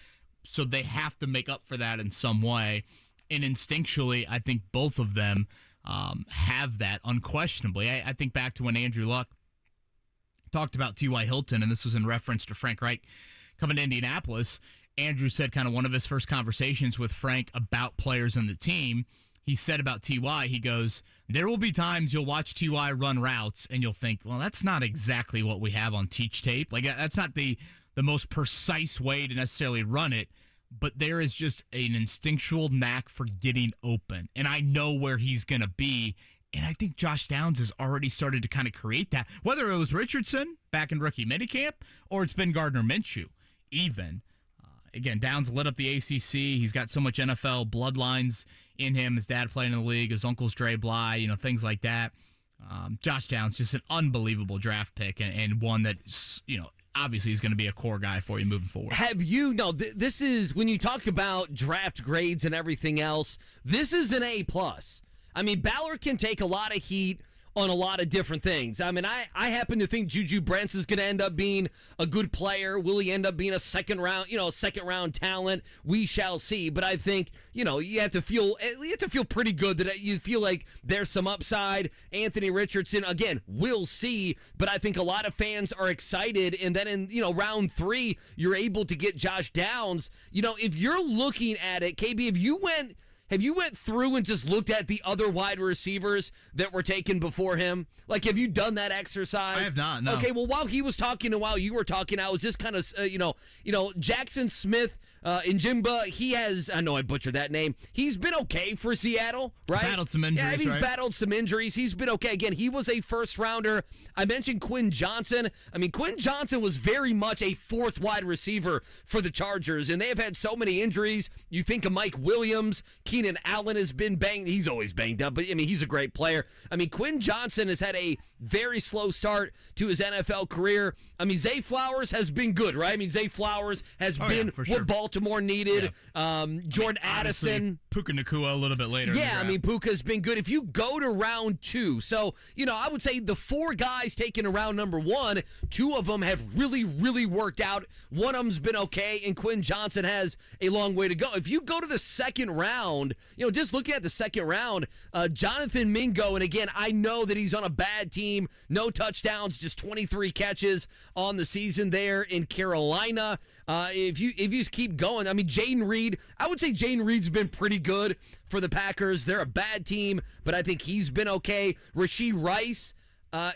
So they have to make up for that in some way. And instinctually, I think both of them have that unquestionably. I think back to when Andrew Luck talked about T.Y. Hilton, and this was in reference to Frank Reich coming to Indianapolis. Andrew said kind of one of his first conversations with Frank about players on the team. He said about T.Y., he goes, there will be times you'll watch T.Y. run routes and you'll think, well, that's not exactly what we have on teach tape. Like, that's not the most precise way to necessarily run it, but there is just an instinctual knack for getting open. And I know where he's going to be. And I think Josh Downs has already started to kind of create that, whether it was Richardson back in rookie minicamp or it's been Gardner Minshew even. Again, Downs lit up the ACC. He's got so much NFL bloodlines in him. His dad playing in the league. His uncle's Dre Bly, you know, things like that. Josh Downs, just an unbelievable draft pick and one that, you know, obviously is going to be a core guy for you moving forward. This is, when you talk about draft grades and everything else, this is an A+. I mean, Ballard can take a lot of heat on a lot of different things. I mean, I happen to think Juju Brents is going to end up being a good player. Will he end up being a second round talent? We shall see. But I think, you have to feel pretty good that you feel like there's some upside. Anthony Richardson, again, we'll see. But I think a lot of fans are excited. And then in, round 3, you're able to get Josh Downs. If you're looking at it, KB, have you went through and just looked at the other wide receivers that were taken before him? Like, have you done that exercise? I have not, no. Okay, well, while he was talking and while you were talking, I was just kind of, Jackson Smith, Njimba, he has, I know I butchered that name. He's been okay for Seattle, right? Battled some injuries, Yeah, he's right? battled some injuries. He's been okay. Again, he was a first rounder. I mentioned Quinn Johnson. I mean, Quinn Johnson was very much a fourth wide receiver for the Chargers, and they have had so many injuries. You think of Mike Williams, Keenan Allen has been banged. He's always banged up, but I mean, he's a great player. I mean, Quinn Johnson has had a very slow start to his NFL career. I mean, Zay Flowers has been good, right? I mean, Zay Flowers has been for sure. what Baltimore needed. Yeah. Jordan Addison. Puka Nacua a little bit later. Yeah, I mean, Puka's been good. If you go to round 2, so, I would say the 4 guys taken in round number 1, 2 of them have really, really worked out. One of them's been okay, and Quinn Johnson has a long way to go. If you go to the second round, just looking at the second round, Jonathan Mingo, and again, I know that he's on a bad team, no touchdowns, just 23 catches on the season there in Carolina. If you just keep going, I mean, Jaden Reed, I would say Jaden Reed's been pretty good for the Packers. They're a bad team, but I think he's been okay. Rashee Rice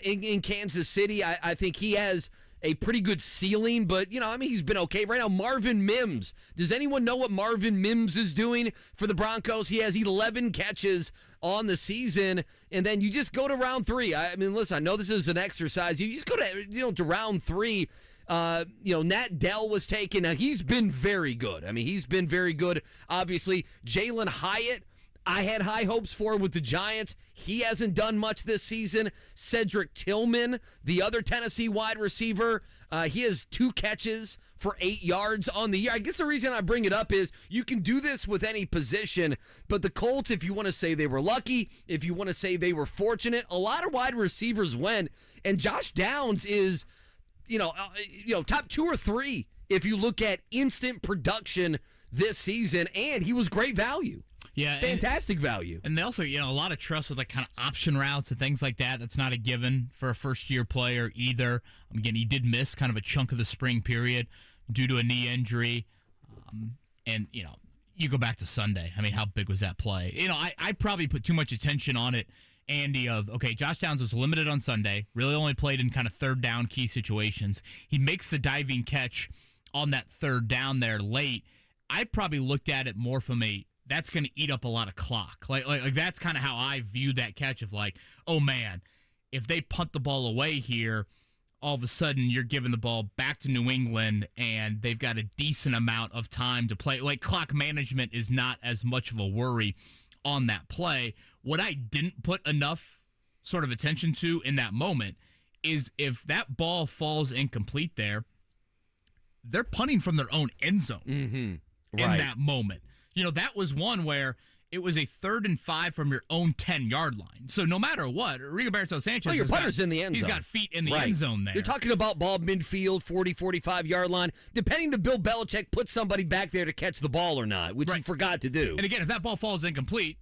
in Kansas City, I think he has a pretty good ceiling, but, he's been okay. Right now, Marvin Mims. Does anyone know what Marvin Mims is doing for the Broncos? He has 11 catches on the season, and then you just go to round 3. I mean, listen, I know this is an exercise. You just go to round 3. Nat Dell was taken. Now, he's been very good. I mean, he's been very good. Obviously, Jalen Hyatt, I had high hopes for with the Giants. He hasn't done much this season. Cedric Tillman, the other Tennessee wide receiver, he has 2 catches for 8 yards on the year. I guess the reason I bring it up is you can do this with any position, but the Colts, if you want to say they were lucky, if you want to say they were fortunate, a lot of wide receivers went, and Josh Downs is top 2 or 3 if you look at instant production this season, and he was great value. Yeah, fantastic value. And they also, a lot of trust with kind of option routes and things like that. That's not a given for a first-year player either. Again, he did miss kind of a chunk of the spring period due to a knee injury. And you go back to Sunday. I mean, how big was that play? I probably put too much attention on it, Andy, Josh Downs was limited on Sunday, really only played in kind of third down key situations. He makes the diving catch on that third down there late. I probably looked at it more from that's going to eat up a lot of clock. Like that's kind of how I viewed that catch of oh man, if they punt the ball away here, all of a sudden you're giving the ball back to New England and they've got a decent amount of time to play. Like clock management is not as much of a worry on that play. What I didn't put enough sort of attention to in that moment is if that ball falls incomplete there, they're punting from their own end zone in that moment. That was one where it was a 3rd and 5 from your own 10-yard line. So no matter what, Rigoberto Sanchez your punter's in the end zone. He's got feet in the end zone there. You're talking about ball midfield, 40, 45-yard line. Depending to Bill Belichick, put somebody back there to catch the ball or not, which he forgot to do. And again, if that ball falls incomplete,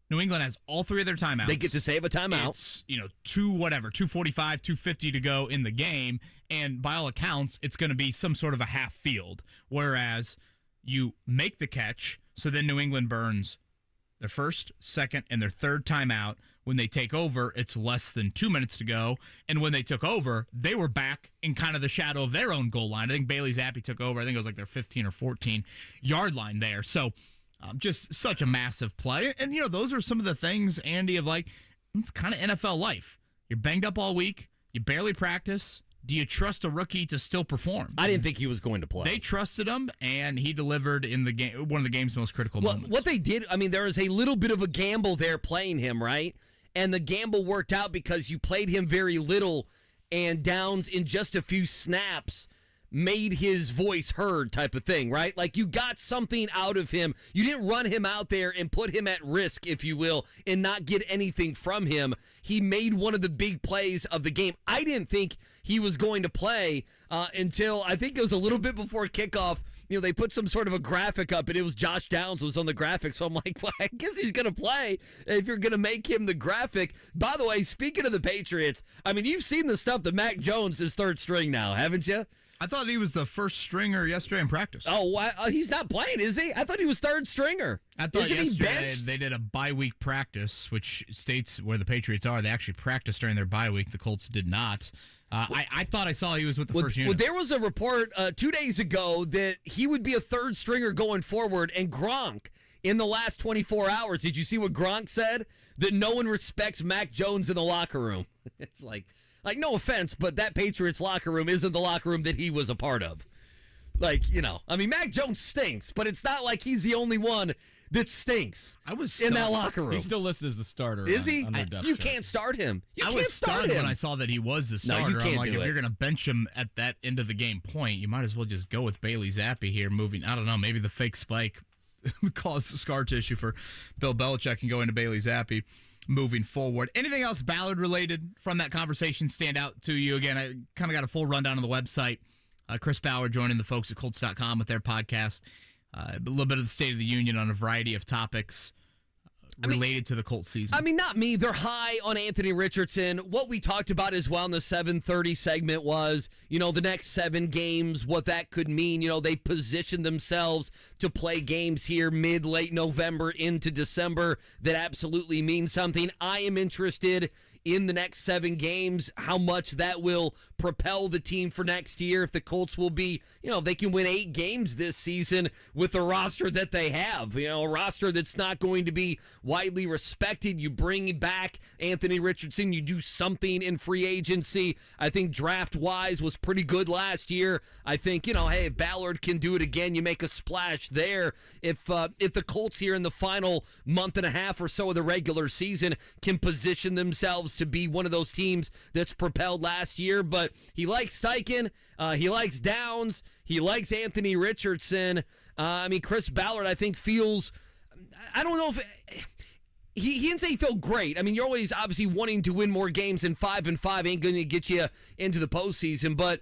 New England has all 3 of their timeouts. They get to save a timeout. It's, 245, 250 to go in the game. And by all accounts, it's going to be some sort of a half field. Whereas you make the catch, so then New England burns their first, second, and their third timeout. When they take over, it's less than 2 minutes to go. And when they took over, they were back in kind of the shadow of their own goal line. I think Bailey Zappi took over. I think it was their 15 or 14-yard line there. So just such a massive play. And, those are some of the things, Andy, of it's kind of NFL life. You're banged up all week. You barely practice. Do you trust a rookie to still perform? I didn't think he was going to play. They trusted him, and he delivered in the game, one of the game's most critical moments. What they did, there was a little bit of a gamble there playing him, right? And the gamble worked out because you played him very little, and Downs in just a few snaps made his voice heard type of thing, right? Like you got something out of him. You didn't run him out there and put him at risk, if you will, and not get anything from him. He made one of the big plays of the game. I didn't think he was going to play until I think it was a little bit before kickoff. You know, they put some sort of a graphic up, and it was Josh Downs was on the graphic. So I'm like, well, I guess he's going to play if you're going to make him the graphic. By the way, speaking of the Patriots, I mean, you've seen the stuff that Mac Jones is third string now, haven't you? I thought he was the first stringer yesterday in practice. Oh, he's not playing, is he? I thought he was third stringer. I thought Isn't he yesterday benched? they did a bye-week practice, which states where the Patriots are. They actually practiced during their bye week. The Colts did not. I thought I saw he was with the first unit. Well, there was a report 2 days ago that he would be a third stringer going forward, and Gronk in the last 24 hours, did you see what Gronk said? That no one respects Mac Jones in the locker room. It's like, no offense, but that Patriots locker room isn't the locker room that he was a part of. Like, you know, I mean, Mac Jones stinks, but it's not like he's the only one that stinks in that locker room. He's still listed as the starter. Is he? On their depth You chart. can't start him. You I can't was start stunned him. when I saw that he was the starter. No, you can't I'm like, do if it. you're going to bench him at that end of the game point, you might as well just go with Bailey Zappi here moving. I don't know, maybe the fake spike caused scar tissue for Bill Belichick and go into Bailey Zappi moving forward. Anything else Ballard related from that conversation stand out to you? Again, I kind of got a full rundown on the website. Chris Ballard joining the folks at Colts.com with their podcast. A little bit of the State of the Union on a variety of topics related to the Colts season. I mean, not me. They're high on Anthony Richardson. What we talked about as well in the 7:30 segment was, you know, the next 7 games, what that could mean. You know, they positioned themselves to play games here late November into December that absolutely mean something. I am interested in the next 7 games, how much that will propel the team for next year. If the Colts will be, you know, they can win 8 games this season with the roster that they have, you know, a roster that's not going to be widely respected. You bring back Anthony Richardson, you do something in free agency. I think draft-wise was pretty good last year. I think, you know, hey, if Ballard can do it again, you make a splash there. If the Colts here in the final month and a half or so of the regular season can position themselves to be one of those teams that's propelled last year. But he likes Steichen, he likes Downs, he likes Anthony Richardson. I mean, Chris Ballard, I think, feels, I don't know if he didn't say he felt great. I mean, you're always obviously wanting to win more games, and 5-5 ain't going to get you into the postseason. But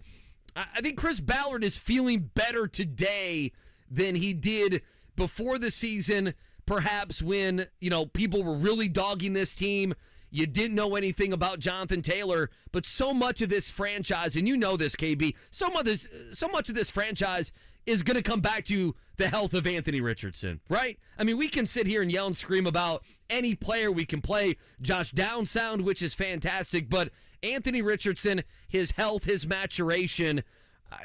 I think Chris Ballard is feeling better today than he did before the season, perhaps when, you know, people were really dogging this team. You didn't know anything about Jonathan Taylor, but so much of this franchise, and you know this, KB, so much of this franchise is going to come back to the health of Anthony Richardson, right? I mean, we can sit here and yell and scream about any player. We can play Josh Downs sound, which is fantastic, but Anthony Richardson, his health, his maturation,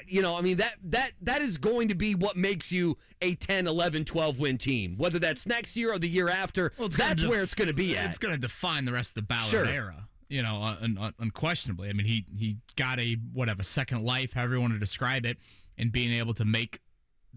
you know, I mean, that is going to be what makes you a 10, 11, 12 win team, whether that's next year or the year after. Well, that's where it's going to be at. It's going to define the rest of the Ballard era, you know, unquestionably. I mean, he got a second life, however you want to describe it, and being able to make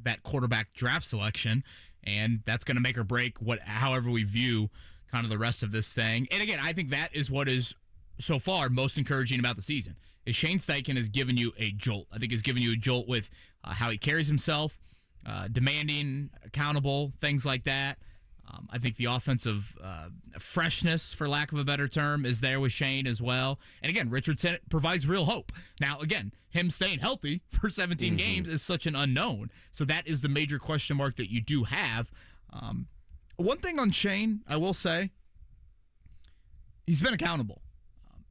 that quarterback draft selection, and that's going to make or break however we view kind of the rest of this thing. And again, I think that is what is so far most encouraging about the season. Is Shane Steichen has given you a jolt. I think he's given you a jolt with how he carries himself, demanding, accountable, things like that. I think the offensive freshness, for lack of a better term, is there with Shane as well. And again, Richardson provides real hope. Now, again, him staying healthy for 17 games is such an unknown. So that is the major question mark that you do have. One thing on Shane, I will say, he's been accountable.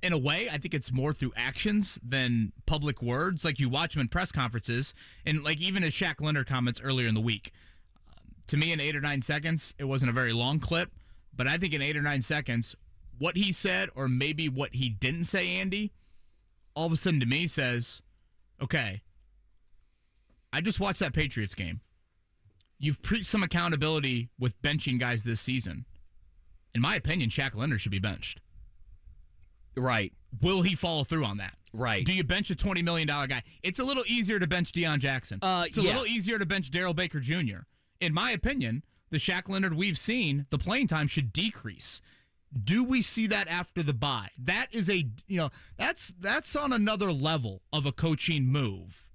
In a way, I think it's more through actions than public words. Like, you watch him in press conferences, and like even his Shaq Leonard comments earlier in the week. To me, in 8 or 9 seconds, it wasn't a very long clip, but I think in 8 or 9 seconds, what he said, or maybe what he didn't say, Andy, all of a sudden to me says, okay, I just watched that Patriots game. You've preached some accountability with benching guys this season. In my opinion, Shaq Leonard should be benched. Right. Will he follow through on that? Right. Do you bench a $20 million guy? It's a little easier to bench Deion Jackson. It's a little easier to bench Darrell Baker Jr. In my opinion, the Shaq Leonard we've seen, the playing time should decrease. Do we see that after the bye? That is that's on another level of a coaching move.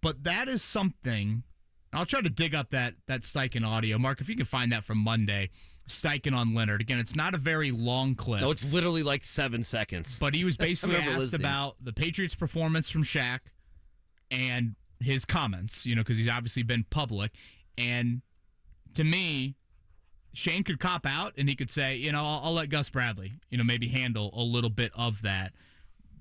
But that is something. I'll try to dig up that Steichen audio. Mark, if you can find that from Monday, Steichen on Leonard. Again, it's not a very long clip. No, it's literally like 7 seconds. But he was basically asked about the Patriots' performance from Shaq and his comments, because he's obviously been public. And to me, Shane could cop out and he could say, I'll let Gus Bradley, maybe handle a little bit of that.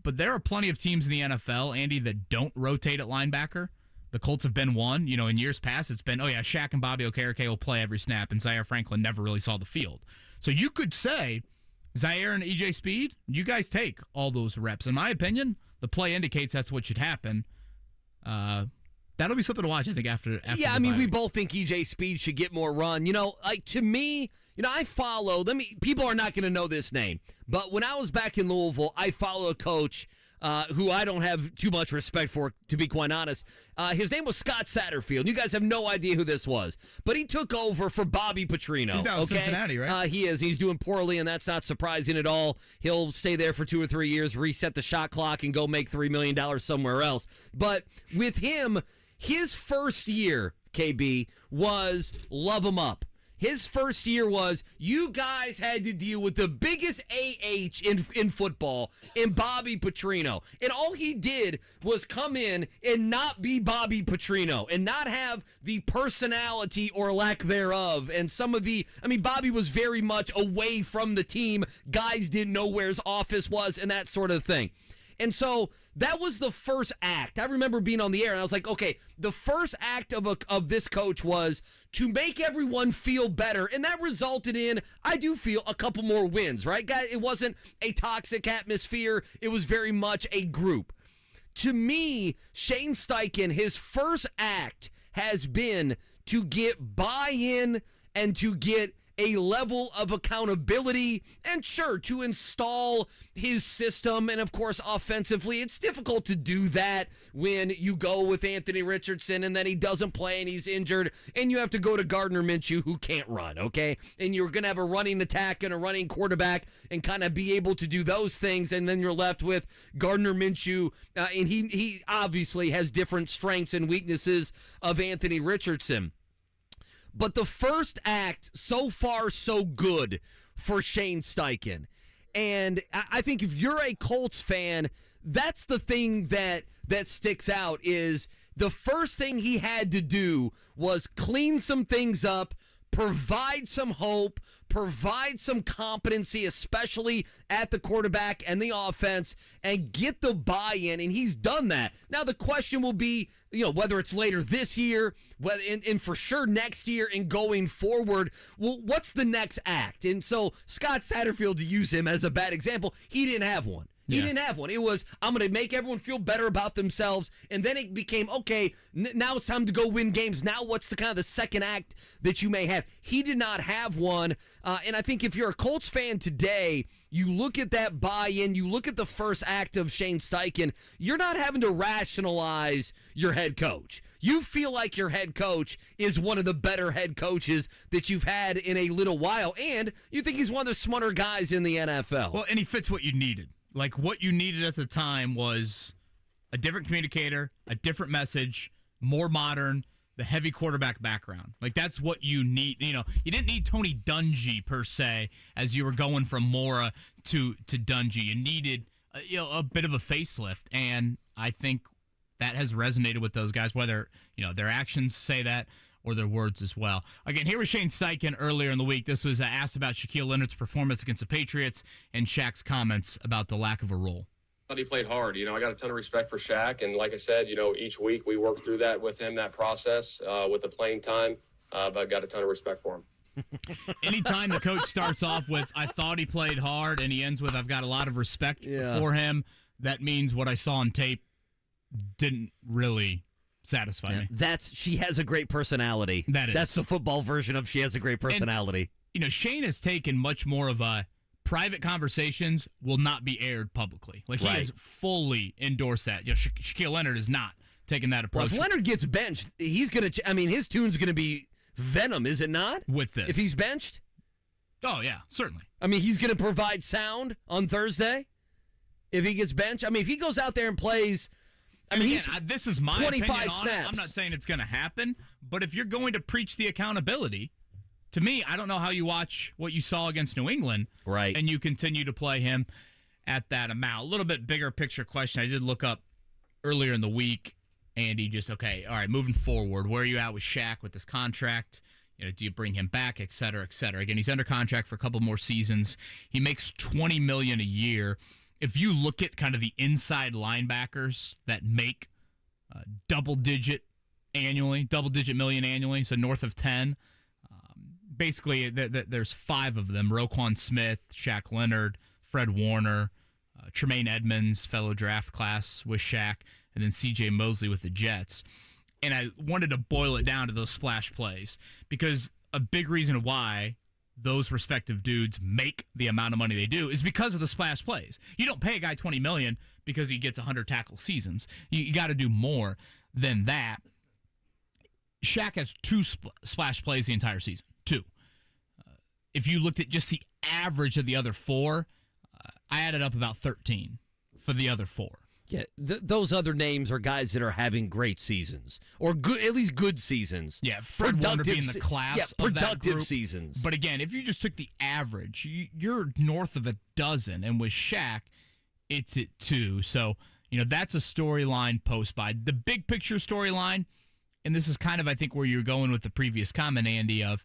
But there are plenty of teams in the NFL, Andy, that don't rotate at linebacker. The Colts have been one. In years past, it's been, Shaq and Bobby Okereke will play every snap, and Zaire Franklin never really saw the field. So you could say, Zaire and EJ Speed, you guys take all those reps. In my opinion, the play indicates that's what should happen. That'll be something to watch, I think, after yeah, the bye we week. both think EJ Speed should get more run. To me, I follow, people are not going to know this name, but when I was back in Louisville, I follow a coach who I don't have too much respect for, to be quite honest. His name was Scott Satterfield. You guys have no idea who this was. But he took over for Bobby Petrino. He's down in Cincinnati, right? He is. He's doing poorly, and that's not surprising at all. He'll stay there for 2 or 3 years, reset the shot clock, and go make $3 million somewhere else. But with him, his first year, KB, was love him up. His first year was, you guys had to deal with the biggest AH in football in Bobby Petrino. And all he did was come in and not be Bobby Petrino and not have the personality or lack thereof. And some of Bobby was very much away from the team. Guys didn't know where his office was and that sort of thing. And so that was the first act. I remember being on the air, and I was like, okay, the first act of this coach was to make everyone feel better, and that resulted in, I do feel, a couple more wins, right? Guys, it wasn't a toxic atmosphere. It was very much a group. To me, Shane Steichen, his first act has been to get buy-in and to get a level of accountability, and sure, to install his system. And of course, offensively, it's difficult to do that when you go with Anthony Richardson and then he doesn't play and he's injured, and you have to go to Gardner Minshew, who can't run, okay? And you're going to have a running attack and a running quarterback and kind of be able to do those things, and then you're left with Gardner Minshew, and he obviously has different strengths and weaknesses of Anthony Richardson. But the first act, so far, so good for Shane Steichen. And I think if you're a Colts fan, that's the thing that sticks out, is the first thing he had to do was clean some things up, provide some hope, provide some competency, especially at the quarterback and the offense, and get the buy-in, and he's done that. Now, the question will be, whether it's later this year, and for sure next year and going forward, well, what's the next act? And so Scott Satterfield, to use him as a bad example, he didn't have one. He didn't have one. It was, I'm going to make everyone feel better about themselves. And then it became, okay, now it's time to go win games. Now what's the second act that you may have? He did not have one. And I think if you're a Colts fan today, you look at that buy-in, you look at the first act of Shane Steichen, you're not having to rationalize your head coach. You feel like your head coach is one of the better head coaches that you've had in a little while. And you think he's one of the smarter guys in the NFL. Well, and he fits what you needed. Like, what you needed at the time was a different communicator, a different message, more modern, the heavy quarterback background. Like, that's what you need. You didn't need Tony Dungy, per se, as you were going from Mora to Dungy. You needed, a bit of a facelift, and I think that has resonated with those guys, whether, their actions say that or their words as well. Again, here was Shane Steichen earlier in the week. This was asked about Shaquille Leonard's performance against the Patriots and Shaq's comments about the lack of a role. He played hard. I got a ton of respect for Shaq. And like I said, each week we work through that with him, that process with the playing time. But I got a ton of respect for him. Anytime the coach starts off with, I thought he played hard, and he ends with, I've got a lot of respect for him, that means what I saw on tape didn't really satisfy me. She has a great personality. That's the football version of she has a great personality. And, Shane has taken much more of a private conversations will not be aired publicly. Like, he has fully endorsed that. Shaquille Leonard is not taking that approach. Well, if Leonard gets benched, he's going to, his tune's going to be venom, is it not? With this. If he's benched? Oh, yeah, certainly. He's going to provide sound on Thursday if he gets benched. If he goes out there and plays I mean, this is my 25 opinion on snaps. it. I'm not saying it's going to happen, but if you're going to preach the accountability, to me, I don't know how you watch what you saw against New England, right, and you continue to play him at that amount. A little bit bigger picture question I did look up earlier in the week, Andy, just, okay, all right, moving forward, where are you at with Shaq with this contract? Do you bring him back, et cetera, et cetera? Again, he's under contract for a couple more seasons. He makes $20 million a year. If you look at kind of the inside linebackers that make double-digit million annually, so north of 10, basically there's 5 of them: Roquan Smith, Shaq Leonard, Fred Warner, Tremaine Edmonds, fellow draft class with Shaq, and then C.J. Mosley with the Jets. And I wanted to boil it down to those splash plays, because a big reason why those respective dudes make the amount of money they do is because of the splash plays. You don't pay a guy $20 million because he gets 100 tackle seasons. You got to do more than that. Shaq has 2 splash plays the entire season. 2. If you looked at just the average of the other 4, I added up about 13 for the other 4. Yeah, those other names are guys that are having great seasons, or good, at least good seasons. Yeah, Fred Warner being the class of that productive group. seasons. But again, if you just took the average, you're north of a dozen, and with Shaq, it's at 2. So, that's a storyline post by. The big picture storyline, and this is kind of, I think, where you're going with the previous comment, Andy, of,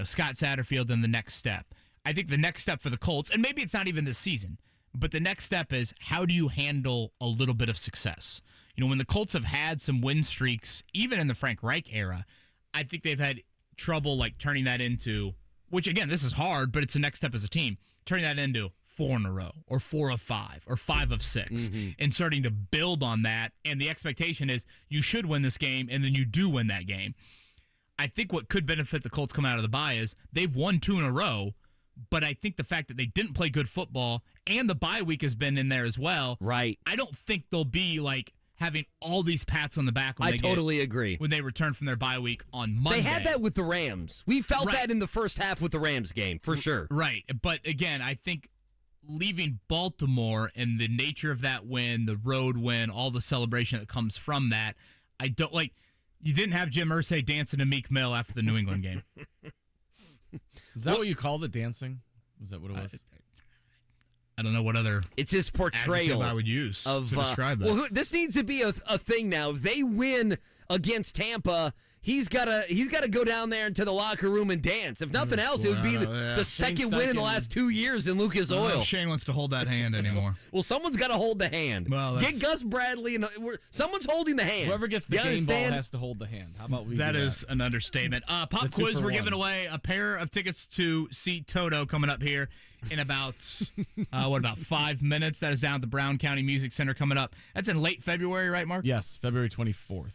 Scott Satterfield and the next step. I think the next step for the Colts, and maybe it's not even this season, but the next step is, how do you handle a little bit of success? When the Colts have had some win streaks, even in the Frank Reich era, I think they've had trouble turning that into, which again, this is hard, but it's the next step as a team, turning that into 4 in a row, or 4 of 5, or 5 of 6, and starting to build on that. And the expectation is you should win this game, and then you do win that game. I think what could benefit the Colts coming out of the bye is they've won 2 in a row, but I think the fact that they didn't play good football and the bye week has been in there as well. Right. I don't think they'll be having all these pats on the back when totally agree. When they return from their bye week on Monday. They had that with the Rams. We felt that in the first half with the Rams game, for sure. Right. But again, I think leaving Baltimore and the nature of that win, the road win, all the celebration that comes from that, I don't you didn't have Jim Irsay dancing to Meek Mill after the New England game. Is that what you called it, dancing? Was that what it was? I don't know what other. It's his portrayal I would use to describe that. Well, this needs to be a thing now. If they win against Tampa, he's gotta go down there into the locker room and dance. If nothing else, it would be the second win in the last 2 years in Lucas Oil. I don't know if Shane wants to hold that hand anymore. Well, someone's got to hold the hand. Well, get Gus Bradley, and someone's holding the hand. Whoever gets the game ball has to hold the hand. How about we? That is an understatement. Pop quiz. We're giving away a pair of tickets to see Toto coming up here in about 5 minutes. That is down at the Brown County Music Center coming up. That's in late February, right, Mark? Yes, February 24th.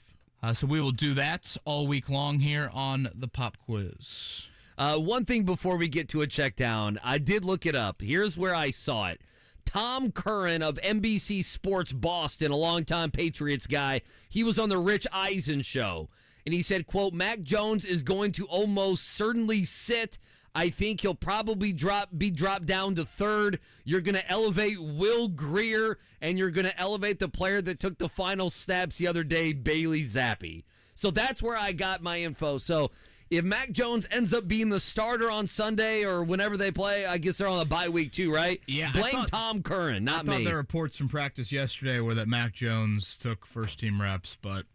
So we will do that all week long here on the Pop Quiz. One thing before we get to a check down, I did look it up. Here's where I saw it. Tom Curran of NBC Sports Boston, a longtime Patriots guy, he was on the Rich Eisen show, and he said, quote, Mac Jones is going to almost certainly sit. I think he'll probably be dropped down to 3rd. You're going to elevate Will Greer, and you're going to elevate the player that took the final snaps the other day, Bailey Zappi. So that's where I got my info. So if Mac Jones ends up being the starter on Sunday or whenever they play, I guess they're on a bye week too, right? Yeah. Blame Tom Curran, not me. I thought there were reports from practice yesterday where that Mac Jones took first-team reps, but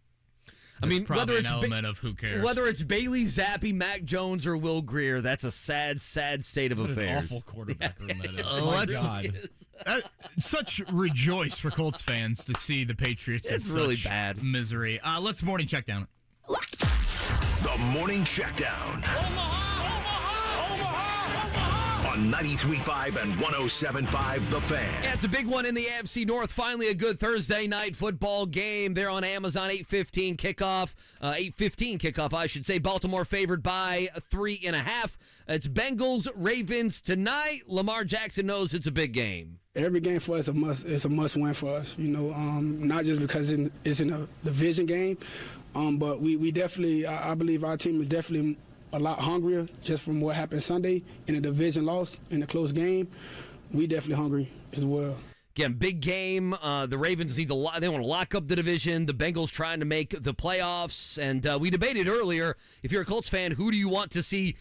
whether it's an element of who cares. Whether it's Bailey Zappi, Mac Jones, or Will Greer, that's a sad, sad state of affairs. An awful quarterback room that is. Oh my God. Such rejoice for Colts fans to see the Patriots in really such bad misery. Let's morning check down. The Morning Checkdown. On 93.5 and 107.5, The Fan. Yeah, it's a big one in the AFC North. Finally, a good Thursday night football game. They're on Amazon, 8:15 kickoff. 8:15 kickoff, I should say. Baltimore favored by 3.5. It's Bengals, Ravens tonight. Lamar Jackson knows it's a big game. Every game for us is a must win for us. Not just because it's in a division game, but we definitely, I believe our team is definitely a lot hungrier just from what happened Sunday in a division loss in a close game. We definitely hungry as well. Again, big game. The Ravens need to they want to lock up the division. The Bengals trying to make the playoffs. And we debated earlier, if you're a Colts fan, who do you want to see,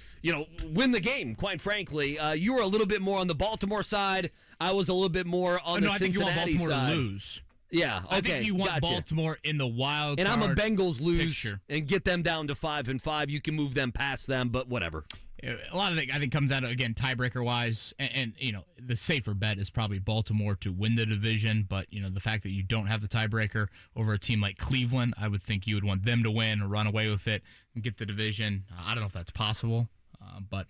win the game, quite frankly. You were a little bit more on the Baltimore side. I was a little bit more on the I think Cincinnati you want Baltimore side. to lose. Yeah, okay. I think you want gotcha. Baltimore in the wild and card I'm a Bengals lose picture. And get them down to 5-5. You can move them past them, but whatever. A lot of it, I think, comes out of, again, tiebreaker-wise, and the safer bet is probably Baltimore to win the division, but, the fact that you don't have the tiebreaker over a team like Cleveland, I would think you would want them to win or run away with it and get the division. I don't know if that's possible, but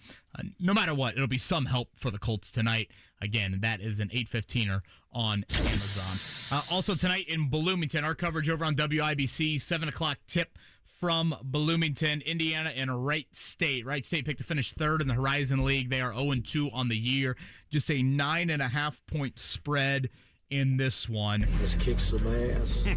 no matter what, it'll be some help for the Colts tonight. Again, that is an 8:15er on Amazon. Also tonight in Bloomington, our coverage over on WIBC, 7 o'clock tip from Bloomington, Indiana, and Wright State. Wright State picked to finish third in the Horizon League. They are 0-2 on the year. Just a 9.5-point spread in this one. Let's kick some ass.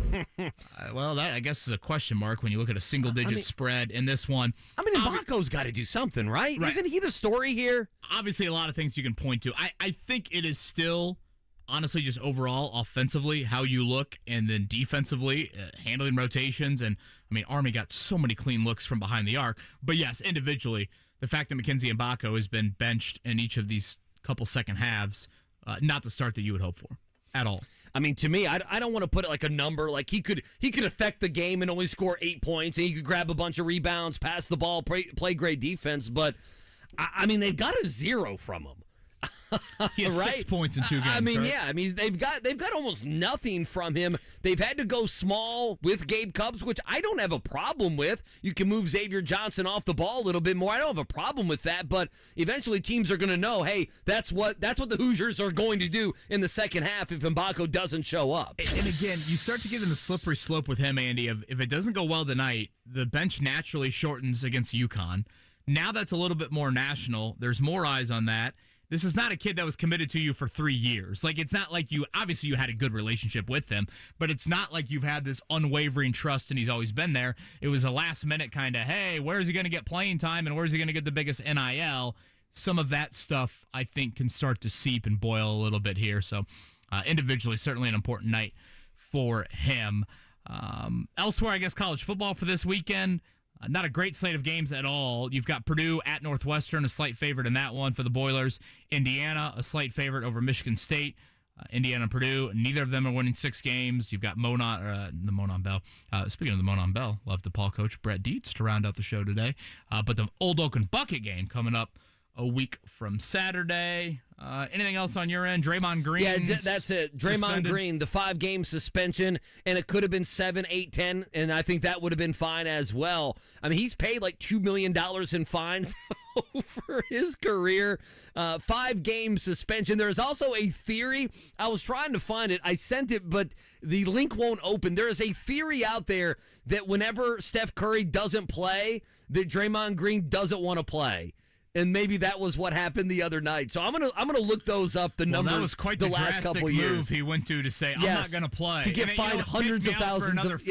Well, that, I guess, is a question mark when you look at a single-digit spread in this one. Mbakko's got to do something, right? Isn't he the story here? Obviously, a lot of things you can point to. I think it is still, honestly, just overall, offensively, how you look, and then defensively, handling rotations. And, Army got so many clean looks from behind the arc. But, yes, individually, the fact that Mackenzie Mbakko has been benched in each of these couple second halves, not the start that you would hope for at all. To me, I don't want to put it like a number. Like he could affect the game and only score 8 points, and he could grab a bunch of rebounds, pass the ball, play great defense. But, they've got a 0 from him. He has right? 6 points in 2 games. They've got almost nothing from him. They've had to go small with Gabe Cubs, which I don't have a problem with. You can move Xavier Johnson off the ball a little bit more. I don't have a problem with that, but eventually teams are going to know, hey, that's what the Hoosiers are going to do in the second half if Mbakko doesn't show up. And again, you start to get in the slippery slope with him, Andy, of if it doesn't go well tonight, the bench naturally shortens against UConn. Now that's a little bit more national. There's more eyes on that. This is not a kid that was committed to you for 3 years. Like, it's not like you had a good relationship with him, but it's not like you've had this unwavering trust and he's always been there. It was a last minute kind of, hey, where is he going to get playing time and where is he going to get the biggest NIL? Some of that stuff, I think, can start to seep and boil a little bit here. So, individually, certainly an important night for him. Elsewhere, I guess, college football for this weekend. Not a great slate of games at all. You've got Purdue at Northwestern, a slight favorite in that one for the Boilers. Indiana, a slight favorite over Michigan State. Indiana and Purdue, neither of them are winning 6 games. You've got the Monon Bell. Speaking of the Monon Bell, we'll have Depauw coach Brett Dietz to round out the show today. But the Old Oak and Bucket game coming up a week from Saturday. Anything else on your end? Draymond Green? Yeah, that's it. Draymond Green, the 5-game suspension, and it could have been 7, 8, 10, and I think that would have been fine as well. He's paid like $2 million in fines over his career. 5-game suspension. There's also a theory. I was trying to find it. I sent it, but the link won't open. There is a theory out there that whenever Steph Curry doesn't play, that Draymond Green doesn't want to play. And maybe that was what happened the other night. So I'm gonna look those up. The numbers. That was quite the last couple move years he went to say, I'm not going to play. To get fined hundreds of thousands of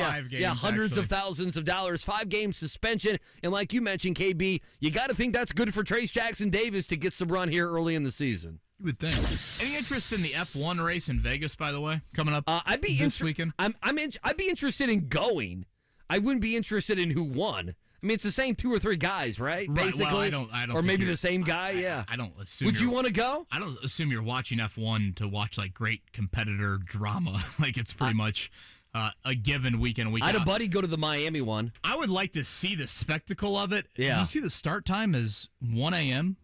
hundreds of thousands of dollars. 5-game suspension. And like you mentioned, KB, you got to think that's good for Trace Jackson Davis to get some run here early in the season. You would think. Any interest in the F1 race in Vegas, by the way, coming up this weekend? I'd be interested in going. I wouldn't be interested in who won. It's the same 2 or 3 guys, right? Basically, well, I don't or maybe the same guy. I don't assume. Would you want to go? I don't assume you're watching F1 to watch like great competitor drama. Like it's pretty much a given week in, week out. I had a buddy go to the Miami one. I would like to see the spectacle of it. Yeah. You see the start time is 1 a.m.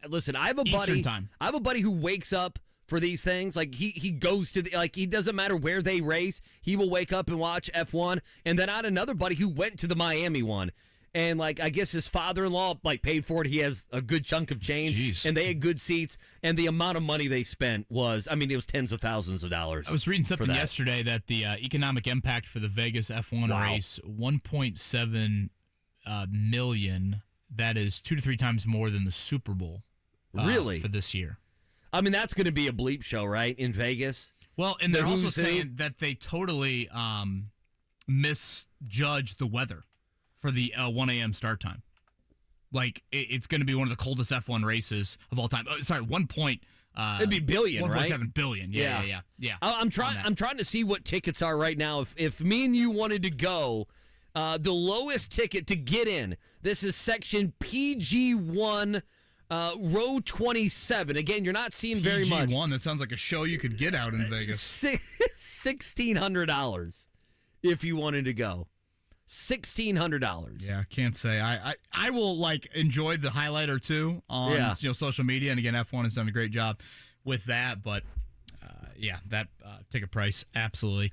Listen, I have a Eastern buddy. time. I have a buddy who wakes up for these things. Like he goes to he doesn't matter where they race. He will wake up and watch F1. And then I had another buddy who went to the Miami one. And, I guess his father-in-law, paid for it. He has a good chunk of change. Jeez. And they had good seats. And the amount of money they spent was, it was tens of thousands of dollars. I was reading something yesterday that the economic impact for the Vegas F1 race, 1.7 million. That is 2 to 3 times more than the Super Bowl. Really? For this year. That's going to be a bleep show, right, in Vegas? Well, and they're also saying that they totally misjudged the weather for the 1 a.m. start time. It's going to be one of the coldest F1 races of all time. 1 point It'd be billion, right? 1.7 billion. Yeah. I'm trying to see what tickets are right now. If me and you wanted to go, the lowest ticket to get in. This is section PG1. Row 27. Again, you're not seeing very much. PG1, that sounds like a show you could get out in Vegas. $1,600 if you wanted to go. $1,600. Yeah, can't say. I will enjoy the highlight or two on social media, and again, F1 has done a great job with that. But that ticket price absolutely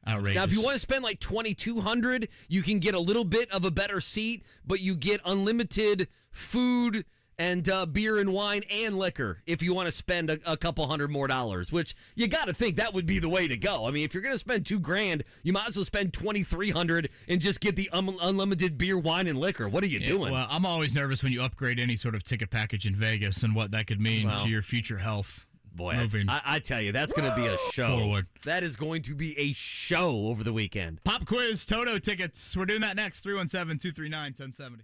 outrageous. Now if you want to spend like $2,200, you can get a little bit of a better seat, but you get unlimited food and beer and wine and liquor if you want to spend a couple $100 more, which you got to think that would be the way to go. I mean, if you're going to spend $2,000, you might as well spend $2,300 and just get the unlimited beer, wine, and liquor. What are you doing? Well, I'm always nervous when you upgrade any sort of ticket package in Vegas and what that could mean to your future health. Boy, I tell you, that's going to be a show. Forward. That is going to be a show over the weekend. Pop quiz, Toto tickets. We're doing that next. 317-239-1070.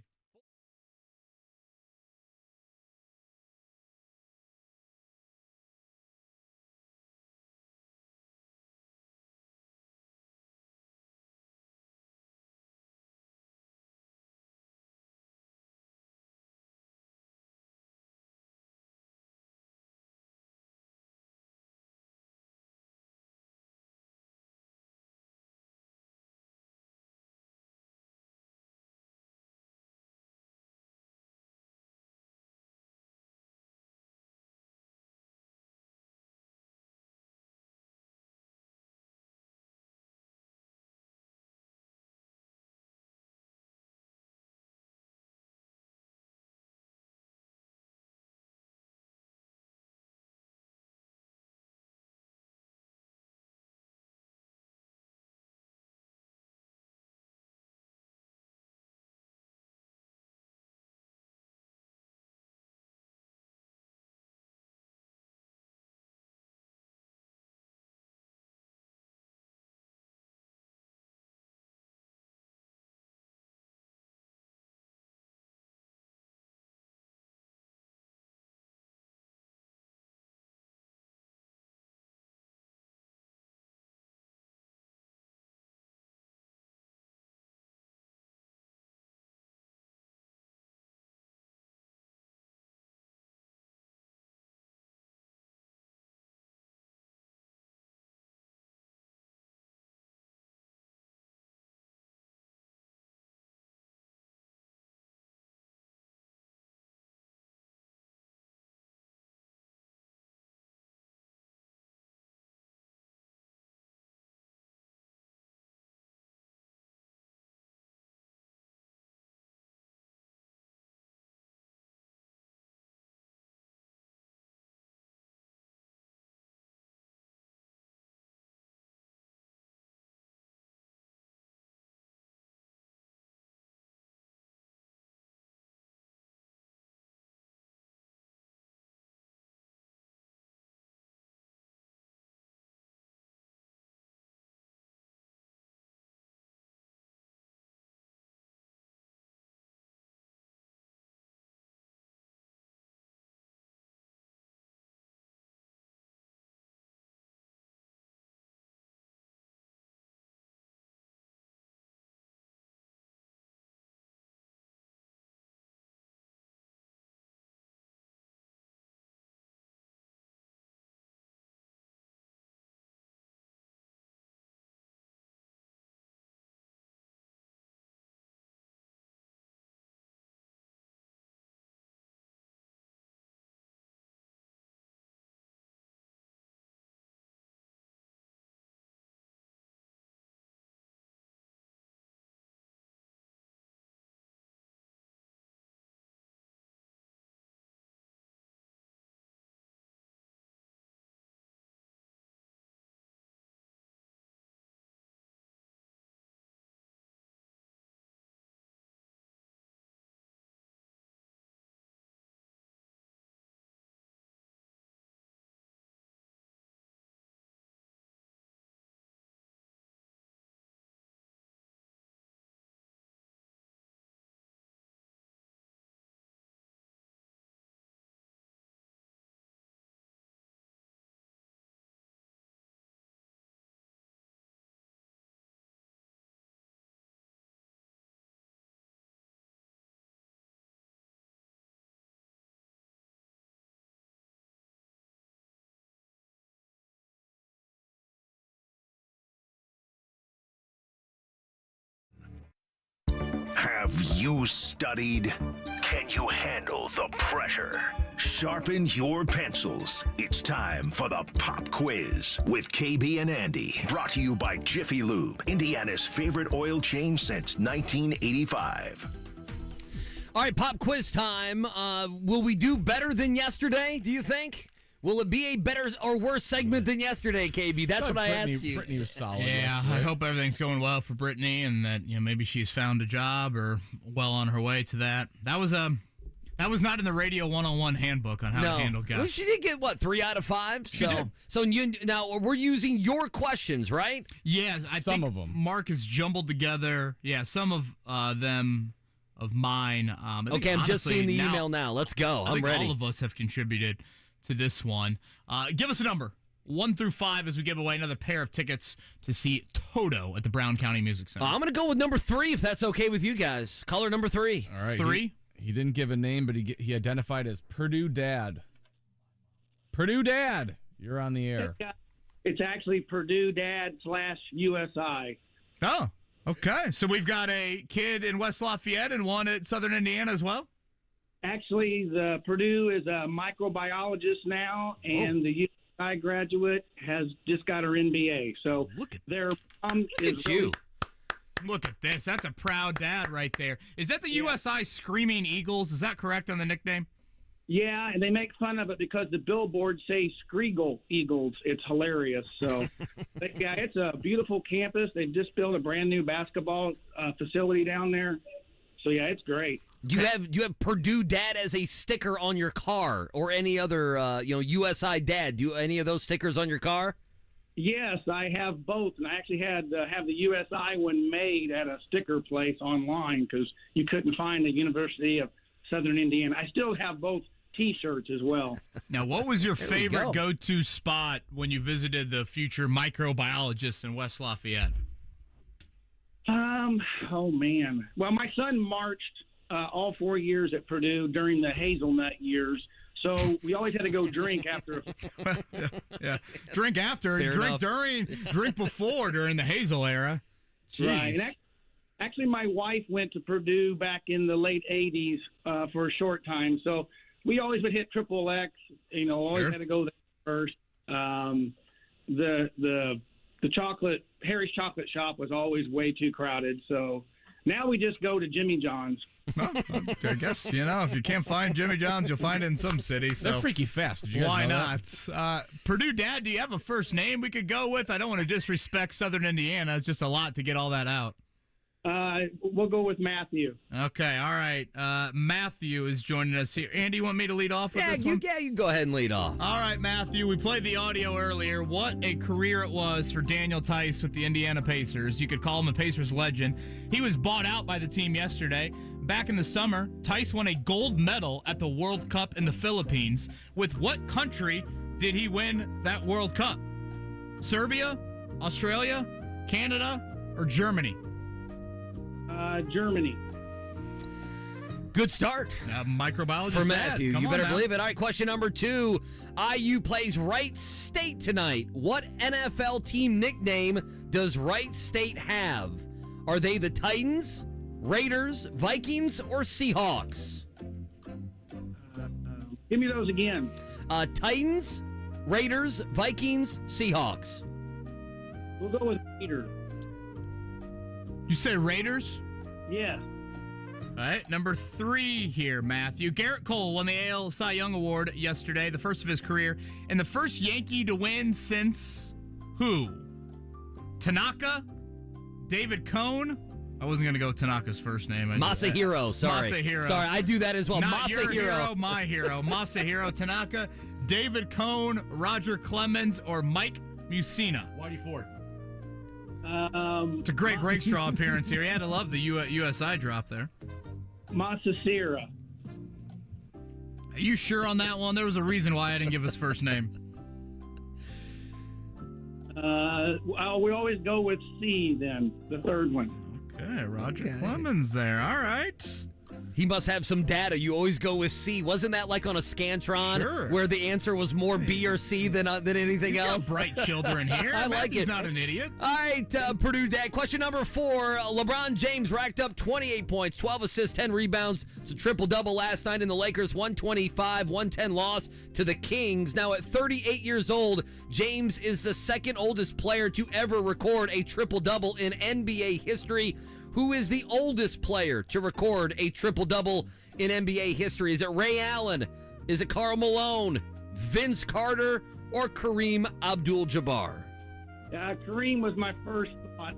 Have you studied? Can you handle the pressure? Sharpen your pencils. It's time for the Pop Quiz with KB and Andy. Brought to you by Jiffy Lube, Indiana's favorite oil change since 1985. All right, pop quiz time. Will we do better than yesterday, do you think? Will it be a better or worse segment than yesterday, KB? That's what I asked you. Brittany was solid. Yeah, I hope everything's going well for Brittany and that maybe she's found a job or well on her way to that. That was not in the Radio 101 handbook on how to handle guys. Well, she did get, 3 out of 5? She did. So now we're using your questions, right? Yeah, I think of them. Mark has jumbled together, some of them of mine. Okay, I'm just seeing the email now. Let's go. I'm ready. All of us have contributed to this one. Give us a number, 1 through 5, as we give away another pair of tickets to see Toto at the Brown County Music Center. I'm going to go with number 3, if that's okay with you guys. Caller number 3. All right. 3? He didn't give a name, but he identified as Purdue Dad. Purdue Dad, you're on the air. It's actually Purdue Dad /USI. Oh, okay. So we've got a kid in West Lafayette and one at Southern Indiana as well? Actually, the Purdue is a microbiologist now, and the USI graduate has just got her MBA. So their mom is you. Look at this. That's a proud dad right there. Is that the USI Screaming Eagles? Is that correct on the nickname? Yeah, and they make fun of it because the billboards say Screagle Eagles. It's hilarious. So, but yeah, it's a beautiful campus. They've just built a brand new basketball facility down there. So yeah, it's great. Do you have Purdue Dad as a sticker on your car or any other USI Dad? Do any of those stickers on your car? Yes, I have both, and I actually had have the USI one made at a sticker place online because you couldn't find the University of Southern Indiana. I still have both T-shirts as well. Now, what was your favorite go-to spot when you visited the future microbiologist in West Lafayette? Oh man. Well, my son marched all 4 years at Purdue during the hazelnut years. So we always had to go drink after. Yeah, drink after, Fair drink enough. during, drink before during the Hazel era. Jeez. Right. And actually, my wife went to Purdue back in the late 80s for a short time. So we always would hit XXX. Always Sure. had to go there first. The chocolate, Harry's Chocolate Shop was always way too crowded. So now we just go to Jimmy John's. Well, I guess, if you can't find Jimmy John's, you'll find it in some city. So They're freaky fast. Did you guys why know not? that? Purdue Dad, do you have a first name we could go with? I don't want to disrespect Southern Indiana. It's just a lot to get all that out. We'll go with Matthew. Okay, all right. Matthew is joining us here. Andy, you want me to lead off with this one? Yeah, you can go ahead and lead off. All right, Matthew, we played the audio earlier. What a career it was for Daniel Tice with the Indiana Pacers. You could call him a Pacers legend. He was bought out by the team yesterday. Back in the summer, Tice won a gold medal at the World Cup in the Philippines. With what country did he win that World Cup? Serbia, Australia, Canada, or Germany? Germany. Good start. Microbiologist For Dad. Matthew. Come You on better now. believe it. All right, question number 2. IU plays Wright State tonight. What NFL team nickname does Wright State have? Are they the Titans, Raiders, Vikings, or Seahawks? Give me those again. Titans, Raiders, Vikings, Seahawks. We'll go with Peter. You say Raiders? Yes. All right, number 3 here, Matthew. Garrett Cole won the AL Cy Young Award yesterday, the first of his career, and the first Yankee to win since who? Tanaka? David Cone? I wasn't going to go with Tanaka's first name. Masahiro, sorry. Masahiro. Sorry, I do that as well. Not your Masahiro. hero, my hero. Masahiro Tanaka, David Cone, Roger Clemens, or Mike Mussina. Whitey Ford. It's a great Greg Straw appearance here. He had to love the USI drop there. Masahiro. Are you sure on that one? There was a reason why I didn't give his first name. We always go with C then, the third one. Okay, Roger Clemens there. All right. he must have some data. You always go with C. Wasn't that like on a Scantron where the answer was more B or C than anything else? Got bright children here. I like He's it. not an idiot. All right, Purdue Dad. Question number 4. LeBron James racked up 28 points, 12 assists, 10 rebounds. It's a triple-double last night in the Lakers' 125-110 loss to the Kings. Now, at 38 years old, James is the second oldest player to ever record a triple-double in NBA history. Who is the oldest player to record a triple-double in NBA history? Is it Ray Allen? Is it Karl Malone, Vince Carter, or Kareem Abdul-Jabbar? Kareem was my first thought.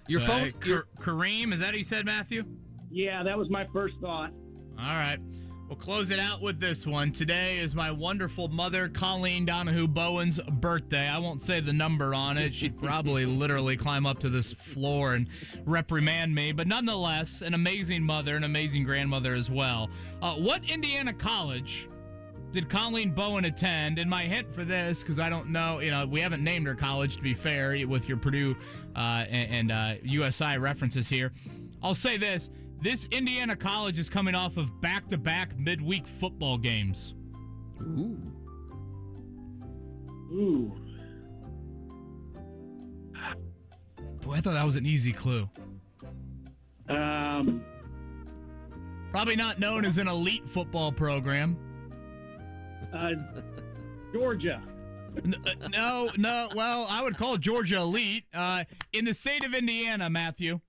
Your phone? Kareem, is that what you said, Matthew? Yeah, that was my first thought. All right. We'll close it out with this one. Today is my wonderful mother, Colleen Donahue Bowen's birthday. I won't say the number on it. She'd probably literally climb up to this floor and reprimand me. But nonetheless, an amazing mother, an amazing grandmother as well. What Indiana college did Colleen Bowen attend? And my hint for this, because I don't know, we haven't named her college, to be fair, with your Purdue and USI references here. I'll say this. This Indiana college is coming off of back-to-back midweek football games. Ooh. Boy, I thought that was an easy clue. Probably not known as an elite football program. Georgia. No. Well, I would call Georgia elite. In the state of Indiana, Matthew.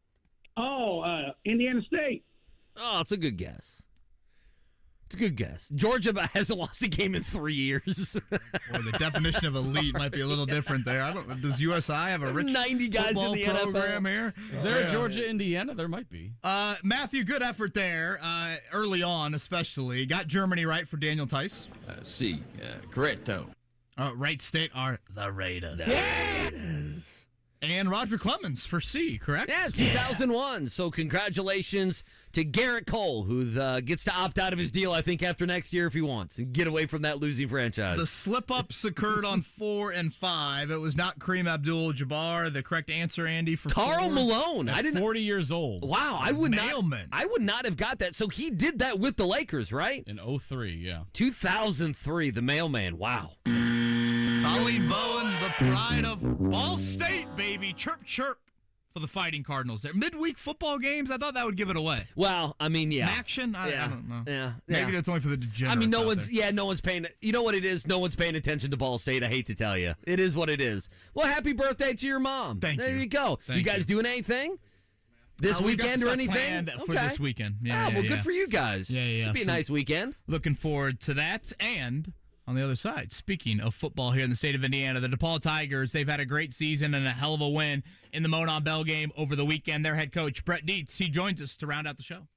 Indiana State. Oh, it's a good guess. It's a good guess. Georgia hasn't lost a game in 3 years. Well, the definition of elite might be a little different there. I don't. Does USI have a rich 90 guys football in the program NFL here? Is there a Georgia, Indiana? There might be. Matthew, good effort there. Early on, especially. Got Germany right for Daniel Tice. C. Correcto. Wright State are the Raiders. Yeah. And Roger Clemens for C, correct? Yeah, 2001. So congratulations to Garrett Cole, who gets to opt out of his deal, I think, after next year if he wants, and get away from that losing franchise. The slip-ups occurred on 4 and 5. It was not Kareem Abdul-Jabbar. The correct answer, Andy, for Karl 4. Malone. I didn't. 40 years old. Wow, I would not have got that. So he did that with the Lakers, right? In 03, yeah. 2003, the mailman. Wow. Colleen Bowen, the pride of Ball State, baby. Chirp, chirp for the Fighting Cardinals. There, midweek football games, I thought that would give it away. Well, I mean, yeah. Action? I don't know. Yeah. Maybe that's only for the degenerates. I mean, no out one's paying. You know what it is? No one's paying attention to Ball State. I hate to tell you. It is what it is. Well, happy birthday to your mom. There you go. You guys doing anything this weekend or anything? For this weekend. Yeah, good for you guys. Yeah. Should be a nice weekend. Looking forward to that. And on the other side, speaking of football here in the state of Indiana, the Depauw Tigers, they've had a great season and a hell of a win in the Monon Bell game over the weekend. Their head coach, Brett Dietz, he joins us to round out the show.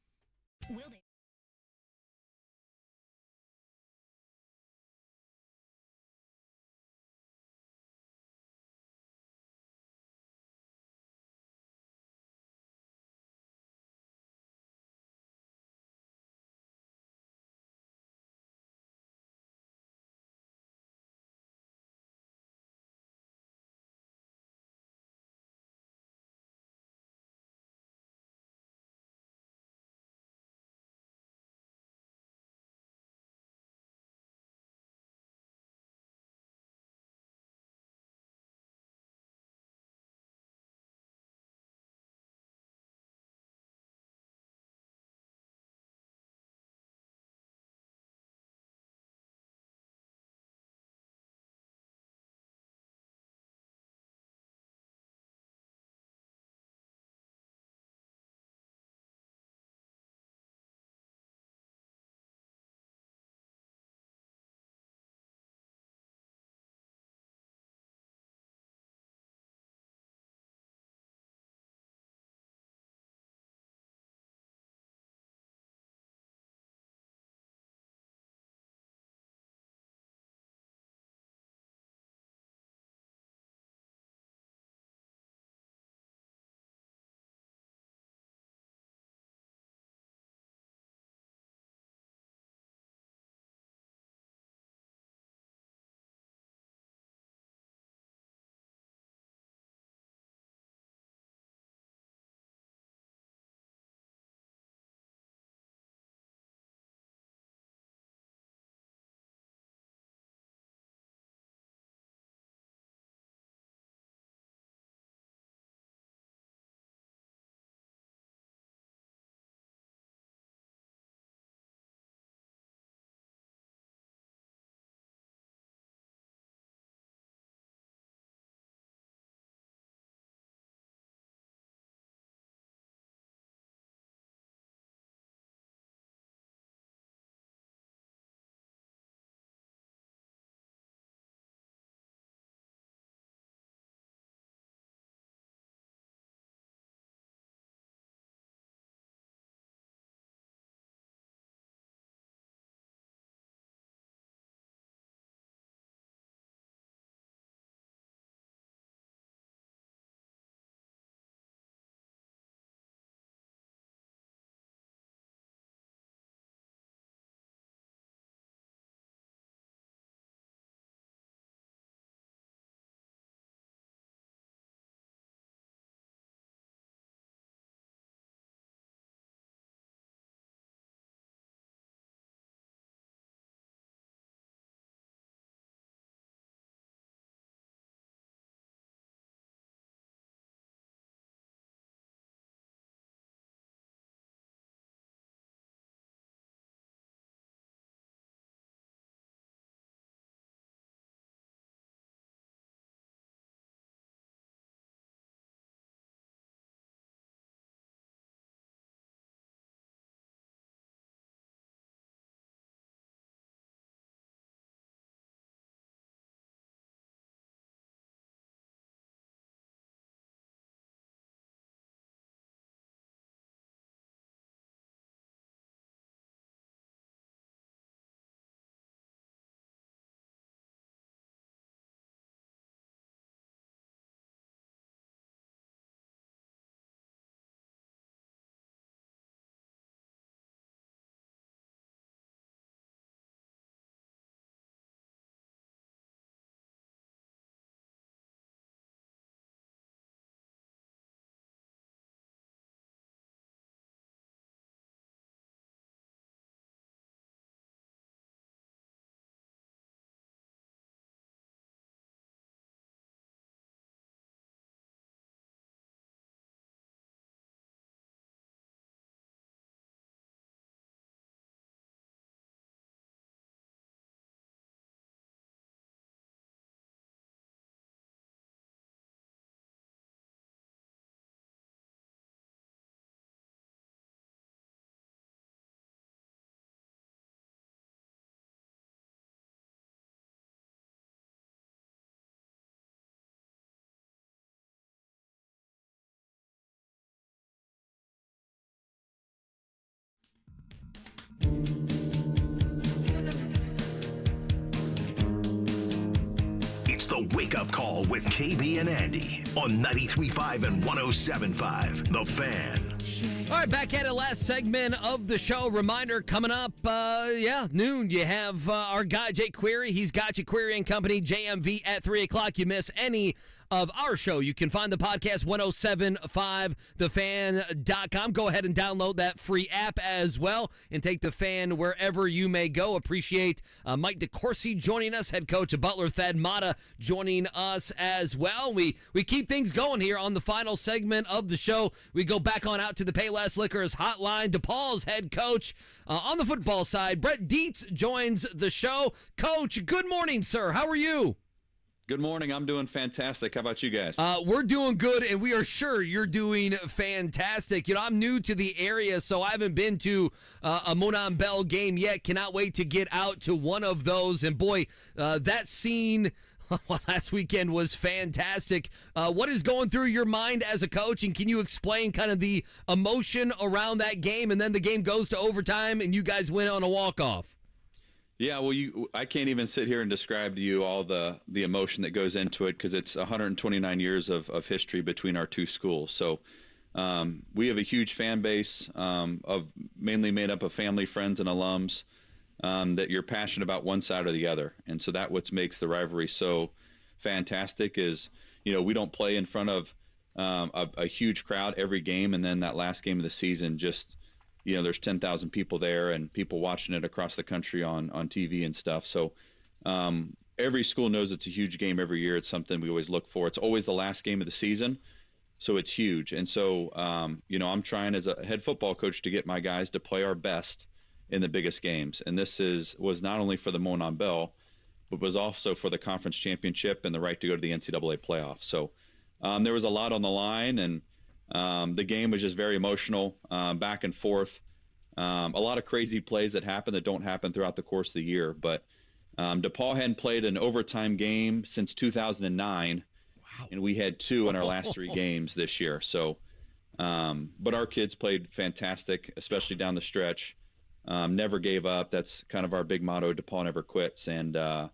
It's the Wake Up Call with KB and Andy on 93.5 and 107.5. The Fan. All right, back at it, last segment of the show. Reminder coming up, noon. You have our guy, Jake Query. He's got you, Query and Company, JMV at 3 o'clock. You miss any of our show, you can find the podcast 1075thefan.com. Go ahead and download that free app as well and take the Fan wherever you may go. Appreciate Mike DeCourcy joining us, head coach of Butler. Thad Matta joining us as well. We keep things going here on the final segment of the show. We go back on out to the Payless Liquors hotline. Depauw's head coach on the football side, Brett Dietz, joins the show. Coach, good morning, sir. How are you? Good morning. I'm doing fantastic. How about you guys? We're doing good, and we are sure you're doing fantastic. You know, I'm new to the area, so I haven't been to a Monon Bell game yet. Cannot wait to get out to one of those. And, boy, that scene last weekend was fantastic. What is going through your mind as a coach, and can you explain kind of the emotion around that game, and then the game goes to overtime, and you guys win on a walk-off? Yeah, well, I can't even sit here and describe to you all the emotion that goes into it because it's 129 years of history between our two schools. So we have a huge fan base of mainly made up of family, friends, and alums that you're passionate about one side or the other. And so that what makes the rivalry so fantastic is, you know, we don't play in front of a huge crowd every game, and then that last game of the season just – you know, there's 10,000 people there and people watching it across the country on TV and stuff. So every school knows it's a huge game every year. It's something we always look for. It's always the last game of the season, so it's huge. And so, you know, I'm trying as a head football coach to get my guys to play our best in the biggest games. And this was not only for the Monon Bell, but was also for the conference championship and the right to go to the NCAA playoffs. So there was a lot on the line, and the game was just very emotional, back and forth. A lot of crazy plays that happen that don't happen throughout the course of the year. But Depauw hadn't played an overtime game since 2009, wow. And we had 2 in our last 3 games this year. So, but our kids played fantastic, especially down the stretch. Never gave up. That's kind of our big motto, Depauw never quits. And to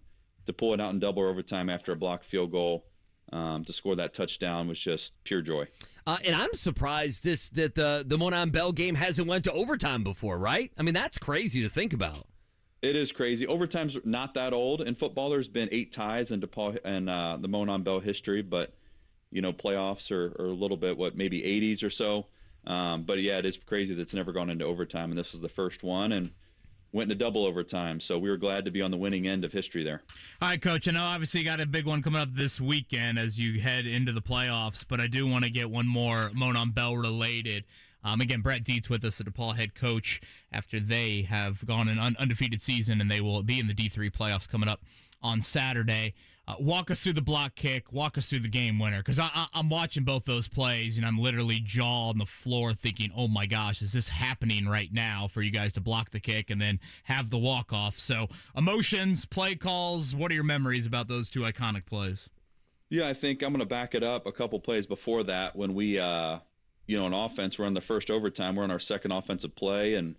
pull it out in double overtime after a blocked field goal, to score that touchdown was just pure joy. And I'm surprised that the Monon Bell game hasn't went to overtime before, right? I mean, that's crazy to think about. It is crazy. Overtime's not that old in football. There's been 8 ties in Depauw and the Monon Bell history, but you know, playoffs are a little bit maybe 80s or so. But yeah, it is crazy that it's never gone into overtime, and this was the first one, and went into double overtime. So we were glad to be on the winning end of history there. All right, Coach, I know obviously you got a big one coming up this weekend as you head into the playoffs, but I do want to get one more Monon Bell related. Again, Brett Dietz with us, the DePaul head coach, after they have gone an undefeated season, and they will be in the D3 playoffs coming up on Saturday. Walk us through the block kick. Walk us through the game winner. Because I'm watching both those plays, and I'm literally jaw on the floor thinking, oh, my gosh, is this happening right now for you guys to block the kick and then have the walk-off? So emotions, play calls, what are your memories about those 2 iconic plays? Yeah, I think I'm going to back it up a couple plays before that when we, on offense, we're in the first overtime. We're on our second offensive play, and,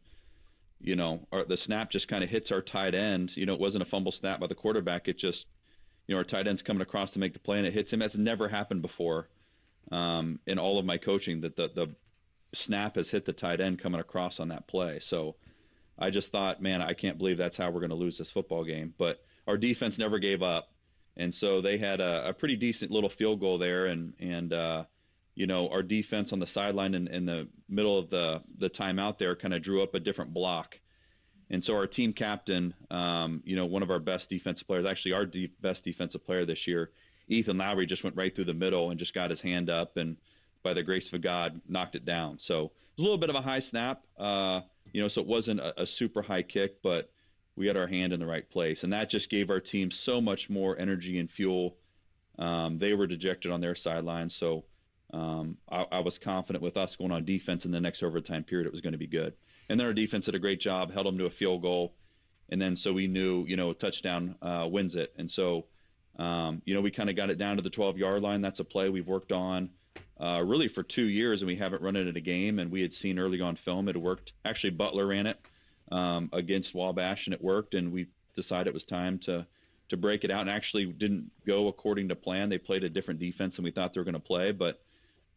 the snap just kind of hits our tight end. It wasn't a fumble snap by the quarterback. It just – our tight end's coming across to make the play, and it hits him. That's never happened before in all of my coaching, that the snap has hit the tight end coming across on that play. So I just thought, man, I can't believe that's how we're going to lose this football game. But our defense never gave up, and so they had a pretty decent little field goal there. And our defense on the sideline in the middle of the timeout there kind of drew up a different block. And so our team captain, one of our best defensive players, actually our best defensive player this year, Ethan Lowry, just went right through the middle and just got his hand up and, by the grace of God, knocked it down. So it was a little bit of a high snap, so it wasn't a super high kick, but we had our hand in the right place. And that just gave our team so much more energy and fuel. They were dejected on their sidelines. So I was confident with us going on defense in the next overtime period it was going to be good. And then our defense did a great job, held them to a field goal. And then so we knew, a touchdown wins it. And so, we kind of got it down to the 12-yard line. That's a play we've worked on really for 2 years, and we haven't run it in a game. And we had seen early on film it worked. Actually, Butler ran it against Wabash, and it worked. And we decided it was time to break it out, and actually didn't go according to plan. They played a different defense than we thought they were going to play, but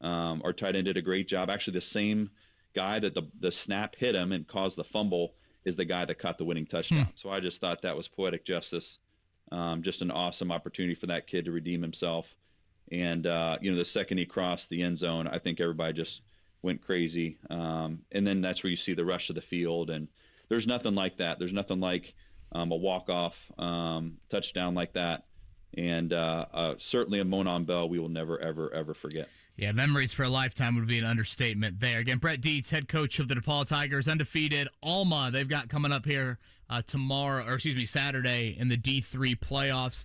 our tight end did a great job. Actually, the same guy that the snap hit him and caused the fumble is the guy that caught the winning touchdown. So I just thought that was poetic justice. Just an awesome opportunity for that kid to redeem himself. And, the second he crossed the end zone, I think everybody just went crazy. And then that's where you see the rush of the field. And there's nothing like that. There's nothing like a walk-off touchdown like that. And certainly a Monon Bell we will never, ever, ever forget. Yeah, memories for a lifetime would be an understatement there. Again, Brett Dietz, head coach of the Depauw Tigers, undefeated. Alma, they've got coming up here Saturday in the D3 playoffs.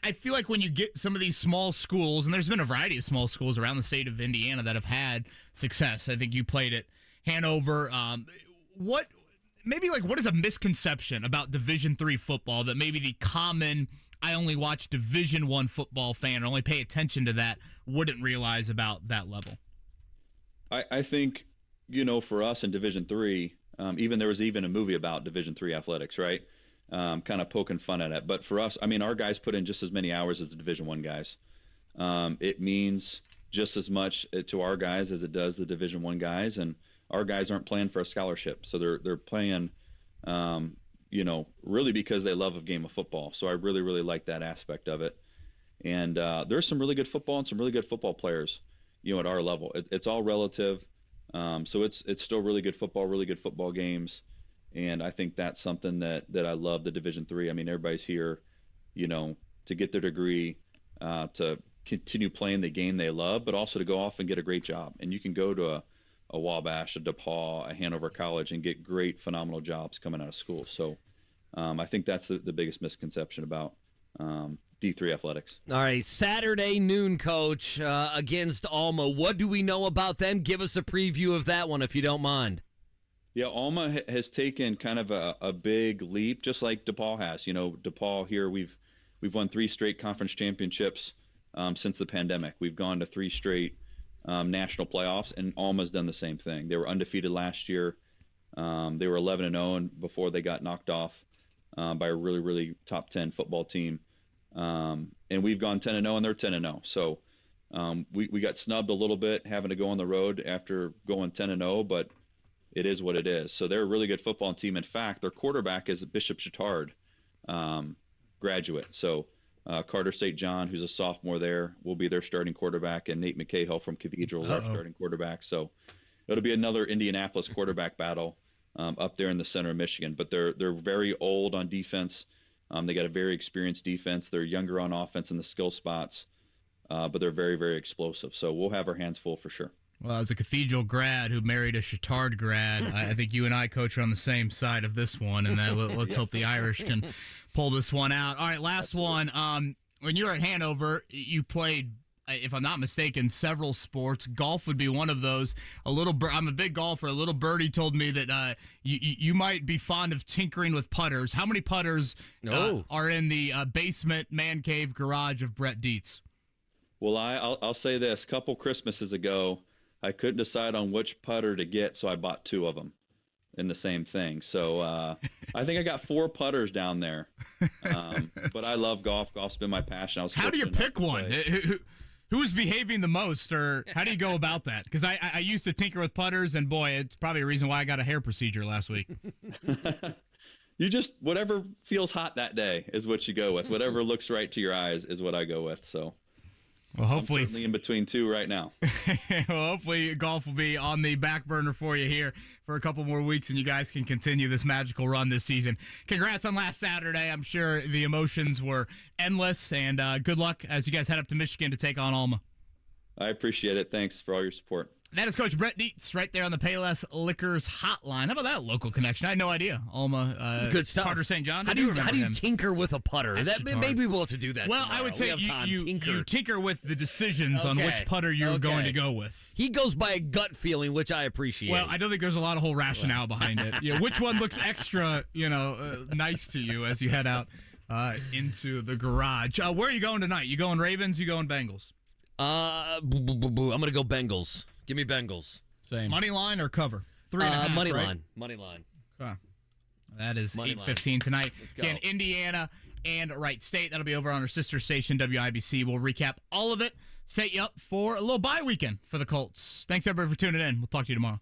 I feel like when you get some of these small schools, and there's been a variety of small schools around the state of Indiana that have had success. I think you played at Hanover. What is a misconception about Division III football that maybe the common I only watch Division I football fan or only pay attention to that wouldn't realize about that level? I think, for us in Division III, there was even a movie about Division III athletics, right? Kind of poking fun at it. But for us, our guys put in just as many hours as the Division I guys. It means just as much to our guys as it does the Division I guys, and our guys aren't playing for a scholarship, so they're playing, really because they love a game of football. So I really, really like that aspect of it. And there's some really good football and some really good football players, at our level. It's all relative. So it's still really good football games. And I think that's something that I love the Division III. Everybody's here, to get their degree, to continue playing the game they love, but also to go off and get a great job. And you can go to a Wabash, a Depauw, a Hanover College and get great, phenomenal jobs coming out of school. So I think that's the biggest misconception about D3 athletics. All right, Saturday noon, Coach, against Alma. What do we know about them? Give us a preview of that one, if you don't mind. Yeah, Alma has taken kind of a big leap, just like Depauw has. Depauw here, we've won 3 straight conference championships since the pandemic. We've gone to 3 straight national playoffs, and Alma's done the same thing. They were undefeated last year. They were 11-0 and before they got knocked off by a really, really top 10 football team. And we've gone 10-0 and they're 10-0. So we got snubbed a little bit having to go on the road after going 10-0, but it is what it is. So they're a really good football team. In fact, their quarterback is a Bishop Chittard graduate. So Carter St. John, who's a sophomore there, will be their starting quarterback, and Nate McCahill from Cathedral, our starting quarterback. So it'll be another Indianapolis quarterback battle up there in the center of Michigan. But they're very old on defense. They got a very experienced defense. They're younger on offense in the skill spots, but they're very, very explosive. So we'll have our hands full for sure. Well, as a Cathedral grad who married a Chittard grad, I think you and I, Coach, are on the same side of this one, and let's hope the Irish can pull this one out. All right, last one. When you were at Hanover, you played, if I'm not mistaken, several sports. Golf would be one of those. I'm a big golfer. A little birdie told me that you might be fond of tinkering with putters. How many putters are in the basement, man cave, garage of Brett Dietz? Well, I'll say this. A couple Christmases ago, I couldn't decide on which putter to get, so I bought 2 of them in the same thing. So I think I got 4 putters down there. But I love golf. Golf's been my passion. How do you pick one? Who is behaving the most, or how do you go about that? Because I used to tinker with putters, and boy, it's probably a reason why I got a hair procedure last week. You just, whatever feels hot that day is what you go with. Whatever looks right to your eyes is what I go with. So. Well, hopefully, I'm certainly in between 2 right now. Well, hopefully golf will be on the back burner for you here for a couple more weeks, and you guys can continue this magical run this season. Congrats on last Saturday. I'm sure the emotions were endless, and good luck as you guys head up to Michigan to take on Alma. I appreciate it. Thanks for all your support. That is Coach Brett Dietz right there on the Payless Liquors hotline. How about that local connection? I had no idea. Alma, good stuff. Carter St. John. How do you tinker with a putter? Maybe we'll have to do that. Well, tomorrow. I would say you tinker with the decisions on which putter you're going to go with. He goes by a gut feeling, which I appreciate. Well, I don't think there's a lot of whole rationale behind it. Which one looks extra, nice to you as you head out into the garage? Where are you going tonight? You going Ravens? You going Bengals? I'm gonna go Bengals. Give me Bengals. Same. Money line or cover? 3.5. Money right? line. Money line. Okay. That is Money line. 8:15 tonight. Let's go. Again, Indiana and Wright State. That'll be over on our sister station, WIBC. We'll recap all of it, set you up for a little bye weekend for the Colts. Thanks, everybody, for tuning in. We'll talk to you tomorrow.